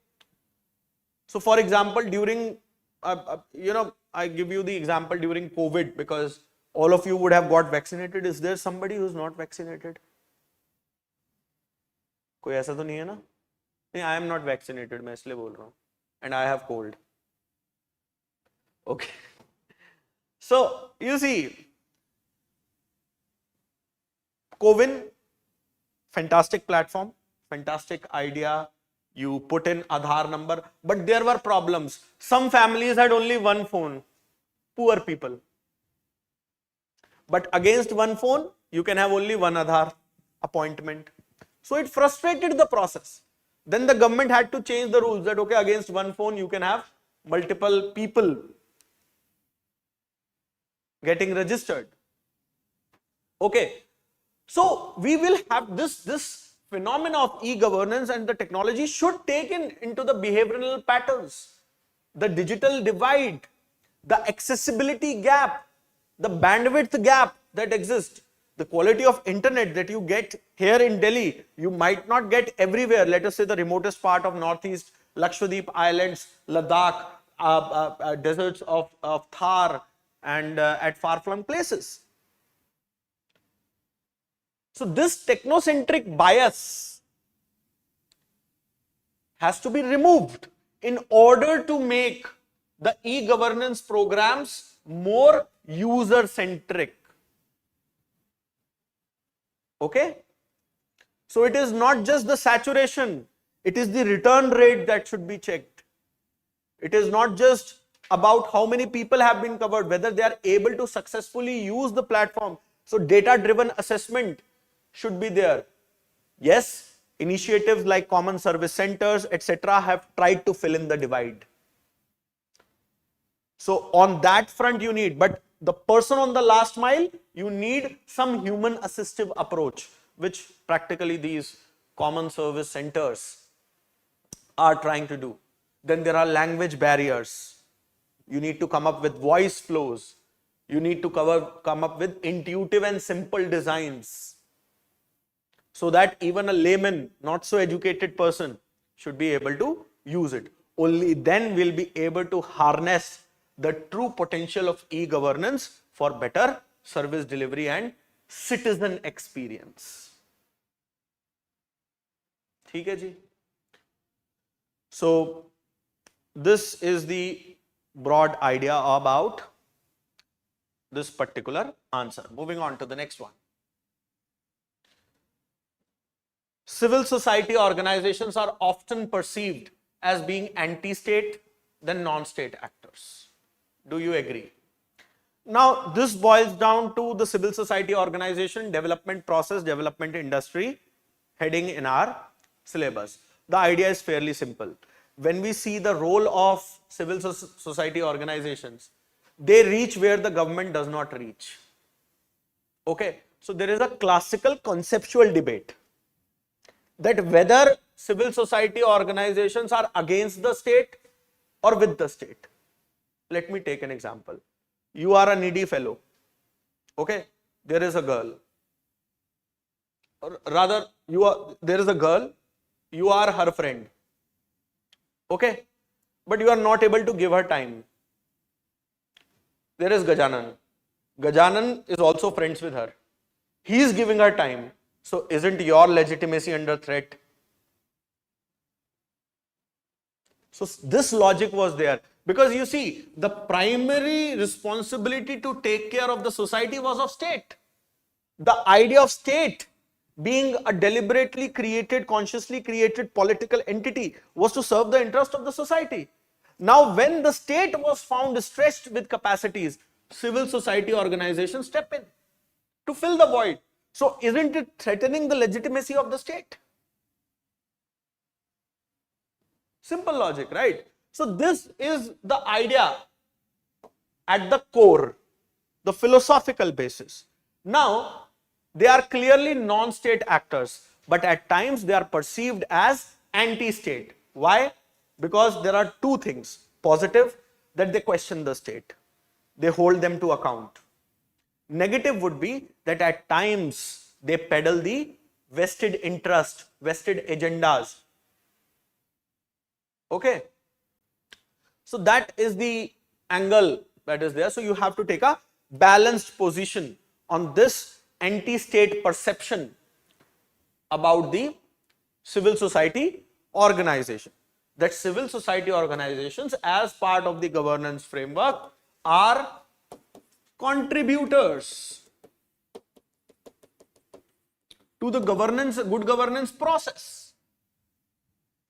Speaker 2: So, for example, during, I give you the example during COVID because all of you would have got vaccinated. Is there somebody who is not vaccinated? कोई ऐसा तो नहीं है ना? नहीं, I am not vaccinated. मैं इसलिए बोल रहा हूँ. And I have cold. Okay. So, you see, CoWIN, fantastic platform, fantastic idea. You put in Aadhaar number, but there were problems. Some families had only one phone, poor people. But against one phone, you can have only one Aadhaar appointment. So it frustrated the process. Then the government had to change the rules that, okay, against one phone, you can have multiple people getting registered. Okay. So we will have this phenomena of e-governance, and the technology should take into the behavioral patterns, the digital divide, the accessibility gap, the bandwidth gap that exists, the quality of internet that you get here in Delhi, you might not get everywhere. Let us say the remotest part of Northeast, Lakshadweep Islands, Ladakh, deserts of Thar, and at far-flung places. So this technocentric bias has to be removed in order to make the e-governance programs more user-centric. Okay? So it is not just the saturation, it is the return rate that should be checked. It is not just about how many people have been covered, whether they are able to successfully use the platform. So data-driven assessment should be there. Yes, initiatives like common service centers, etc. have tried to fill in the divide. So on that front you need, but the person on the last mile, you need some human assistive approach, which practically these common service centers are trying to do. Then there are language barriers. You need to come up with voice flows. You need to come up with intuitive and simple designs, so that even a layman, not so educated person should be able to use it. Only then we'll be able to harness the true potential of e-governance for better service delivery and citizen experience. ठीक है जी. So this is the broad idea about this particular answer. Moving on to the next one. Civil society organizations are often perceived as being anti-state than non-state actors. Do you agree? Now, this boils down to the civil society organization, development process, development industry heading in our syllabus. The idea is fairly simple. When we see the role of civil society organizations, they reach where the government does not reach. Okay, so there is a classical conceptual debate that whether civil society organizations are against the state or with the state. Let me take an example. You are a needy fellow. Okay, there is a girl, or rather, there is a girl, you are her friend. Okay, but you are not able to give her time. There is Gajanan. Gajanan is also friends with her. He is giving her time. So isn't your legitimacy under threat? So this logic was there. Because you see, the primary responsibility to take care of the society was of state. The idea of state being a deliberately created, consciously created political entity was to serve the interest of the society. Now, when the state was found stretched with capacities, civil society organizations step in to fill the void. So, isn't it threatening the legitimacy of the state? Simple logic, right? So, this is the idea at the core, the philosophical basis. Now, they are clearly non-state actors, but at times they are perceived as anti-state. Why? Because there are two things. Positive, that they question the state. They hold them to account. Negative would be that at times they peddle the vested interest, vested agendas. Okay. So that is the angle that is there. So you have to take a balanced position on this anti-state perception about the civil society organization. That civil society organizations as part of the governance framework are contributors to the good governance process.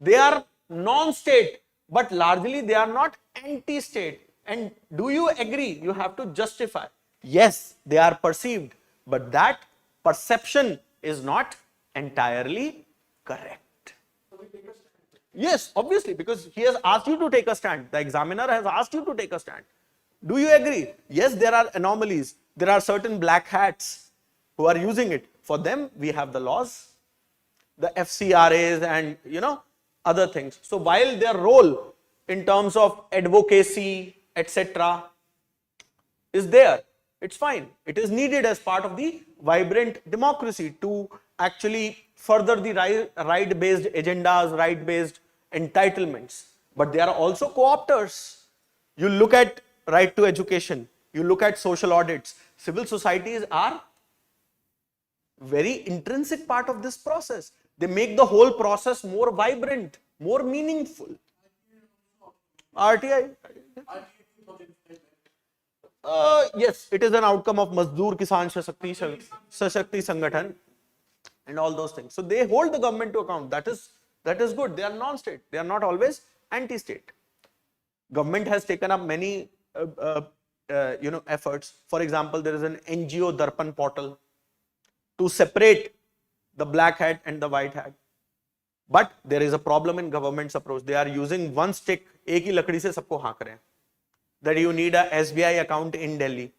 Speaker 2: They are non-state, but largely they are not anti-state. And do you agree? You have to justify. Yes, they are perceived, but that perception is not entirely correct. Yes, obviously, because he has asked you to take a stand. The examiner has asked you to take a stand. Do you agree? Yes, there are anomalies. There are certain black hats who are using it. For them, we have the laws, the FCRAs and, other things. So while their role in terms of advocacy, etc., is there, it's fine. It is needed as part of the vibrant democracy to actually further the right-based agendas, right-based entitlements. But they are also co-opters. You look at right to education, you look at social audits. Civil societies are very intrinsic part of this process. They make the whole process more vibrant, more meaningful. RTI? Yes, it is an outcome of Mazdoor Kisan Sashakti Sangathan and all those things. So they hold the government to account. That is good. They are non-state. They are not always anti-state. Government has taken up many efforts. For example, there is an NGO Darpan portal to separate the black hat and the white hat. But there is a problem in government's approach. They are using one stick, एक ही लकड़ी से सबको हाँक रहे हैं. That you need a SBI account in Delhi.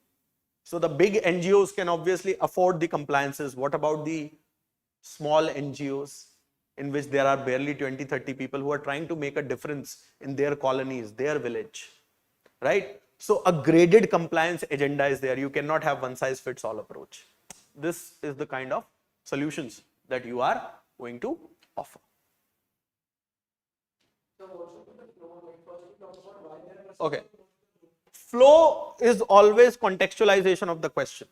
Speaker 2: So the big NGOs can obviously afford the compliances. What about the small NGOs in which there are barely 20-30 people who are trying to make a difference in their colonies, their village, right? So a graded compliance agenda is there. You cannot have one size fits all approach. This is the kind of solutions that you are going to offer. Okay. Flow is always contextualization of the question.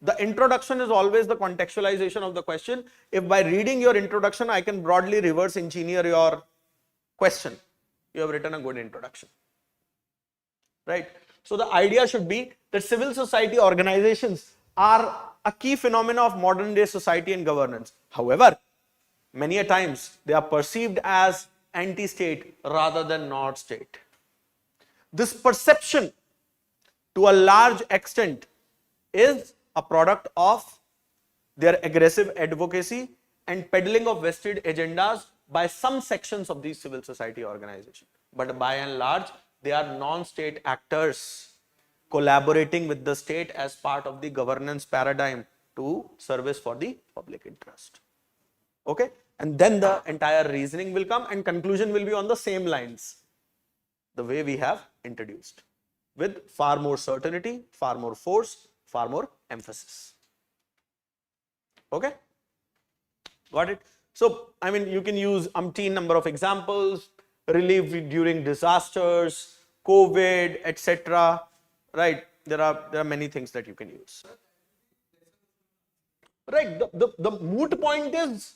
Speaker 2: The introduction is always the contextualization of the question. If by reading your introduction, I can broadly reverse engineer your question, you have written a good introduction, right? So the idea should be that civil society organizations are a key phenomena of modern day society and governance. However, many a times they are perceived as anti-state rather than not state. This perception to a large extent is a product of their aggressive advocacy and peddling of vested agendas by some sections of these civil society organizations. But by and large, they are non-state actors collaborating with the state as part of the governance paradigm to service for the public interest. Okay? And then the entire reasoning will come and conclusion will be on the same lines, the way we have introduced, with far more certainty, far more force, far more emphasis. Okay? Got it? So, I mean, you can use umpteen number of examples, relief during disasters, COVID, etc. Right? There are many things that you can use. Right? The moot point is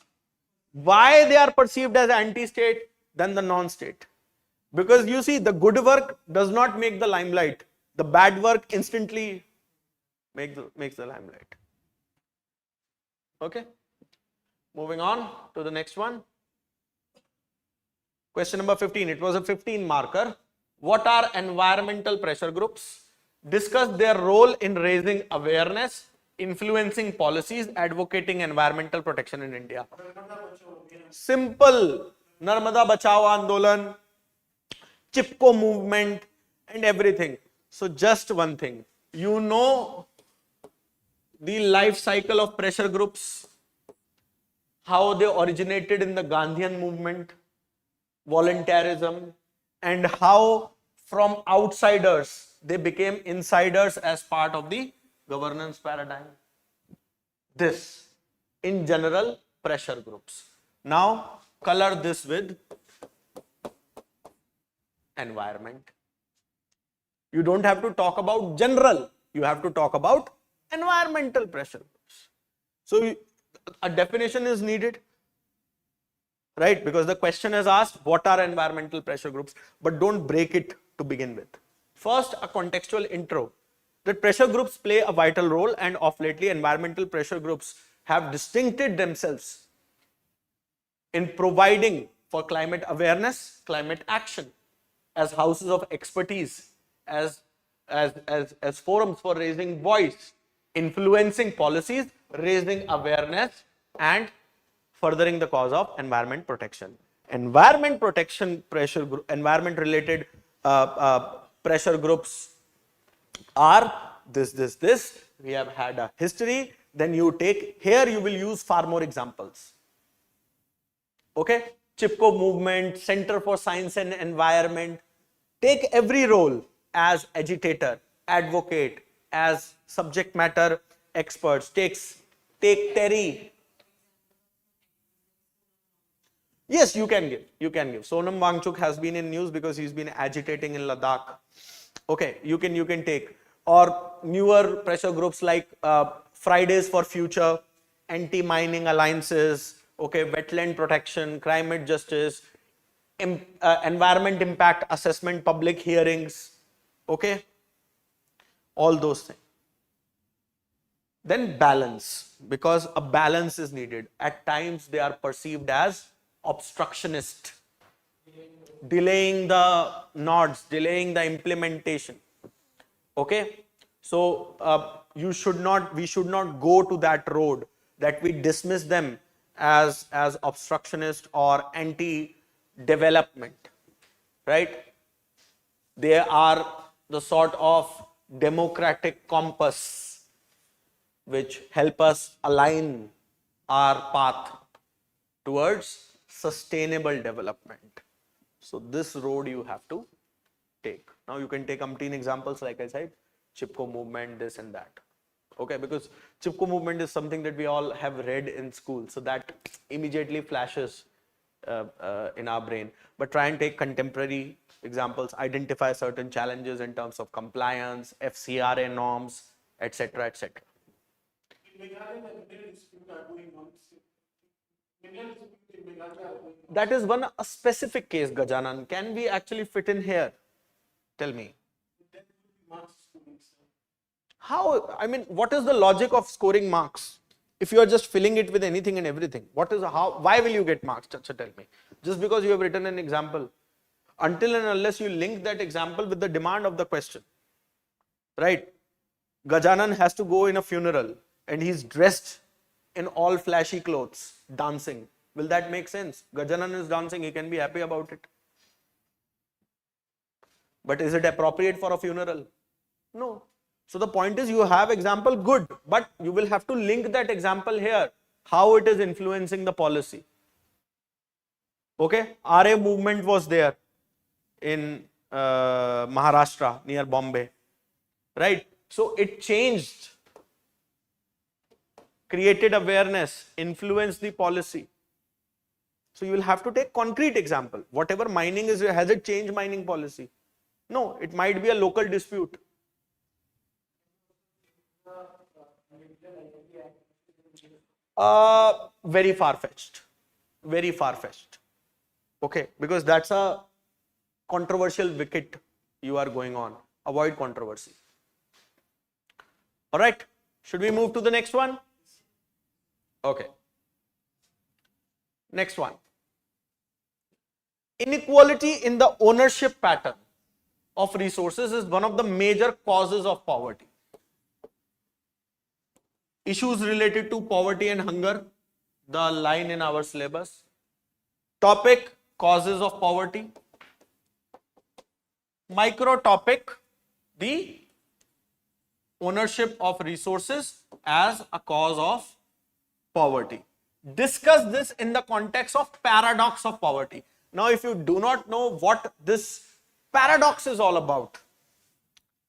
Speaker 2: why they are perceived as anti-state than the non-state. Because you see, the good work does not make the limelight. The bad work instantly makes the limelight. Okay? Moving on to the next one. Question number 15. It was a 15 marker. What are environmental pressure groups? Discuss their role in raising awareness, influencing policies, advocating environmental protection in India. Simple. Narmada Bachao Andolan, Chipko movement and everything. So just one thing. You know the life cycle of pressure groups, how they originated in the Gandhian movement, voluntarism, and how from outsiders they became insiders as part of the governance paradigm. This, in general, pressure groups. Now, color this with environment. You don't have to talk about general, you have to talk about environmental pressure groups. So, a definition is needed, right? Because the question is asked, what are environmental pressure groups? But don't break it to begin with. First, a contextual intro. That pressure groups play a vital role, and of lately, environmental pressure groups have distincted themselves in providing for climate awareness, climate action, as houses of expertise, as forums for raising voice, influencing policies, raising awareness, and furthering the cause of environment protection. Environment protection pressure group, environment related pressure groups are this. We have had a history. Then you take, here you will use far more examples. Okay? Chipko movement, Center for Science and Environment. Take every role as agitator, advocate, as subject matter experts. Take Terry. Yes, you can give. Sonam Wangchuk has been in news because he's been agitating in Ladakh. Okay, you can take. Or newer pressure groups like Fridays for Future, anti-mining alliances, okay, wetland protection, climate justice, environment impact assessment, public hearings, okay, all those things. Then balance, because a balance is needed. At times they are perceived as obstructionist, delaying the nods, delaying the implementation. Okay, so we should not go to that road that we dismiss them as obstructionist or anti-development, right? They are the sort of democratic compass which help us align our path towards sustainable development. So this road you have to take. Now you can take umpteen examples, like I said, Chipko movement, this and that. Okay, because Chipko movement is something that we all have read in school, so that immediately flashes in our brain. But try and take contemporary examples, identify certain challenges in terms of compliance, FCRA norms, etc., etc.
Speaker 3: Meghalaya, the mineral dispute are going on. Mineral dispute in Meghalaya are going on.
Speaker 2: That is a specific case, Gajanan. Can we actually fit in here? Tell me.
Speaker 3: That would be marks scoring, sir.
Speaker 2: How? I mean, what is the logic of scoring marks? If you are just filling it with anything and everything, why will you get marks? So tell me. Just because you have written an example. Until and unless you link that example with the demand of the question. Right? Gajanan has to go in a funeral and he's dressed in all flashy clothes, dancing. Will that make sense? Gajanan is dancing, he can be happy about it. But is it appropriate for a funeral? No. So the point is, you have example, good, but you will have to link that example here, how it is influencing the policy. Okay, RA movement was there in Maharashtra near Bombay, right? So it changed, created awareness, influenced the policy. So you will have to take concrete example. Whatever mining is, has it changed mining policy? No, it might be a local dispute. Very far-fetched. Very far-fetched. Okay, because that's a controversial wicket you are going on. Avoid controversy. All right, should we move to the next one? Okay. Next one. Inequality in the ownership pattern of resources is one of the major causes of poverty. Issues related to poverty and hunger, the line in our syllabus. Topic, causes of poverty. Micro topic, the ownership of resources as a cause of poverty. Discuss this in the context of paradox of poverty. Now, if you do not know what this paradox is all about,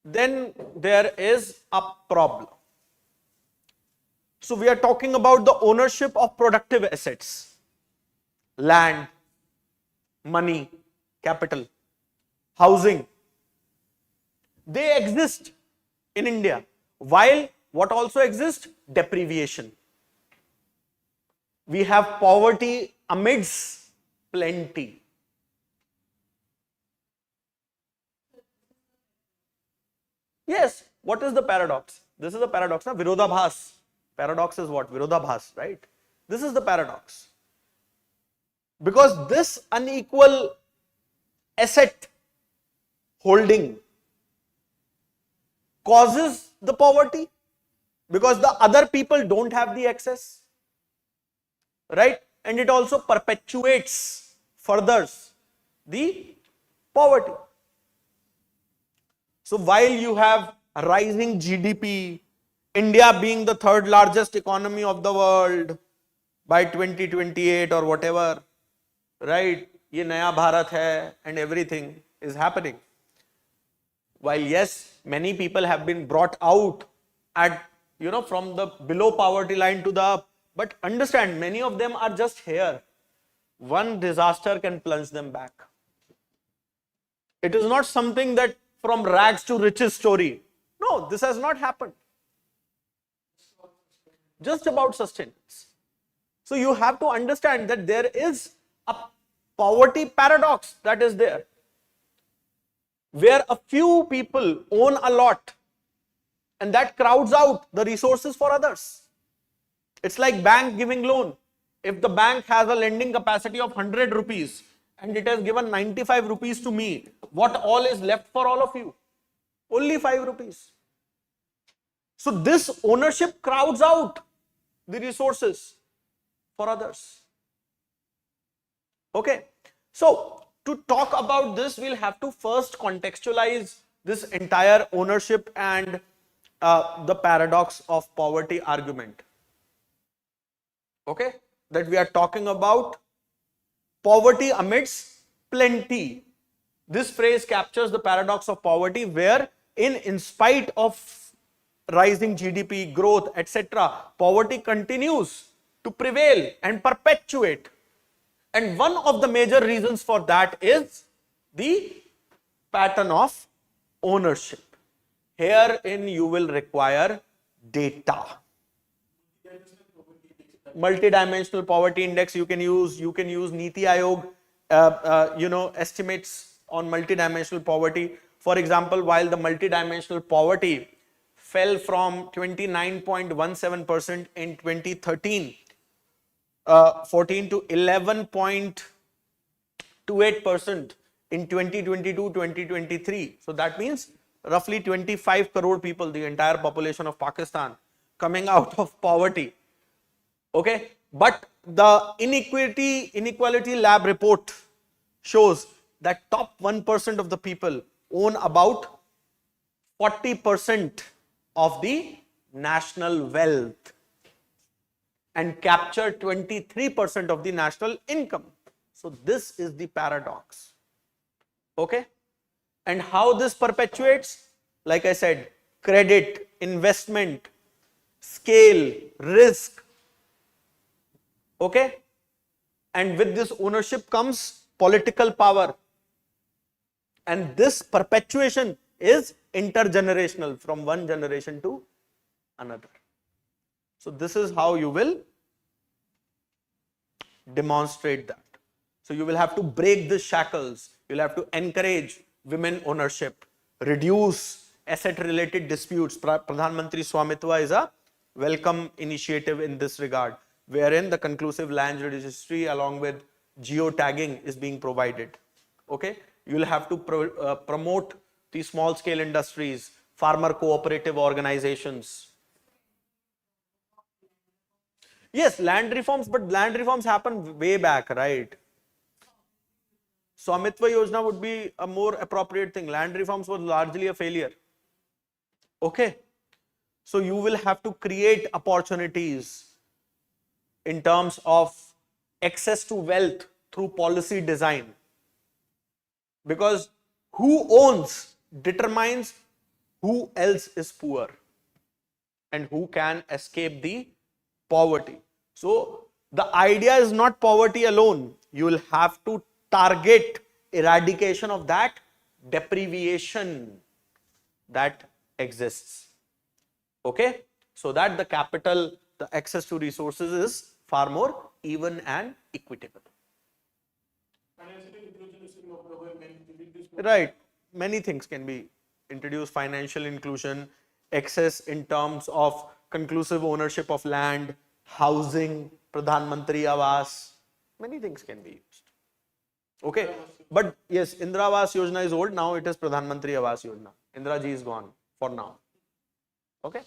Speaker 2: then there is a problem. So we are talking about the ownership of productive assets, land, money, capital, housing. They exist in India, while what also exists? Deprivation. We have poverty amidst plenty. Yes, what is the paradox? This is the paradox, na? Virodhabhas. Paradox is what? Virodhabhas, right? This is the paradox. Because this unequal asset holding causes the poverty, because the other people don't have the access, right? And it also perpetuates, furthers the poverty. So while you have rising GDP, India being the third largest economy of the world by 2028 or whatever, right? Ye Naya Bharat hai and everything is happening. While yes, many people have been brought out at, from the below poverty line to the up, but understand, many of them are just here. One disaster can plunge them back. It is not something that from rags to riches story. No, this has not happened. Just about sustenance. So you have to understand that there is a poverty paradox that is there, where a few people own a lot and that crowds out the resources for others. It's like bank giving loan. If the bank has a lending capacity of 100 rupees and it has given 95 rupees to me, what all is left for all of you? Only 5 rupees. So this ownership crowds out the resources for others. Okay. So to talk about this, we'll have to first contextualize this entire ownership and the paradox of poverty argument. Okay, that we are talking about poverty amidst plenty. This phrase captures the paradox of poverty, where in spite of rising GDP, growth, etc., poverty continues to prevail and perpetuate. And one of the major reasons for that is the pattern of ownership. Herein you will require data. multidimensional poverty index you can use. You can use Niti Aayog, estimates on multidimensional poverty. For example, while the multidimensional poverty fell from 29.17% in 2013, 14 to 11.28% in 2022-2023. So that means roughly 25 crore people, the entire population of Pakistan, coming out of poverty. Okay, but the inequality lab report shows that top 1% of the people own about 40% of the national wealth and capture 23% of the national income. So this is the paradox. Okay, and how this perpetuates? Like I said, credit, investment, scale, risk. Okay, and with this ownership comes political power, and this perpetuation is intergenerational from one generation to another. So this is how you will demonstrate that. So you will have to break the shackles. You'll have to encourage women ownership, reduce asset related disputes. Pradhan Mantri Swamitva is a welcome initiative in this regard, wherein the conclusive land registry along with geotagging is being provided. Okay, you will have to promote the small scale industries, farmer cooperative organizations. Yes, land reforms, but land reforms happen way back, right? Swamitva Yojana would be a more appropriate thing. Land reforms were largely a failure. Okay, so you will have to create opportunities in terms of access to wealth through policy design, because who owns determines who else is poor and who can escape the poverty. So the idea is not poverty alone. You will have to target eradication of that deprivation that exists. Okay, so that the capital, the access to resources is far more even and equitable. Right, many things can be introduced: financial inclusion, access in terms of conclusive ownership of land, housing, Pradhan Mantri Awas, many things can be used. Okay, but yes, Indira Awas Yojana is old, now it is Pradhan Mantri Awas Yojana. Indira ji is gone for now. Okay,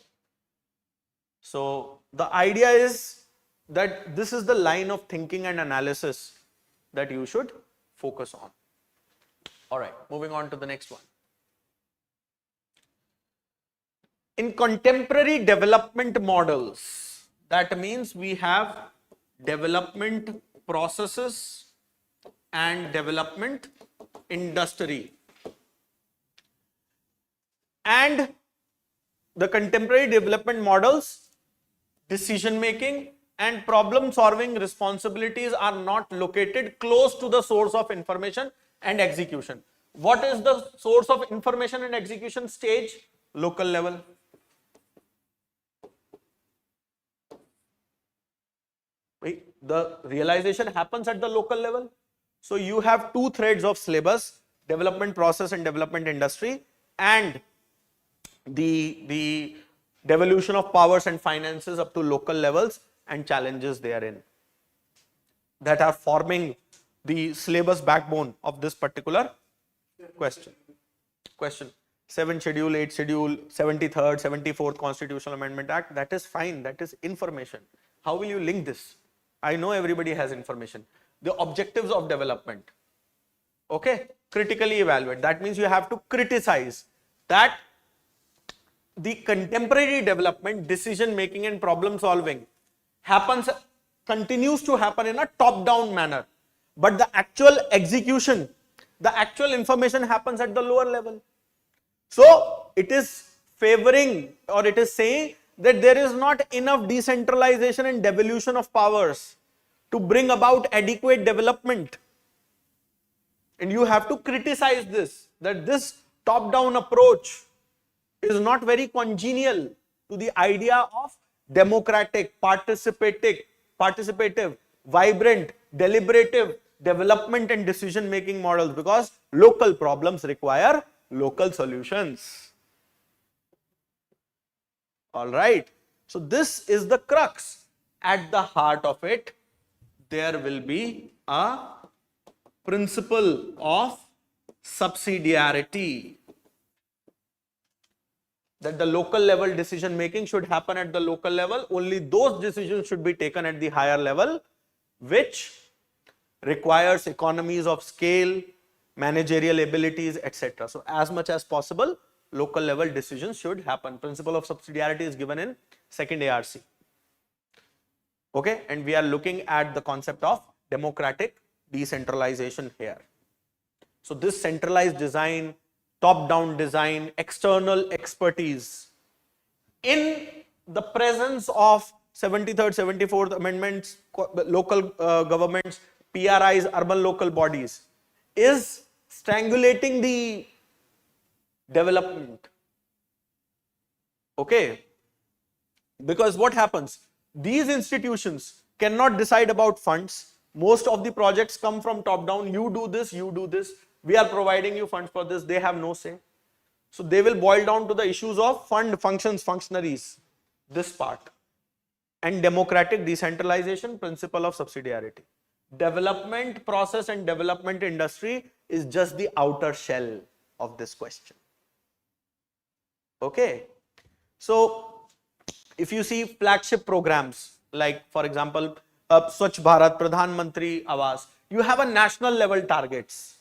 Speaker 2: so the idea is that this is the line of thinking and analysis that you should focus on. All right, moving on to the next one. In contemporary development models, that means we have development processes and development industry. And the contemporary development models, decision making and problem solving responsibilities are not located close to the source of information and execution. What is the source of information and execution stage? Local level. The realization happens at the local level. So you have two threads of syllabus: development process and development industry, and the devolution of powers and finances up to local levels and challenges therein that are forming the syllabus backbone of this particular question. 7th schedule, 8th schedule, 73rd, 74th Constitutional Amendment Act, that is fine, that is information. How will you link this? I know everybody has information. The objectives of development. Okay, critically evaluate. That means you have to criticize that the contemporary development, decision making and problem solving continues to happen in a top-down manner. But the actual execution, the actual information happens at the lower level. So it is favoring, or it is saying that there is not enough decentralization and devolution of powers to bring about adequate development. And you have to criticize this, that this top-down approach is not very congenial to the idea of democratic, participative, participative, vibrant, deliberative development and decision making models, because local problems require local solutions. All right. So this is the crux. At the heart of it, there will be a principle of subsidiarity, that the local level decision making should happen at the local level. Only those decisions should be taken at the higher level, which requires economies of scale, managerial abilities, etc. So as much as possible, local level decisions should happen. Principle of subsidiarity is given in second ARC. Okay, and we are looking at the concept of democratic decentralization here. So this centralized design, top-down design, external expertise in the presence of 73rd, 74th amendments, local governments, PRIs, urban local bodies, is strangulating the development. Okay, because what happens? These institutions cannot decide about funds. Most of the projects come from top down. You do this, you do this. We are providing you funds for this. They have no say. So they will boil down to the issues of fund, functions, functionaries, this part. And democratic decentralization, principle of subsidiarity. Development process and development industry is just the outer shell of this question. Okay. So if you see flagship programs, like for example, Swachh Bharat, Pradhan Mantri Awas, you have a national level targets.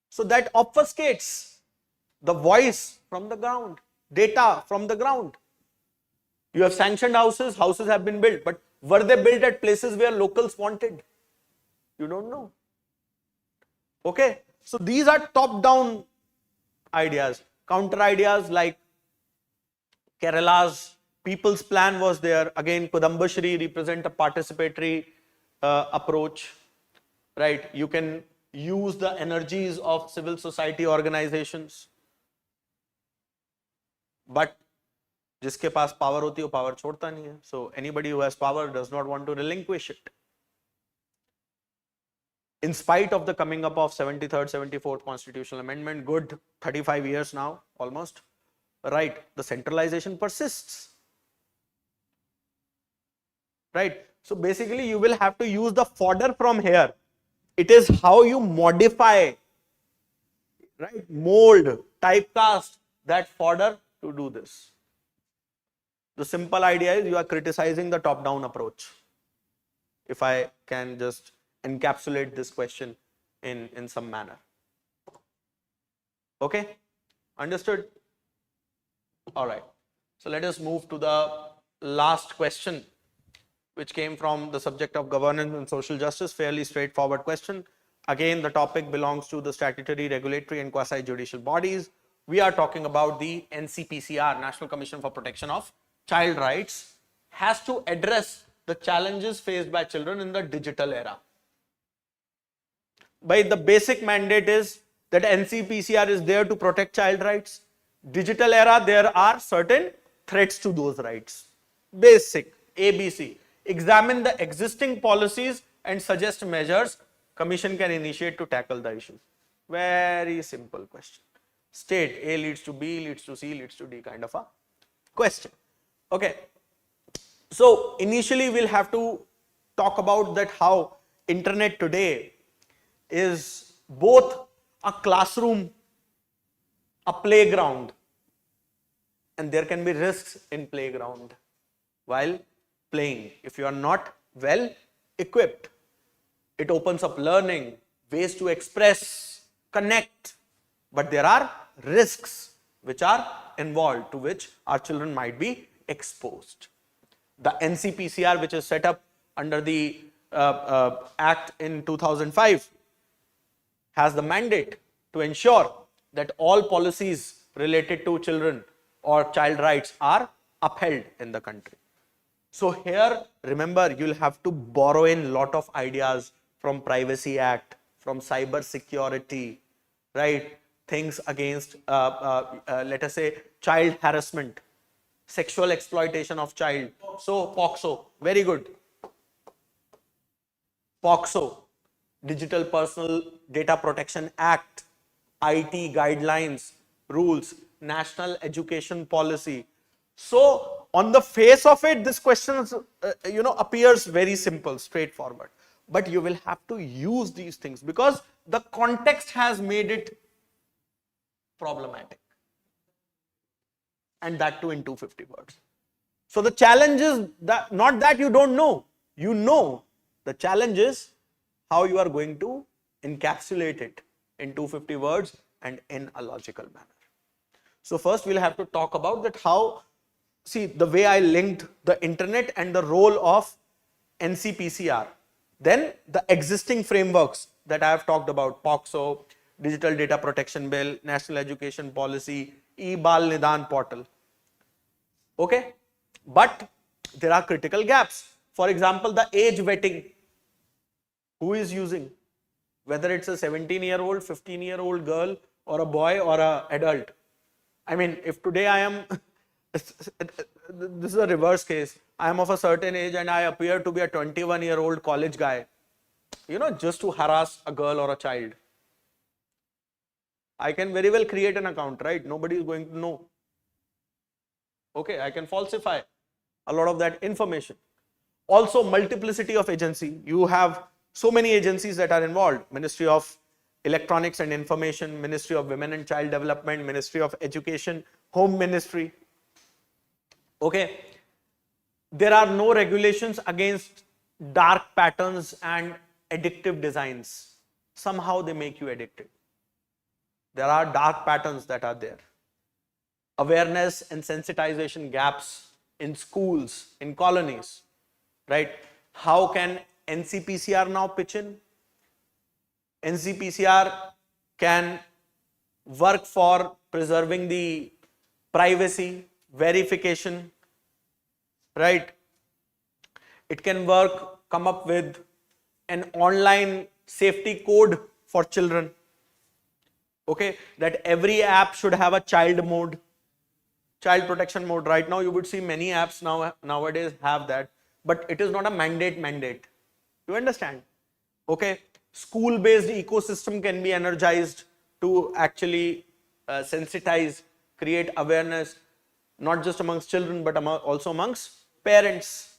Speaker 2: So that obfuscates the voice from the ground, data from the ground. You have sanctioned houses, houses have been built, but were they built at places where locals wanted? You don't know. Okay, so these are top-down ideas. Counter ideas like Kerala's People's Plan was there. Again, Kudambashri represent a participatory approach, right? You can use the energies of civil society organizations, but जिसके पास power होती है वो power छोड़ता नहीं है. So anybody who has power does not want to relinquish it. In spite of the coming up of 73rd, 74th constitutional amendment, good 35 years now, almost, right? The centralization persists. Right? So basically you will have to use the fodder from here. It is how you modify, right? Mold, typecast that fodder to do this. The simple idea is you are criticizing the top-down approach. If I can just encapsulate this question in some manner. Okay? Understood? All right. So let us move to the last question, which came from the subject of governance and social justice. Fairly straightforward question. Again, the topic belongs to the statutory, regulatory and quasi-judicial bodies. We are talking about the NCPCR, National Commission for Protection of Child Rights, has to address the challenges faced by children in the digital era. By the basic mandate is that NCPCR is there to protect child rights. Digital era, there are certain threats to those rights. Basic, ABC. Examine the existing policies and suggest measures Commission can initiate to tackle the issue. Very simple question. State A leads to B, leads to C, leads to D kind of a question. Okay. So initially we'll have to talk about that how internet today is both a classroom, a playground, and there can be risks in playground while playing. If you are not well equipped, it opens up learning, ways to express, connect, but there are risks which are involved to which our children might be exposed. The NCPCR, which is set up under the Act in 2005, has the mandate to ensure that all policies related to children or child rights are upheld in the country. So here, remember, you'll have to borrow in lot of ideas from Privacy Act, from cyber security, right? Things against, let us say, child harassment, sexual exploitation of child. So, POXO, very good. POXO, Digital Personal Data Protection Act, IT guidelines, rules, national education policy. So on the face of it, this question appears very simple, straightforward. But you will have to use these things because the context has made it problematic. And that too in 250 words. So the challenge is that not that you don't know, you know. The challenge is how you are going to encapsulate it in 250 words and in a logical manner. So first we'll have to talk about that how, see the way I linked the internet and the role of NCPCR. Then the existing frameworks that I have talked about, POXO, Digital Data Protection Bill, National Education Policy, E-Bal Nidan portal. Okay, but there are critical gaps. For example, the age vetting. Who is using? Whether it's a 17-year-old, 15-year-old girl or a boy or an adult. I mean, if today I am, this is a reverse case. I am of a certain age and I appear to be a 21-year-old college guy, just to harass a girl or a child. I can very well create an account, right? Nobody is going to know. Okay, I can falsify a lot of that information. Also, multiplicity of agency. You have so many agencies that are involved. Ministry of Electronics and Information, Ministry of Women and Child Development, Ministry of Education, Home Ministry. Okay. There are no regulations against dark patterns and addictive designs. Somehow they make you addicted. There are dark patterns that are there. Awareness and sensitization gaps in schools, in colonies, right? How can NCPCR now pitch in? NCPCR can work for preserving the privacy, verification, right? It can come up with an online safety code for children. Okay, that every app should have a child mode, child protection mode. Right now, you would see many apps nowadays have that, but it is not a mandate. You understand? Okay, school-based ecosystem can be energized to actually sensitize, create awareness, not just amongst children, but also amongst parents.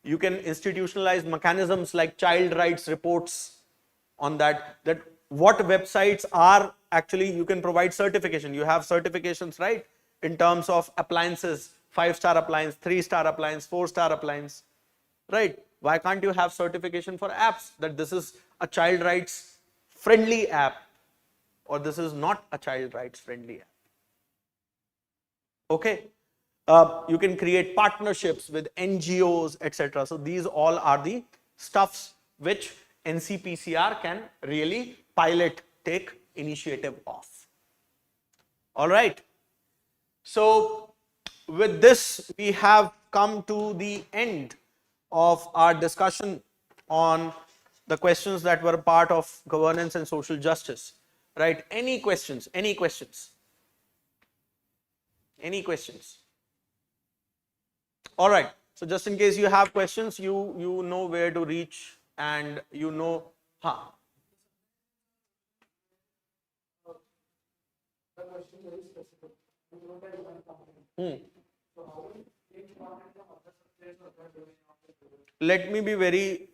Speaker 2: You can institutionalize mechanisms like child rights reports on that what websites are actually, you can provide certification. You have certifications, right? In terms of appliances, 5-star appliance, 3-star appliance, 4-star appliance, right? Why can't you have certification for apps that this is a child rights friendly app or this is not a child rights friendly app? Okay. You can create partnerships with NGOs, etc. So these all are the stuffs which NCPCR can really pilot, take initiative of. All right. So with this, we have come to the end of our discussion on the questions that were part of governance and social justice. Right? Any questions? Any questions? Any questions? All right. So just in case you have questions, you know where to reach and you know. Let me be very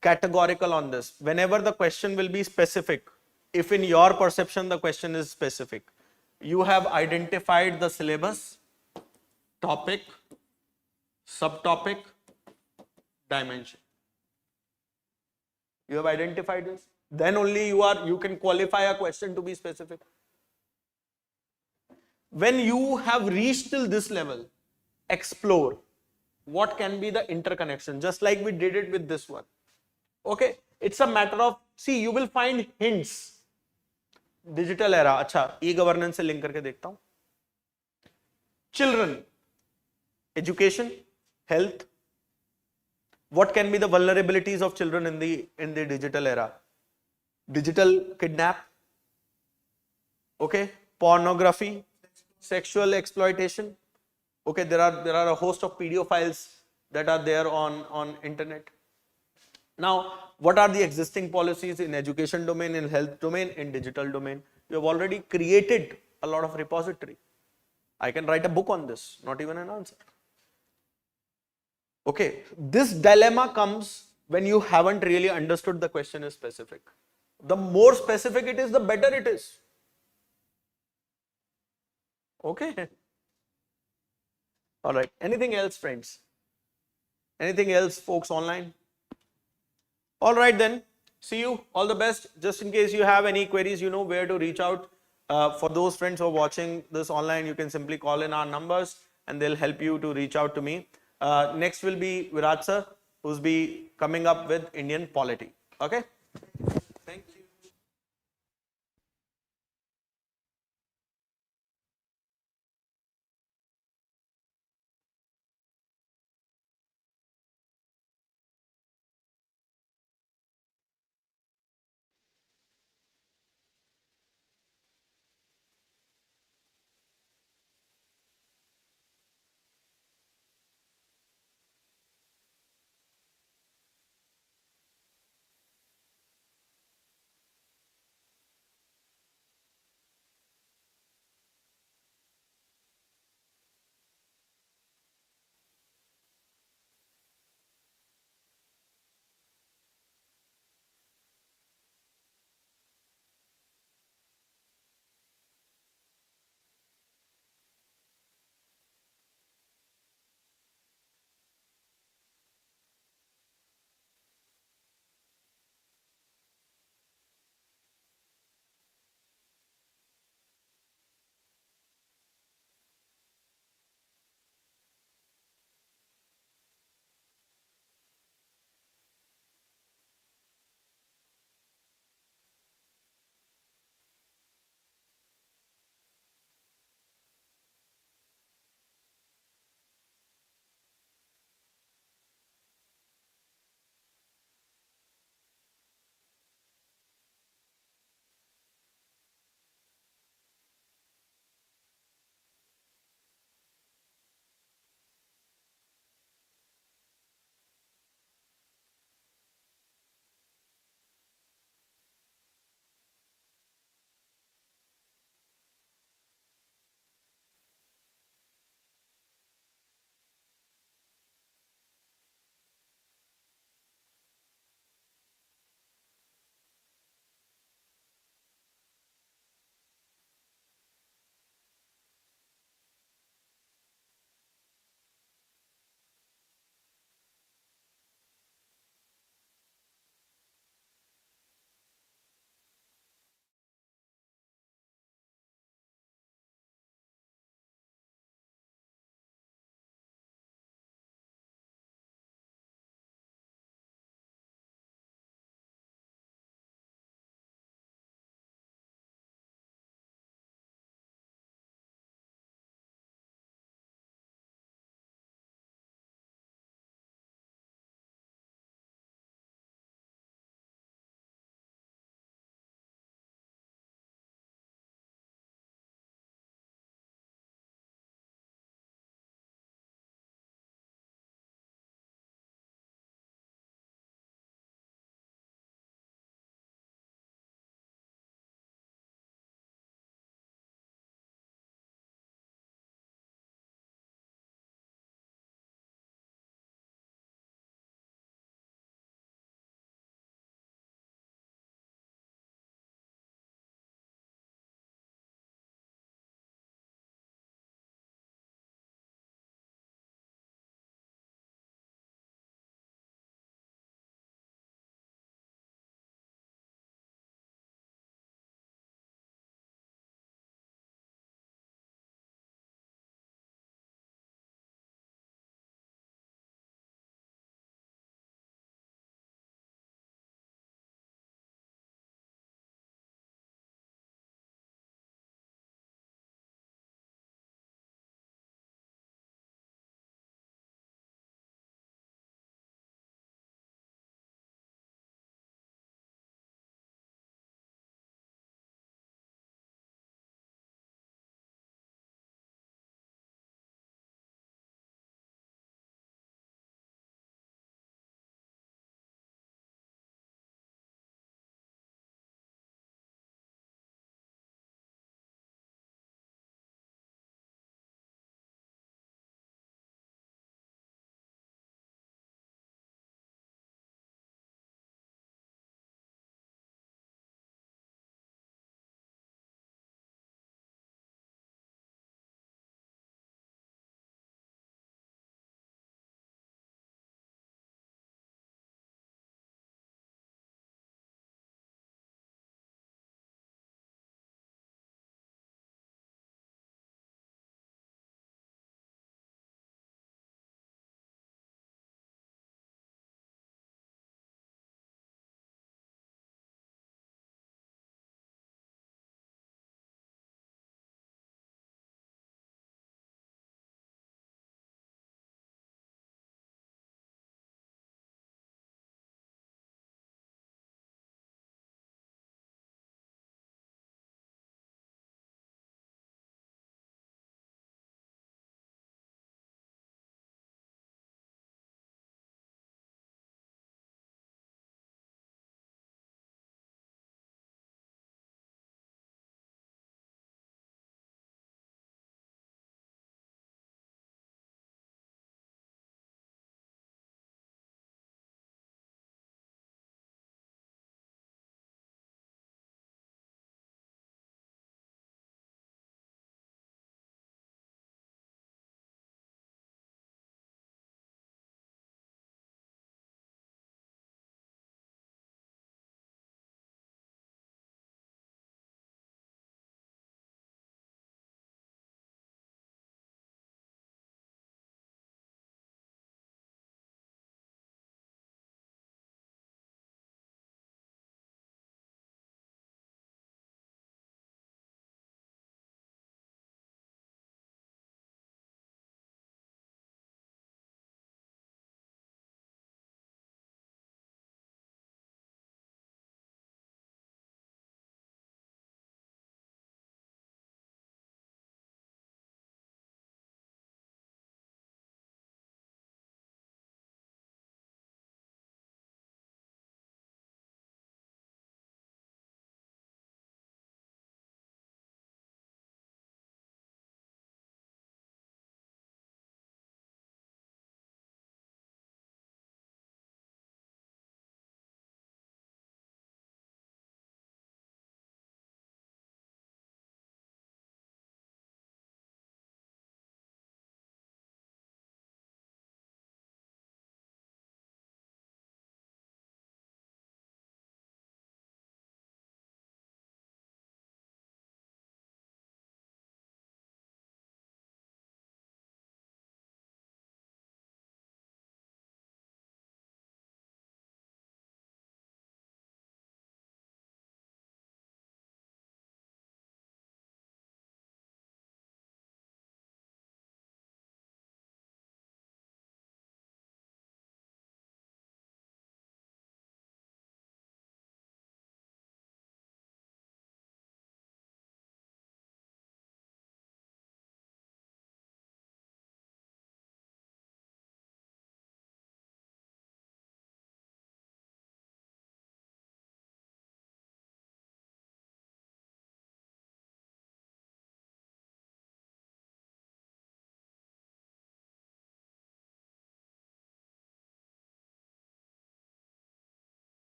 Speaker 2: categorical on this. Whenever the question will be specific, if in your perception the question is specific, you have identified the syllabus, topic, subtopic, dimension. You have identified this. Then only you can qualify a question to be specific. When you have reached till this level, explore what can be the interconnection, just like we did it with this one. Okay, it's a matter of, see, you will find hints. Digital era, अच्छा, e-governance से link करके देखता हूँ. Children, education, health. What can be the vulnerabilities of children in the digital era? Digital kidnap. Okay, pornography, sexual exploitation. Okay, there are a host of pedophiles that are there on internet. Now, what are the existing policies in education domain, in health domain, in digital domain? You have already created a lot of repository. I can write a book on this, not even an answer. Okay, this dilemma comes when you haven't really understood the question is specific. The more specific it is, the better it is. Okay. All right. Anything else, friends? Anything else, folks online? All right then. See you. All the best. Just in case you have any queries, you know where to reach out. For those friends who are watching this online, you can simply call in our numbers and they'll help you to reach out to me. Next will be Viraj sir, who's be coming up with Indian polity. Okay. Thank you.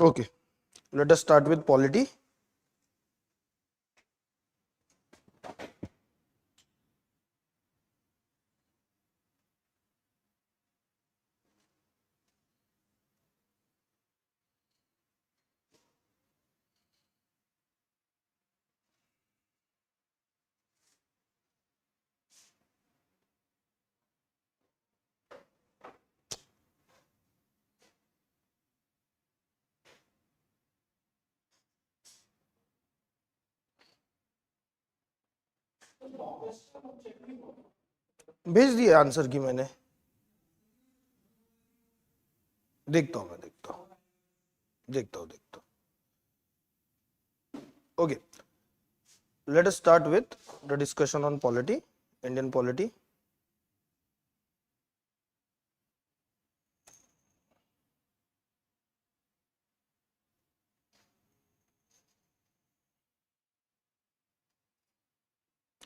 Speaker 1: Okay, let us start with polity. भेज दिया answer की मैंने, देखता हूं मैं, देखता हूं. Okay, let us start with the discussion on polity, Indian polity.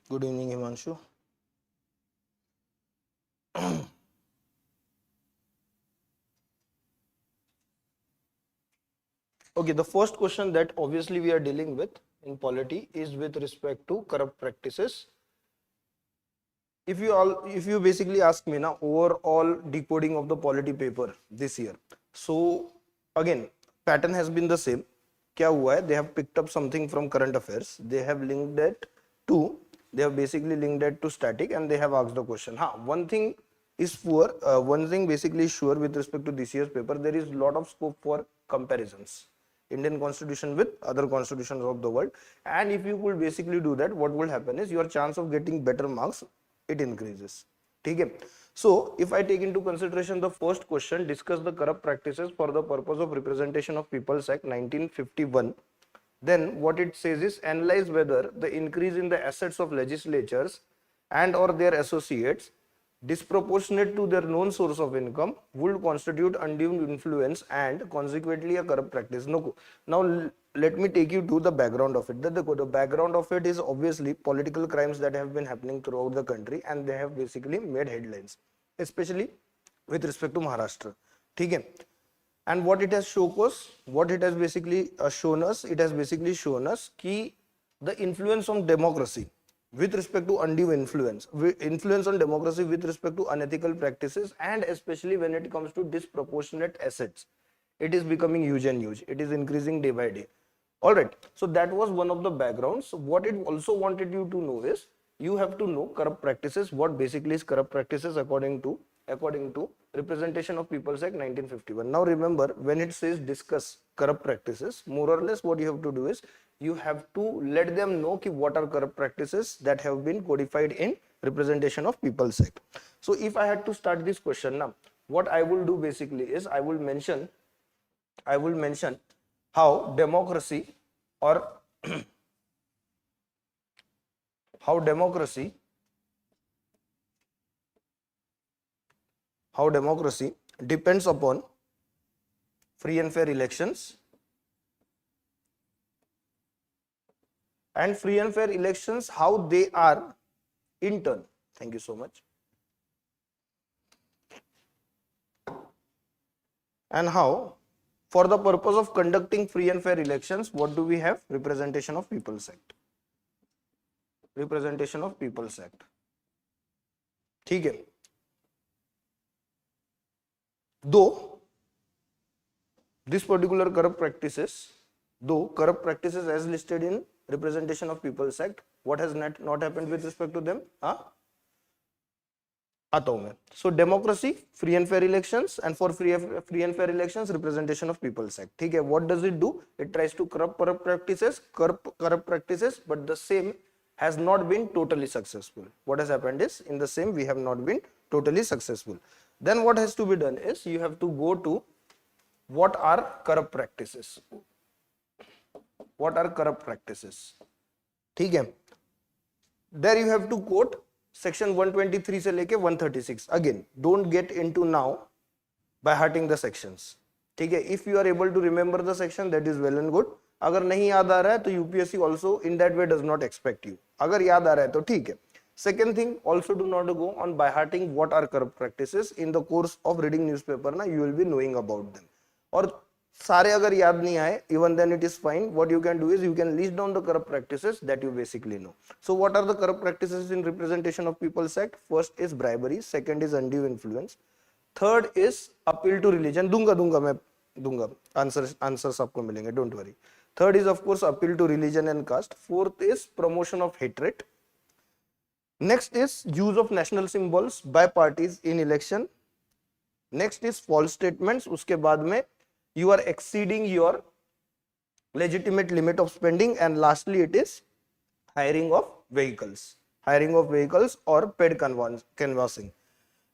Speaker 1: Good evening, Himanshu. Okay, the first question that obviously we are dealing with in polity is with respect to corrupt practices. If you basically ask me now, overall decoding of the polity paper this year, so again pattern has been the same. क्या हुआ है, they have picked up something from current affairs, they have linked it to, they have basically linked it to static, and they have asked the question. One thing is poor, one thing basically sure with respect to this year's paper, there is lot of scope for comparisons, Indian constitution with other constitutions of the world, and if you could basically do that, what will happen is your chance of getting better marks, it increases. Okay. So if I take into consideration the first question, discuss the corrupt practices for the purpose of representation of People's Act 1951, then what it says is analyze whether the increase in the assets of legislatures and or their associates disproportionate to their known source of income would constitute undue influence and consequently a corrupt practice. No, now let me take you to the background of it. The background of it is obviously political crimes that have been happening throughout the country, and they have basically made headlines, especially with respect to Maharashtra. Okay. And what it has shown us, what it has basically shown us, it has basically shown us कि the influence on democracy with respect to undue influence on democracy with respect to unethical practices, and especially when it comes to disproportionate assets, it is becoming huge and huge. It is increasing day by day. All right. So that was one of the backgrounds. What it also wanted you to know is you have to know corrupt practices. What basically is corrupt practices according to Representation of People's Act 1951. Now remember, when it says discuss corrupt practices, more or less what you have to do is you have to let them know ki what are corrupt practices that have been codified in Representation of People's Act. So if I had to start this question now, what I will do basically is I will mention how democracy or how democracy depends upon free and fair elections, and free and fair elections, how they are in turn. Thank you so much. And how, for the purpose of conducting free and fair elections, what do we have? Representation of People's Act. Representation of People's Act. ठीक है. Though this particular corrupt practices as listed in Representation of People's Act, what has not happened with respect to them? आता हूं मैं. So democracy, free and fair elections, and for free and fair elections, Representation of People's Act. ठीक है. What does it do? It tries to corrupt practices, but the same has not been totally successful. What has happened is, in the same we have not been totally successful. Then what has to be done is you have to go to what are corrupt practices. What are corrupt practices? ठीक है. There you have to quote section 123 से लेके 136. Again, don't get into now by hearting the sections. ठीक है. If you are able to remember the section, that is well and good. अगर नहीं याद आ रहा है तो UPSC also in that way does not expect you. अगर याद आ रहा है तो ठीक है. Second thing, also do not go on by hearting what are corrupt practices. In the course of reading newspaper, na, you will be knowing about them. और सारे अगर याद नहीं आए, even then it is fine. What you can do is you can list down the corrupt practices that you basically know. So what are the corrupt practices in Representation of People's Act? First is bribery, second is undue influence, third is appeal to religion. दूंगा मैं दूंगा, answers आपको मिलेंगे, don't worry. Third is of course appeal to religion and caste. Fourth is promotion of hatred. Next is use of national symbols by parties in election. Next is false statements. उसके बाद में you are exceeding your legitimate limit of spending, and lastly it is hiring of vehicles or paid canvassing.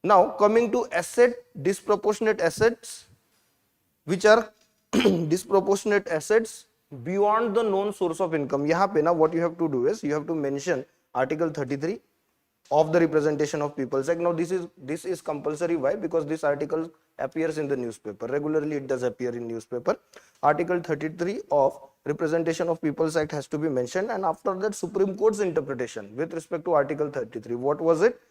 Speaker 1: Now coming to disproportionate assets, which are disproportionate assets beyond the known source of income. यहाँ पे ना what you have to do is you have to mention Article 33 of the Representation of People's Act. Now this is compulsory. Why? Because this article appears in the newspaper regularly. It does appear in newspaper. Article 33 of Representation of People's Act has to be mentioned, and after that Supreme Court's interpretation with respect to Article 33. What was it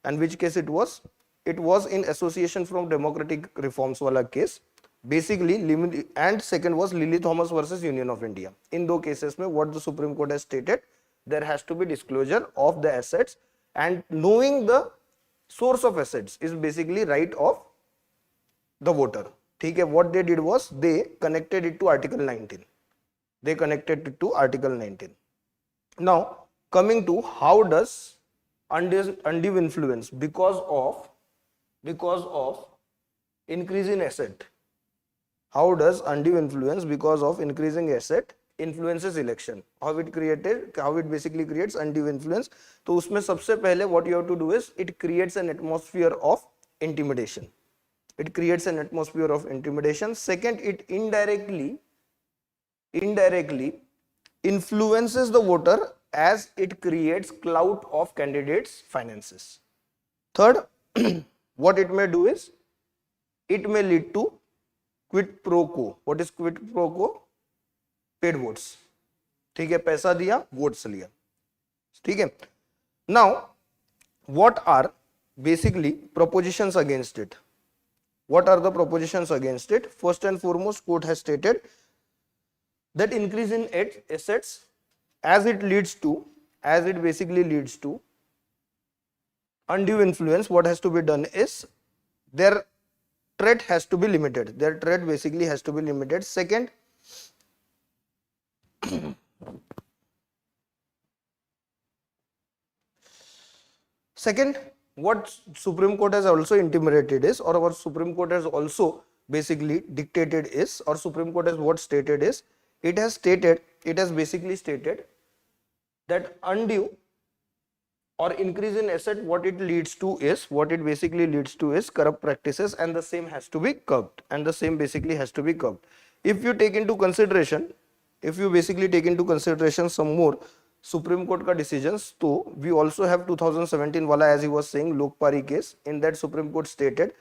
Speaker 1: and which case it was? It was in association from democratic reforms wala case basically, and second was Lily Thomas versus Union of India. In those cases mein what the Supreme Court has stated, there has to be disclosure of the assets, and knowing the source of assets is basically right of the voter. ठीक है, what they did was they connected it to Article 19. They connected it to Article 19. Now coming to how does undue influence because of increase in asset, how does undue influence because of increasing asset influences election, how it basically creates undue influence. तो उसमें सबसे पहले what you have to do is it creates an atmosphere of intimidation. Second, it indirectly influences the voter as it creates clout of candidates' finances. Third, what it may do is it may lead to quid pro quo. What is quid pro quo? Paid votes. ठीक है, पैसा दिया, votes लिया. ठीक है. Now, what are basically propositions against it? What are the propositions against it? First and foremost, court has stated that increase in assets as it basically leads to undue influence. What has to be done is their threat has to be limited. Their threat basically has to be limited. Second, what Supreme Court has also intimidated is, or what Supreme Court has also basically dictated is, or Supreme Court has what stated is, it has basically stated that undue or increase in asset, what it basically leads to is corrupt practices, and the same has to be curbed, If you basically take into consideration some more Supreme Court ka decisions, so we also have 2017 wala, as he was saying, Lokpari case. In that Supreme Court stated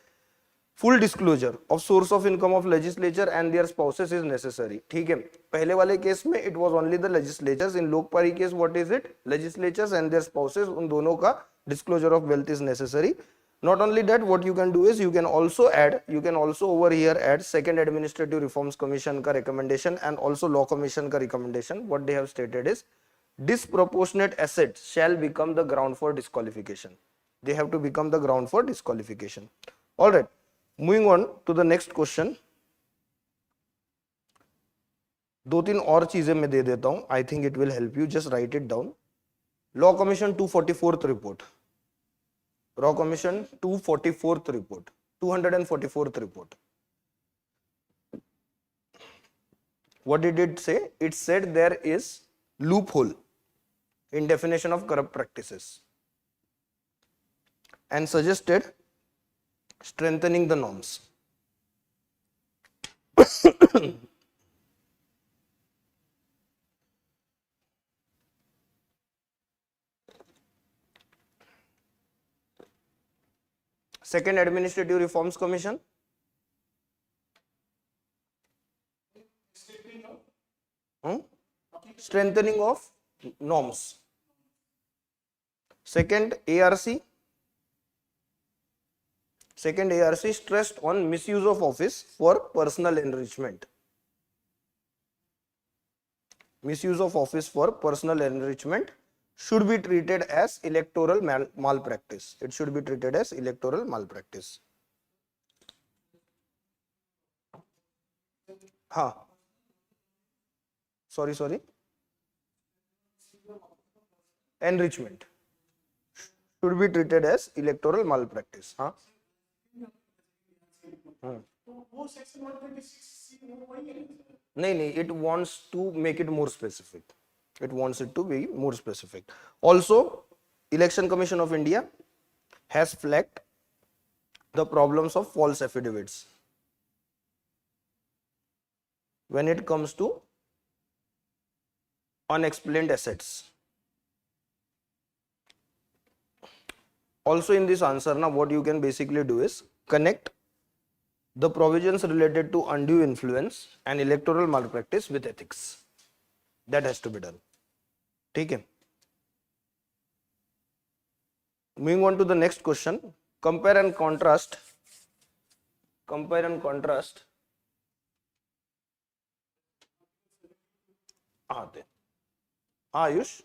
Speaker 1: full disclosure of source of income of legislature and their spouses is necessary. ठीक है, पहले वाले case में it was only the legislatures. In Lokpari case, what is it? Legislatures and their spouses, उन दोनों का disclosure of wealth is necessary. Not only that, what you can do is you can also over here add second Administrative Reforms Commission ka recommendation and also Law Commission ka recommendation. What they have stated is disproportionate assets shall become the ground for disqualification. They have to become the ground for disqualification. All right, moving on to the next question. दो तीन और चीजें मैं दे देता हूं. I think it will help you. Just write it down. Law Commission 244th report. Law Commission 244th report. 244th report. What did it say? It said there is loophole in definition of corrupt practices and suggested strengthening the norms. Second Administrative Reforms Commission. Strengthening of norms. Second, ARC. Second, ARC stressed on misuse of office for personal enrichment. Misuse of office for personal enrichment should be treated as electoral malpractice. It should be treated as electoral malpractice. हाँ, sorry, enrichment should be treated as electoral malpractice. हाँ,
Speaker 3: वो section 126 वो वही है
Speaker 1: नहीं, it wants to make it more specific. It wants it to be more specific. Also, Election Commission of India has flagged the problems of false affidavits when it comes to unexplained assets. Also in this answer, now what you can basically do is connect the provisions related to undue influence and electoral malpractice with ethics. That has to be done. ठीक है. Moving on to the next question. Compare and contrast. Ayush.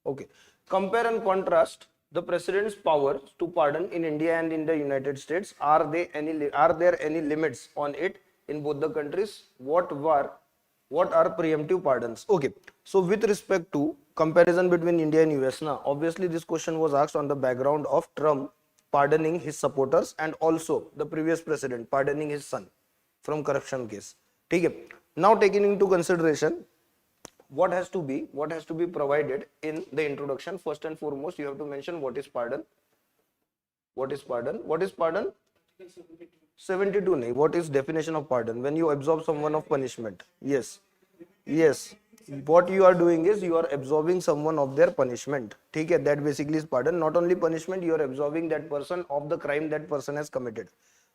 Speaker 1: Okay. Compare and contrast the president's power to pardon in India and in the United States. Are there any limits on it in both the countries? What are preemptive pardons? Okay, so with respect to comparison between India and US, now obviously this question was asked on the background of Trump pardoning his supporters and also the previous president pardoning his son from corruption case. Okay, now taking into consideration what has to be provided in the introduction. First and foremost, you have to mention what is pardon. 72 nahi. What is definition of pardon? When you absolve someone of punishment. Yes. What you are doing is you are absolving someone of their punishment. ठीक है, that basically is pardon. Not only punishment, you are absolving that person of the crime that person has committed.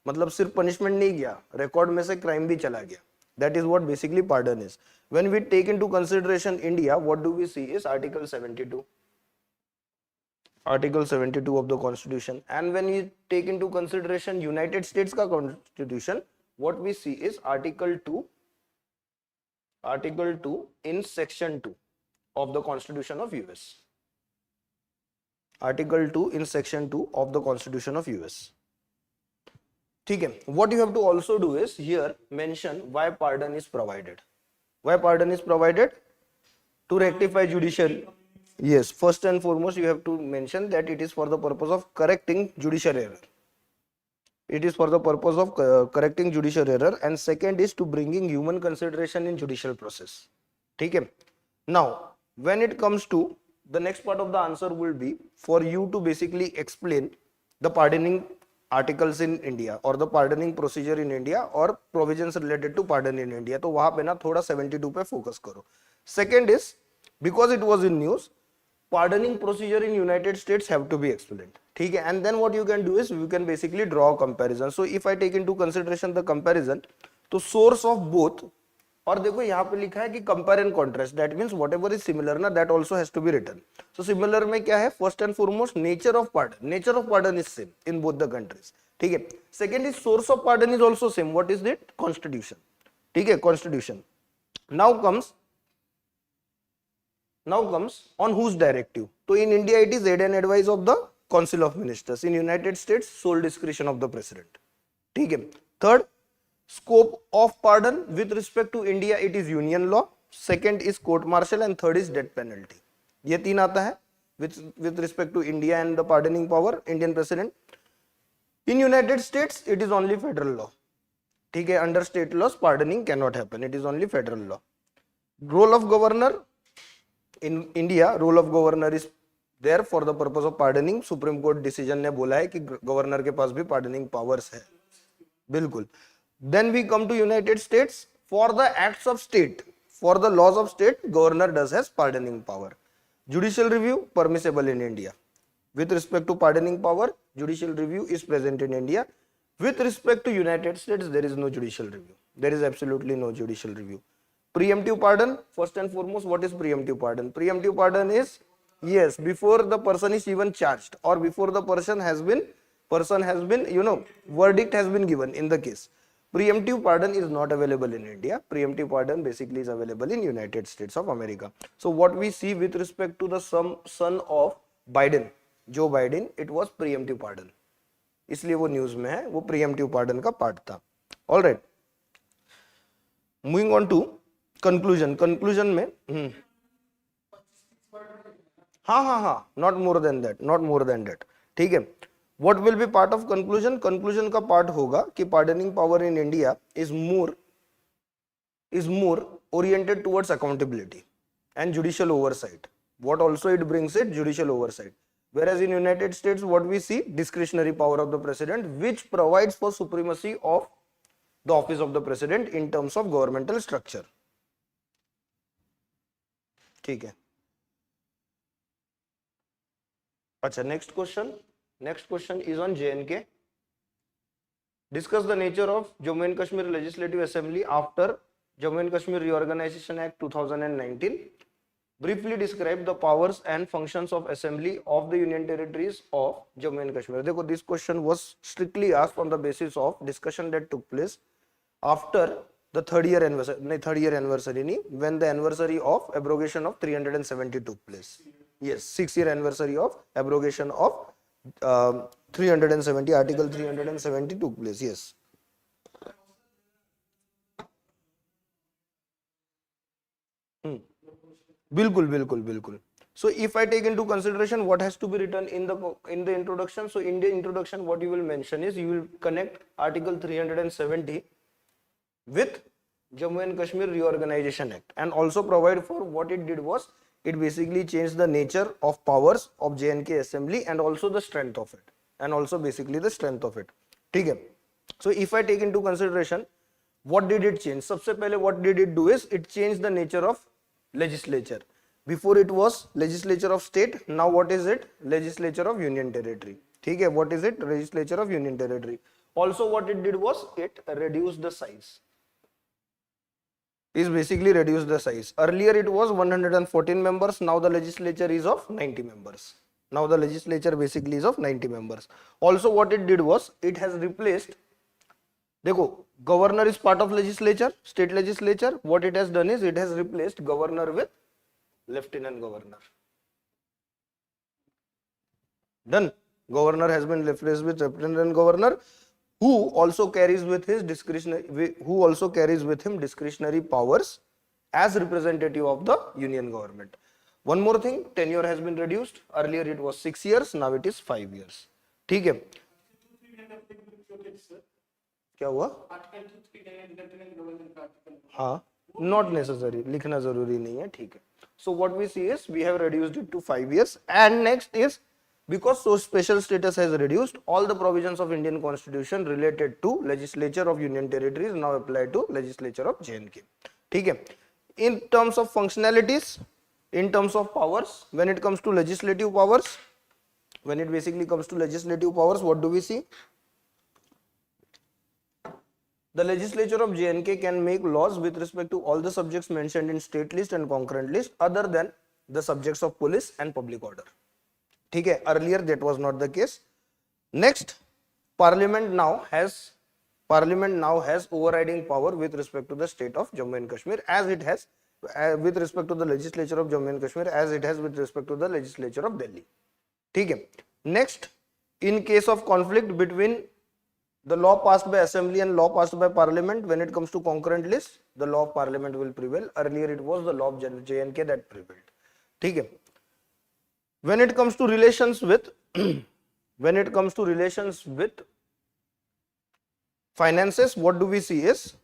Speaker 1: मतलब सिर्फ punishment नहीं गया, record में से crime भी चला गया. That is what basically pardon is. When we take into consideration India, what do we see is Article 72. Article 72 of the Constitution. And when we take into consideration United States का Constitution, what we see is Article 2 in Section 2 of the Constitution of US. Article 2 in Section 2 of the Constitution of US. ठीक है. What you have to also do is here mention why pardon is provided. Why pardon is provided? To rectify judiciary. Yes, first and foremost you have to mention that it is for the purpose of correcting judicial error. It is for the purpose of correcting judicial error, and second is to bringing human consideration in judicial process. ठीक है. Now, when it comes to the next part of the answer will be for you to basically explain the pardoning articles in India or the pardoning procedure in India or provisions related to pardon in India. तो वहां पे ना थोड़ा 72 पे focus करो. Second is because it was in news, pardoning procedure in United States have to be explained. ठीक है. And then what you can do is you can basically draw a comparison. So if I take into consideration the comparison, तो source of both, और देखो यहाँ पे लिखा है कि compare and contrast. That means whatever is similar ना, that also has to be written. So similar में क्या है? First and foremost, nature of pardon. Nature of pardon is same in both the countries. ठीक है. Second is source of pardon is also same. What is it? Constitution. ठीक है, Constitution. Now comes on whose directive? So in India it is aid and advice of the Council of Ministers. In United States, sole discretion of the President. ठीक है. Third, scope of pardon with respect to India it is union law. Second is court martial and third is death penalty. ये तीन आता है with respect to India and the pardoning power, Indian President. In United States it is only federal law. ठीक है. Under state laws pardoning cannot happen. It is only federal law. Role of governor. In India, role of governor is there for the purpose of pardoning. Supreme Court decision ने बोला है कि governor के पास भी pardoning powers है. बिल्कुल. Then we come to United States. For the acts of state, for the laws of state, governor does has pardoning power. Judicial review permissible in India. With respect to pardoning power, judicial review is present in India. With respect to United States, there is no judicial review. There is absolutely no judicial review. Preemptive pardon, first and foremost, what is preemptive pardon? Preemptive pardon is, yes, before the person is even charged or before the person has been person has been, verdict has been given in the case. Preemptive pardon is not available in India. Preemptive pardon basically is available in United States of America. So what we see with respect to the son of Biden, Joe Biden, it was preemptive pardon. इसलिए वो news में है, वो preemptive pardon का part था. All right, moving on to conclusion. Conclusion में हाँ, not more than that, ठीक है. What will be part of conclusion? Conclusion का पार्ट होगा कि pardoning power in India is more oriented towards accountability and judicial oversight. What also it brings it? Judicial oversight. Whereas in United States, what we see? Discretionary power of the president, which provides for supremacy of the office of the president in terms of governmental structure. ठीक है. अच्छा, next question is on JNK. Discuss the nature of Jammu and Kashmir Legislative Assembly after Jammu and Kashmir Reorganization Act 2019. Briefly describe the powers and functions of assembly of the union territories of Jammu and Kashmir. देखो, this question was strictly asked on the basis of discussion that took place after the third year anniversary, when the anniversary of abrogation of 370 took place. Yes, 6-year anniversary of abrogation of 370, article 370 took place. Yes. बिल्कुल. So if I take into consideration what has to be written in the introduction, so in the introduction what you will mention is, you will connect article 370 with Jammu and Kashmir Reorganization Act, and also provide for what it did was, it basically changed the nature of powers of J&K Assembly and also the strength of it, ठीक है. So if I take into consideration what did it change, सबसे पहले what did it do is, it changed the nature of legislature. Before it was legislature of state, now what is it? Legislature of union territory. ठीक है, what is it? Legislature of union territory. Also what it did was, it reduced the size. Is basically reduced the size. Earlier it was 114 members, now the legislature is of 90 members. Now the legislature basically is of 90 members. Also what it did was, it has replaced, देखो, governor is part of legislature, state legislature. What it has done is, it has replaced governor with lieutenant governor. Done. Governor has been replaced with lieutenant governor, who also carries with him discretionary powers as representative of the union government. One more thing, tenure has been reduced. Earlier it was 6 years, now it is 5 years. ठीक है. क्या हुआ? हाँ, not necessary, लिखना जरूरी नहीं है, ठीक है. So what we see is, we have reduced it to 5 years, and next is, because so special status has reduced, all the provisions of Indian Constitution related to legislature of union territories now apply to legislature of J&K. ठीक है. In terms of functionalities, in terms of powers, when it comes to legislative powers, what do we see? The legislature of J&K can make laws with respect to all the subjects mentioned in state list and concurrent list, other than the subjects of police and public order. ठीक है. Earlier that was not the case. Next, Parliament now has overriding power with respect to the state of Jammu and Kashmir, as it has with respect to the legislature of Jammu and Kashmir, as it has with respect to the legislature of Delhi. ठीक है. Next, in case of conflict between the law passed by assembly and law passed by parliament, when it comes to concurrent list, the law of parliament will prevail. Earlier it was the law of J&K that prevailed. ठीक है. When it comes to relations with finances, what do we see is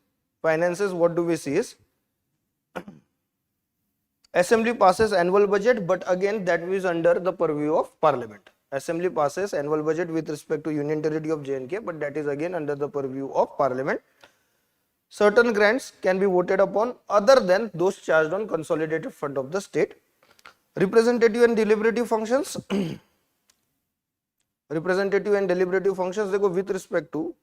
Speaker 1: assembly passes annual budget, but again that is under the purview of parliament. Assembly passes annual budget with respect to union territory of J&K, but that is again under the purview of parliament. Certain grants can be voted upon other than those charged on consolidated fund of the state. Representative and deliberative functions. देखो, with respect to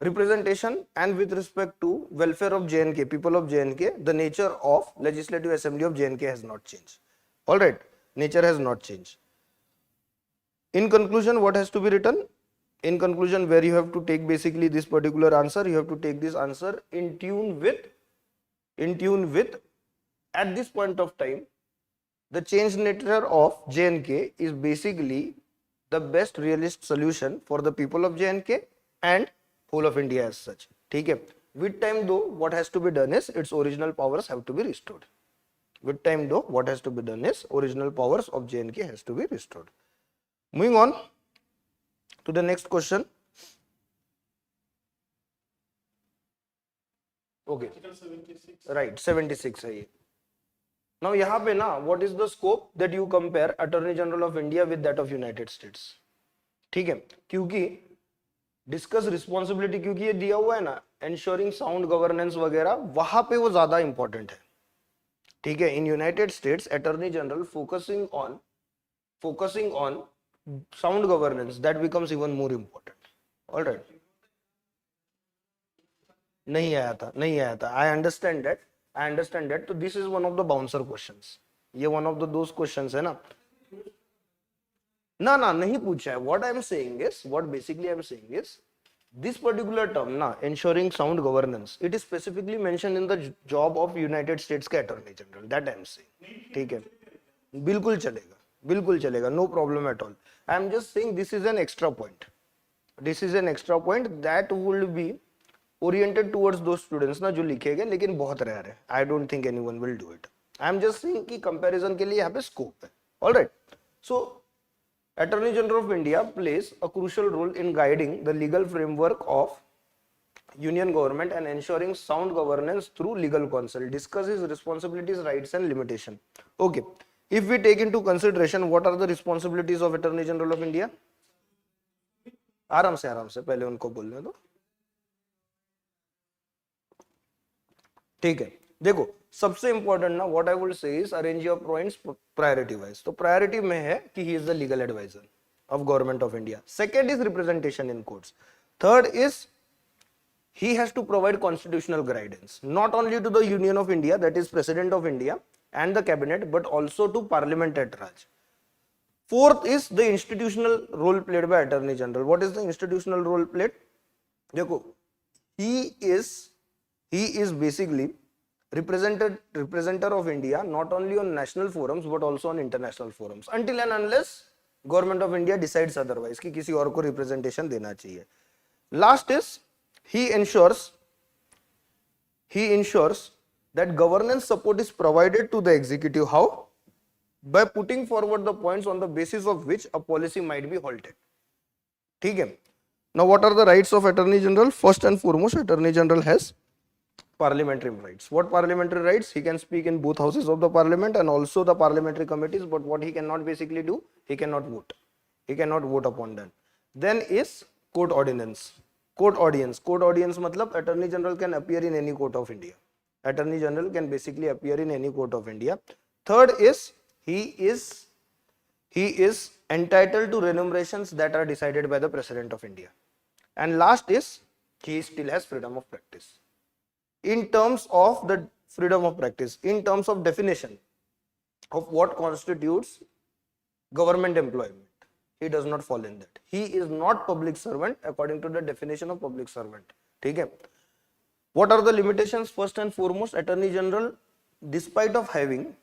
Speaker 1: representation and with respect to welfare of J&K, people of J&K, the nature of legislative assembly of J&K has not changed. All right, nature has not changed. In conclusion, what has to be written? In conclusion, where you have to take basically this particular answer, you have to take this answer in tune with at this point of time, the changed nature of J&K is basically the best realist solution for the people of J&K and whole of India as such. Okay. With time though, what has to be done is its original powers have to be restored. With time though, what has to be done is original powers of J&K has to be restored. Moving on to the next question. Okay. Right, 76 है ये. Now यहाँ पे ना, what is the scope that you compare Attorney General of India with that of United States? ठीक है, क्योंकि discuss responsibility, क्योंकि ये दिया हुआ है ना, ensuring sound governance वगैरह, वहां पे वो ज्यादा इंपॉर्टेंट है. ठीक है, in United states attorney general focusing on sound governance, that becomes even more important. All right. नहीं आया था. I understand that. तो this is one of the bouncer questions. ये one of the those questions है ना. ना नहीं पूछा है. What basically I am saying is, this particular term ना, ensuring sound governance, it is specifically mentioned in the job of United States के Attorney General. That I am saying. ठीक है. बिल्कुल चलेगा. No problem at all. I am just saying this is an extra point. That will be oriented towards those students ना जो लिखेंगे, लेकिन बहुत रेयर है. I don't think anyone will do it. I am just saying कि comparison के लिए यहाँ पे scope है. All right. So Attorney General of India plays a crucial role in guiding the legal framework of union government and ensuring sound governance through legal counsel. Discusses responsibilities, rights and limitation. Okay. If we take into consideration what are the responsibilities of Attorney General of India? आराम से पहले उनको बोलने दो. ठीक है, देखो सबसे इंपॉर्टेंट ना, what I would say is arrange your points priority wise. तो प्रायोरिटी में है कि he is the legal adviser of government of India. Second is representation in courts. Third is he has to provide constitutional guidance not only to the Union of India, that is President of India and the cabinet, but also to Parliament at large. Fourth is the institutional role played by Attorney General. What is the institutional role played? देखो, he is basically representative of India not only on national forums but also on international forums, until and unless government of India decides otherwise कि किसी और को representation देना चाहिए. Last is he ensures that governance support is provided to the executive. How? By putting forward the points on the basis of which a policy might be halted. ठीक है. Now what are the rights of Attorney General? First and foremost, Attorney General has parliamentary rights. What parliamentary rights? He can speak in both houses of the parliament and also the parliamentary committees, but what he cannot basically do, he cannot vote. He cannot vote upon them. Then is court ordinance. Court audience मतलब Attorney General can appear in any court of India. Attorney General can basically appear in any court of India. Third is he is entitled to remunerations that are decided by the President of India. And last is he still has freedom of practice. In terms of the freedom of practice, in terms of definition of what constitutes government employment, he does not fall in that. He is not public servant according to the definition of public servant. ठीक है. What are the limitations? First and foremost, Attorney General, despite of having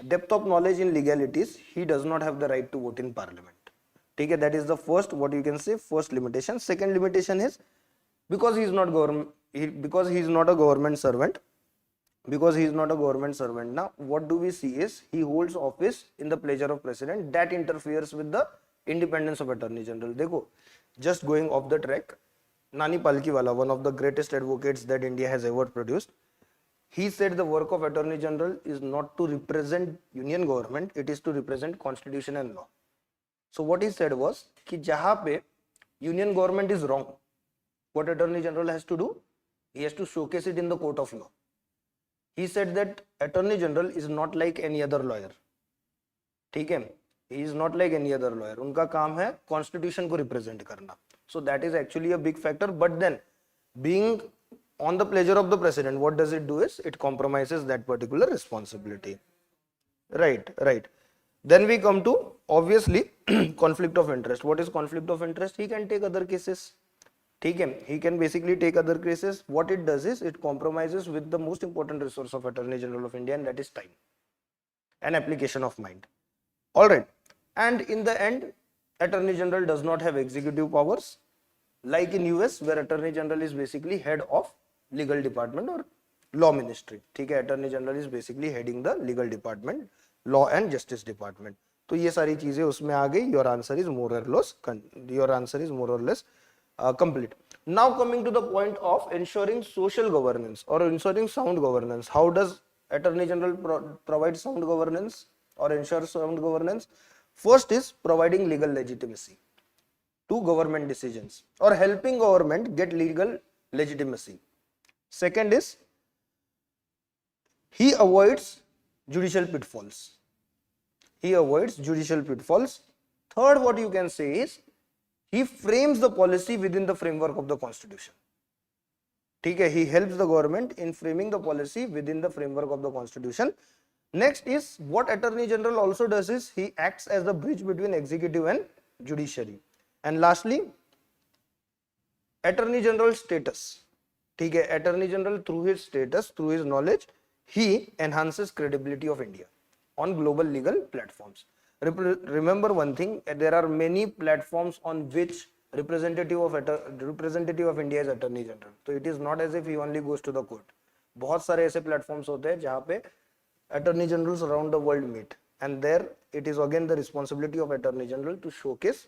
Speaker 1: depth of knowledge in legalities, he does not have the right to vote in parliament. ठीक है. That is the first, what you can say, first limitation. Second limitation is because he is not a government servant. Now what do we see is he holds office in the pleasure of president. That interferes with the independence of Attorney General. देखो, just going off the track, Nani Palkiwala, one of the greatest advocates that India has ever produced, he said the work of Attorney General is not to represent union government, it is to represent constitution and law. So what he said was कि जहाँ पे union government is wrong, what Attorney General has to do? He has to showcase it in the court of law. He said that Attorney General is not like any other lawyer. ठीक है? He is not like any other lawyer. उनका काम है constitution को represent करना. So that is actually a big factor. But then, being on the pleasure of the president, what does it do is it compromises that particular responsibility. Right. Then we come to obviously conflict of interest. What is conflict of interest? He can take other cases. ठीक है, he can basically take other cases. What it does is it compromises with the most important resource of Attorney General of India, and that is time and application of mind. All right, and in the end, Attorney General does not have executive powers like in US, where Attorney General is basically head of legal department or law ministry. ठीक है, Attorney General is basically heading the legal department, law and justice department. तो ये सारी चीजें उसमें आ गई. Your answer is more or less complete. Now coming to the point of ensuring social governance or ensuring sound governance. How does Attorney General provide sound governance or ensure sound governance? First is providing legal legitimacy to government decisions or helping government get legal legitimacy. Second is he avoids judicial pitfalls. Third, what you can say is he frames the policy within the framework of the constitution. ठीक है, he helps the government in framing the policy within the framework of the constitution. Next is what Attorney General also does is he acts as the bridge between executive and judiciary. And lastly, Attorney General status. ठीक है, Attorney General through his status, through his knowledge, he enhances credibility of India on global legal platforms. Remember one thing, there are many platforms on which representative of India is Attorney General. So it is not as if he only goes to the court. बहुत सारे ऐसे platforms होते हैं जहाँ पे Attorney Generals around the world meet, and there it is again the responsibility of Attorney General to showcase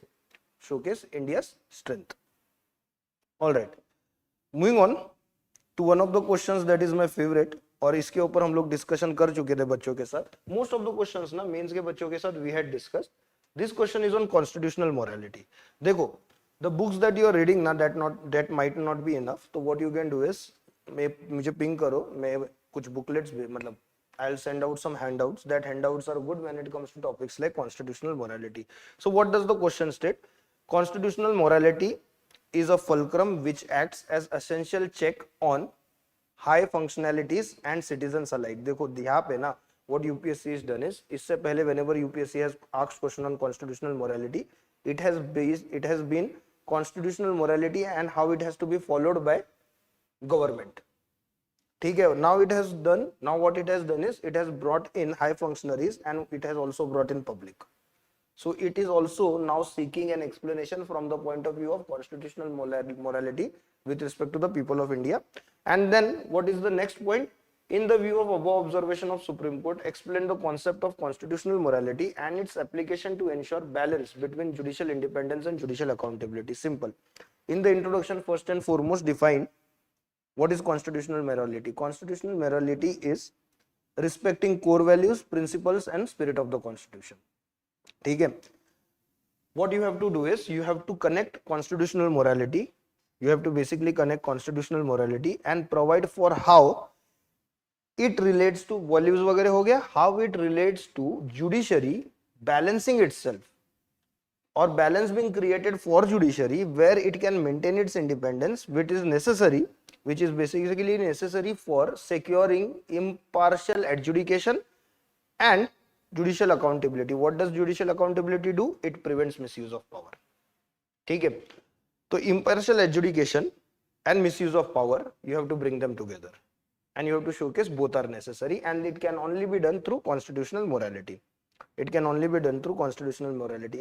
Speaker 1: India's strength. All right, moving on to one of the questions that is my favorite, और इसके ऊपर हम लोग discussion कर चुके थे बच्चों के साथ. मोस्ट ऑफ द क्वेश्चंस ना मेंस के बच्चों के साथ we had discussed. This question is on constitutional morality. देखो, the books that you are reading ना that might not be enough. तो what you can do is मुझे पिंग करो, मैं कुछ बुकलेट्स मतलब I'll send out some handouts. That handouts are good when it comes to topics like constitutional morality. So what does the question state? Constitutional morality is a fulcrum which acts as essential check on high functionalities and citizens alike. देखो यहाँ पे ना what UPSC has done is, इससे पहले whenever UPSC has asked question on constitutional morality, it has been constitutional morality and how it has to be followed by government. ठीक है, now what it has done is it has brought in high functionaries and it has also brought in public. So it is also now seeking an explanation from the point of view of constitutional morality with respect to the people of India. And then what is the next point? In the view of above observation of Supreme Court, explain the concept of constitutional morality and its application to ensure balance between judicial independence and judicial accountability. Simple. In the introduction, first and foremost, define what is constitutional morality. Constitutional morality is respecting core values, principles and spirit of the constitution. ठीक है, what you have to do is you have to connect constitutional morality. You have to basically connect constitutional morality and provide for how it relates to values वगैरह हो गया, how it relates to judiciary balancing itself or balance being created for judiciary where it can maintain its independence, which is basically necessary for securing impartial adjudication and judicial accountability. What does judicial accountability do? It prevents misuse of power. ठीक है, तो impartial adjudication and misuse of power, you have to bring them together and you have to showcase both are necessary, and it can only be done through constitutional morality.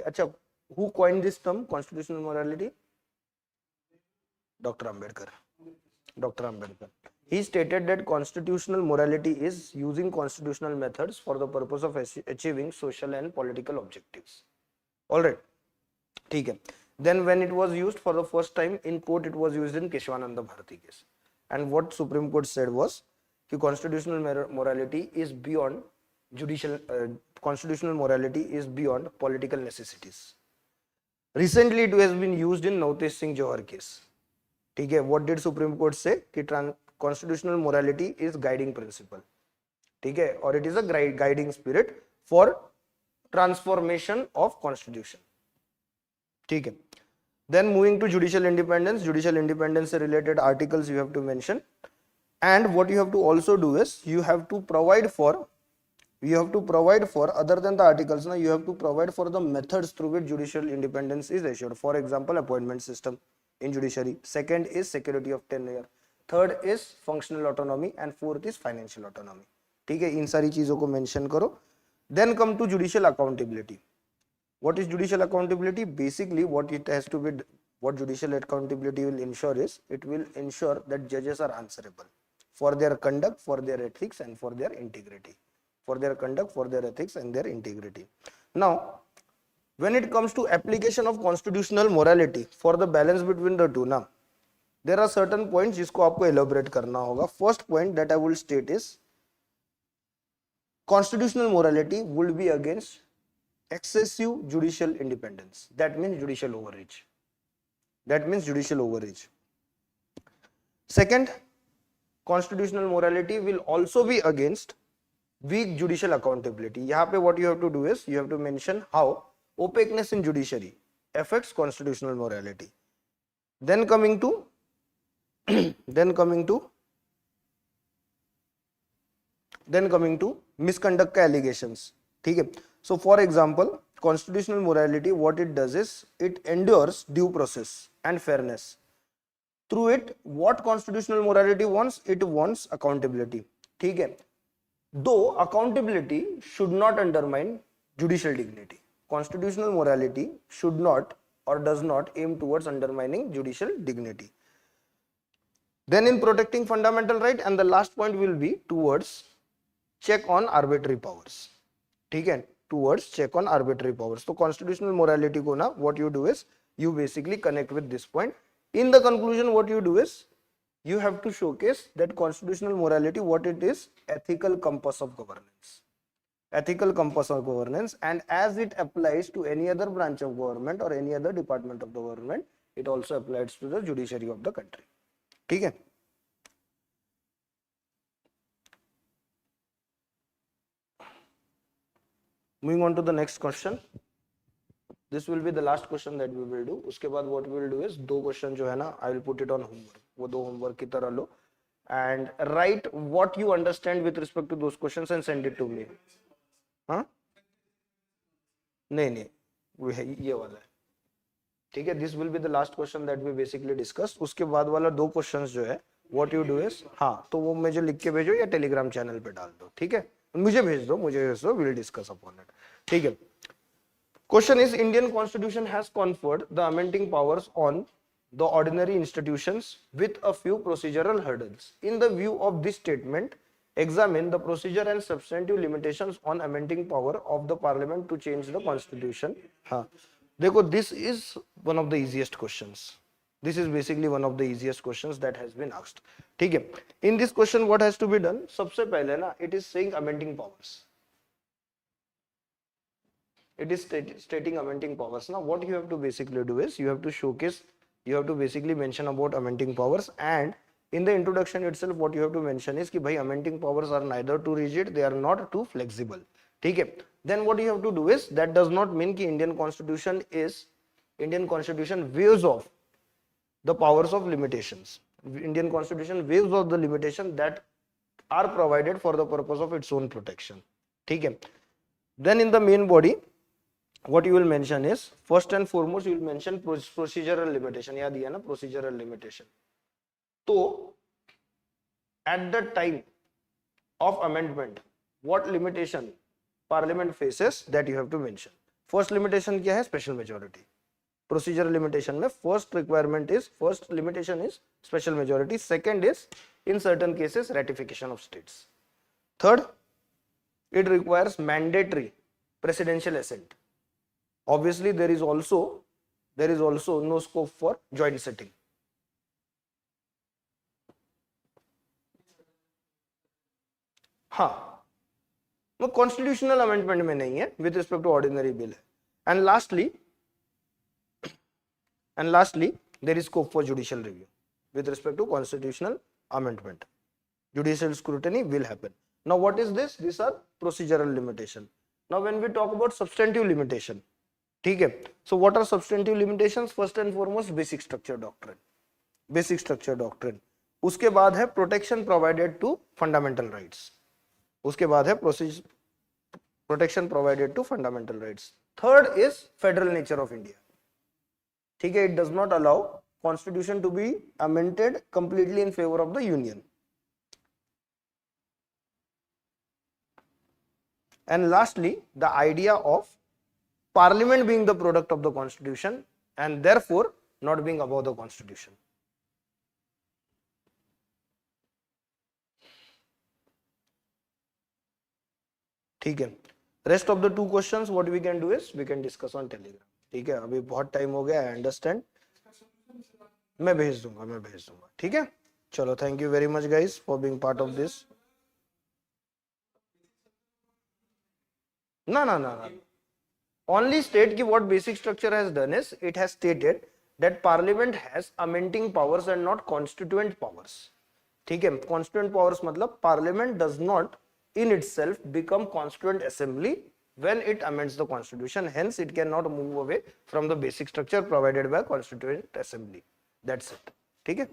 Speaker 1: अच्छा, who coined this term constitutional morality? Dr. Ambedkar. He stated that constitutional morality is using constitutional methods for the purpose of achieving social and political objectives. All right, ठीक है. Then when it was used for the first time in court, it was used in Keshavananda Bharati case. And what Supreme Court said was that constitutional morality is beyond constitutional morality is beyond political necessities. Recently, it has been used in Navtesh Singh Johar case. ठीक है, what did Supreme Court say? कि constitutional morality is guiding principle. ठीक है, or it is a guiding spirit for transformation of constitution. ठीक है. Then moving to judicial independence से related articles you have to mention, and what you have to also do is you have to provide for you have to provide for, other than the articles, now you have to provide for the methods through which judicial independence is assured. For example, appointment system in judiciary. Second is security of tenure. Third is functional autonomy and fourth is financial autonomy. ठीक है, इन सारी चीजों को mention करो. Then come to judicial accountability. What is judicial accountability? Basically, what judicial accountability will ensure is, it will ensure that judges are answerable for their conduct, for their ethics, and for their integrity. For their conduct, for their ethics, and their integrity. Now, when it comes to application of constitutional morality, for the balance between the two, now there are certain points जिसको आपको elaborate करना होगा. First point that I will state is, constitutional morality would be against excessive judicial independence. That means judicial overreach. That means judicial overreach. Second, constitutional morality will also be against weak judicial accountability. यहाँ पे what you have to do is, you have to mention how opaqueness in judiciary affects constitutional morality. Then coming to misconduct का allegations. ठीक है. So for example, constitutional morality, what it does is, it endures due process and fairness. Through it, what constitutional morality wants? It wants accountability. ठीक है. Though accountability should not undermine judicial dignity. Constitutional morality should not or does not aim towards undermining judicial dignity. Then in protecting fundamental right, and the last point will be towards check on arbitrary powers. ठीक है, towards check on arbitrary powers. So constitutional morality को ना, what you do is, you basically connect with this point. In the conclusion, what you do is, you have to showcase that constitutional morality, what it is, ethical compass of governance. Ethical compass of governance, and as it applies to any other branch of government or any other department of the government, it also applies to the judiciary of the country. ठीक है. Moving on to the next question. This will be the last question that we will do. उसके बाद what we will do is, दो question जो है ना, I will put it on homework. वो दो homework की तरह लो and write what you understand with respect to those questions and send it to me. हाँ? नहीं वो है, ये वाला है. ठीक है. This will be the last question that we basically discussed. उसके बाद वाला दो questions जो है, what you do is, हाँ, तो वो मुझे लिख के भेजो या टेलीग्राम चैनल पे डाल दो. ठीक है, मुझे भेज दो, we'll discuss upon it. ठीक है. Question is, Indian Constitution has conferred the amending powers on the ordinary institutions with a few procedural hurdles. In the view of this statement, examine the procedure and substantive limitations on amending power of the parliament to change the constitution. हाँ, देखो, this is one of the easiest questions. This is basically one of the easiest questions that has been asked. ठीक है. In this question, what has to be done? सबसे पहले ना, it is saying amending powers. It is stating amending powers. Now, what you have to basically do is, you have to showcase, you have to basically mention about amending powers, and in the introduction itself, what you have to mention is कि भाई amending powers are neither too rigid, they are not too flexible. ठीक है. Then what you have to do is, that does not mean कि Indian Constitution waives off the powers of limitations. Indian Constitution waives off the limitation that are provided for the purpose of its own protection. ठीक है. Then in the main body, what you will mention is, first and foremost, you will mention procedural limitation. याद दिया ना, procedural limitation. तो at the time of amendment, what limitation parliament faces, that you have to mention. First limitation क्या है? Special majority. Procedural limitation में first limitation is special majority. Second is, in certain cases, ratification of states. Third, it requires mandatory presidential assent. Obviously, there is also no scope for joint sitting. हाँ, वो constitutional amendment में नहीं है, with respect to ordinary bill है. And lastly, there is scope for judicial review with respect to constitutional amendment. Judicial scrutiny will happen. Now, what is this? These are procedural limitation. Now, when we talk about substantive limitation, ठीक है. So, what are substantive limitations? First and foremost, basic structure doctrine. Basic structure doctrine. उसके बाद है protection provided to fundamental rights. उसके बाद है protection provided to fundamental rights. Third is federal nature of India. ठीक है, it does not allow constitution to be amended completely in favor of the union. And lastly, the idea of parliament being the product of the constitution and therefore not being above the constitution. ठीक है, rest of the two questions what we can do is we can discuss on telegram. ठीक है, अभी बहुत time हो गया, I understand. मैं भेज दूंगा. ठीक है, चलो, thank you very much guys for being part of this. No. Only state ki what basic structure has done is it has stated that parliament has amending powers and not constituent powers. ठीक है, constituent powers मतलब parliament does not in itself become constituent assembly when it amends the constitution, hence it cannot move away from the basic structure provided by constituent assembly. That's it. ठीक है,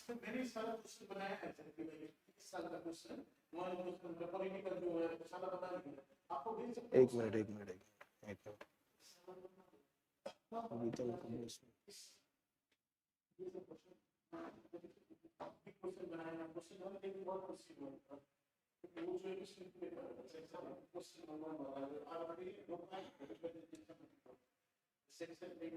Speaker 3: मैंने सारा question बनाया है इस साल का क्वेश्चन पॉलिटिकल जो है सारा बता दिया आपको भेज सकते
Speaker 1: एक मिनट अभी तो
Speaker 3: क्वेश्चन बनाया क्वेश्चन और एक बहुत क्वेश्चन है वो जो इस क्वेश्चन नंबर ऑलरेडी लोग सेक्शन 9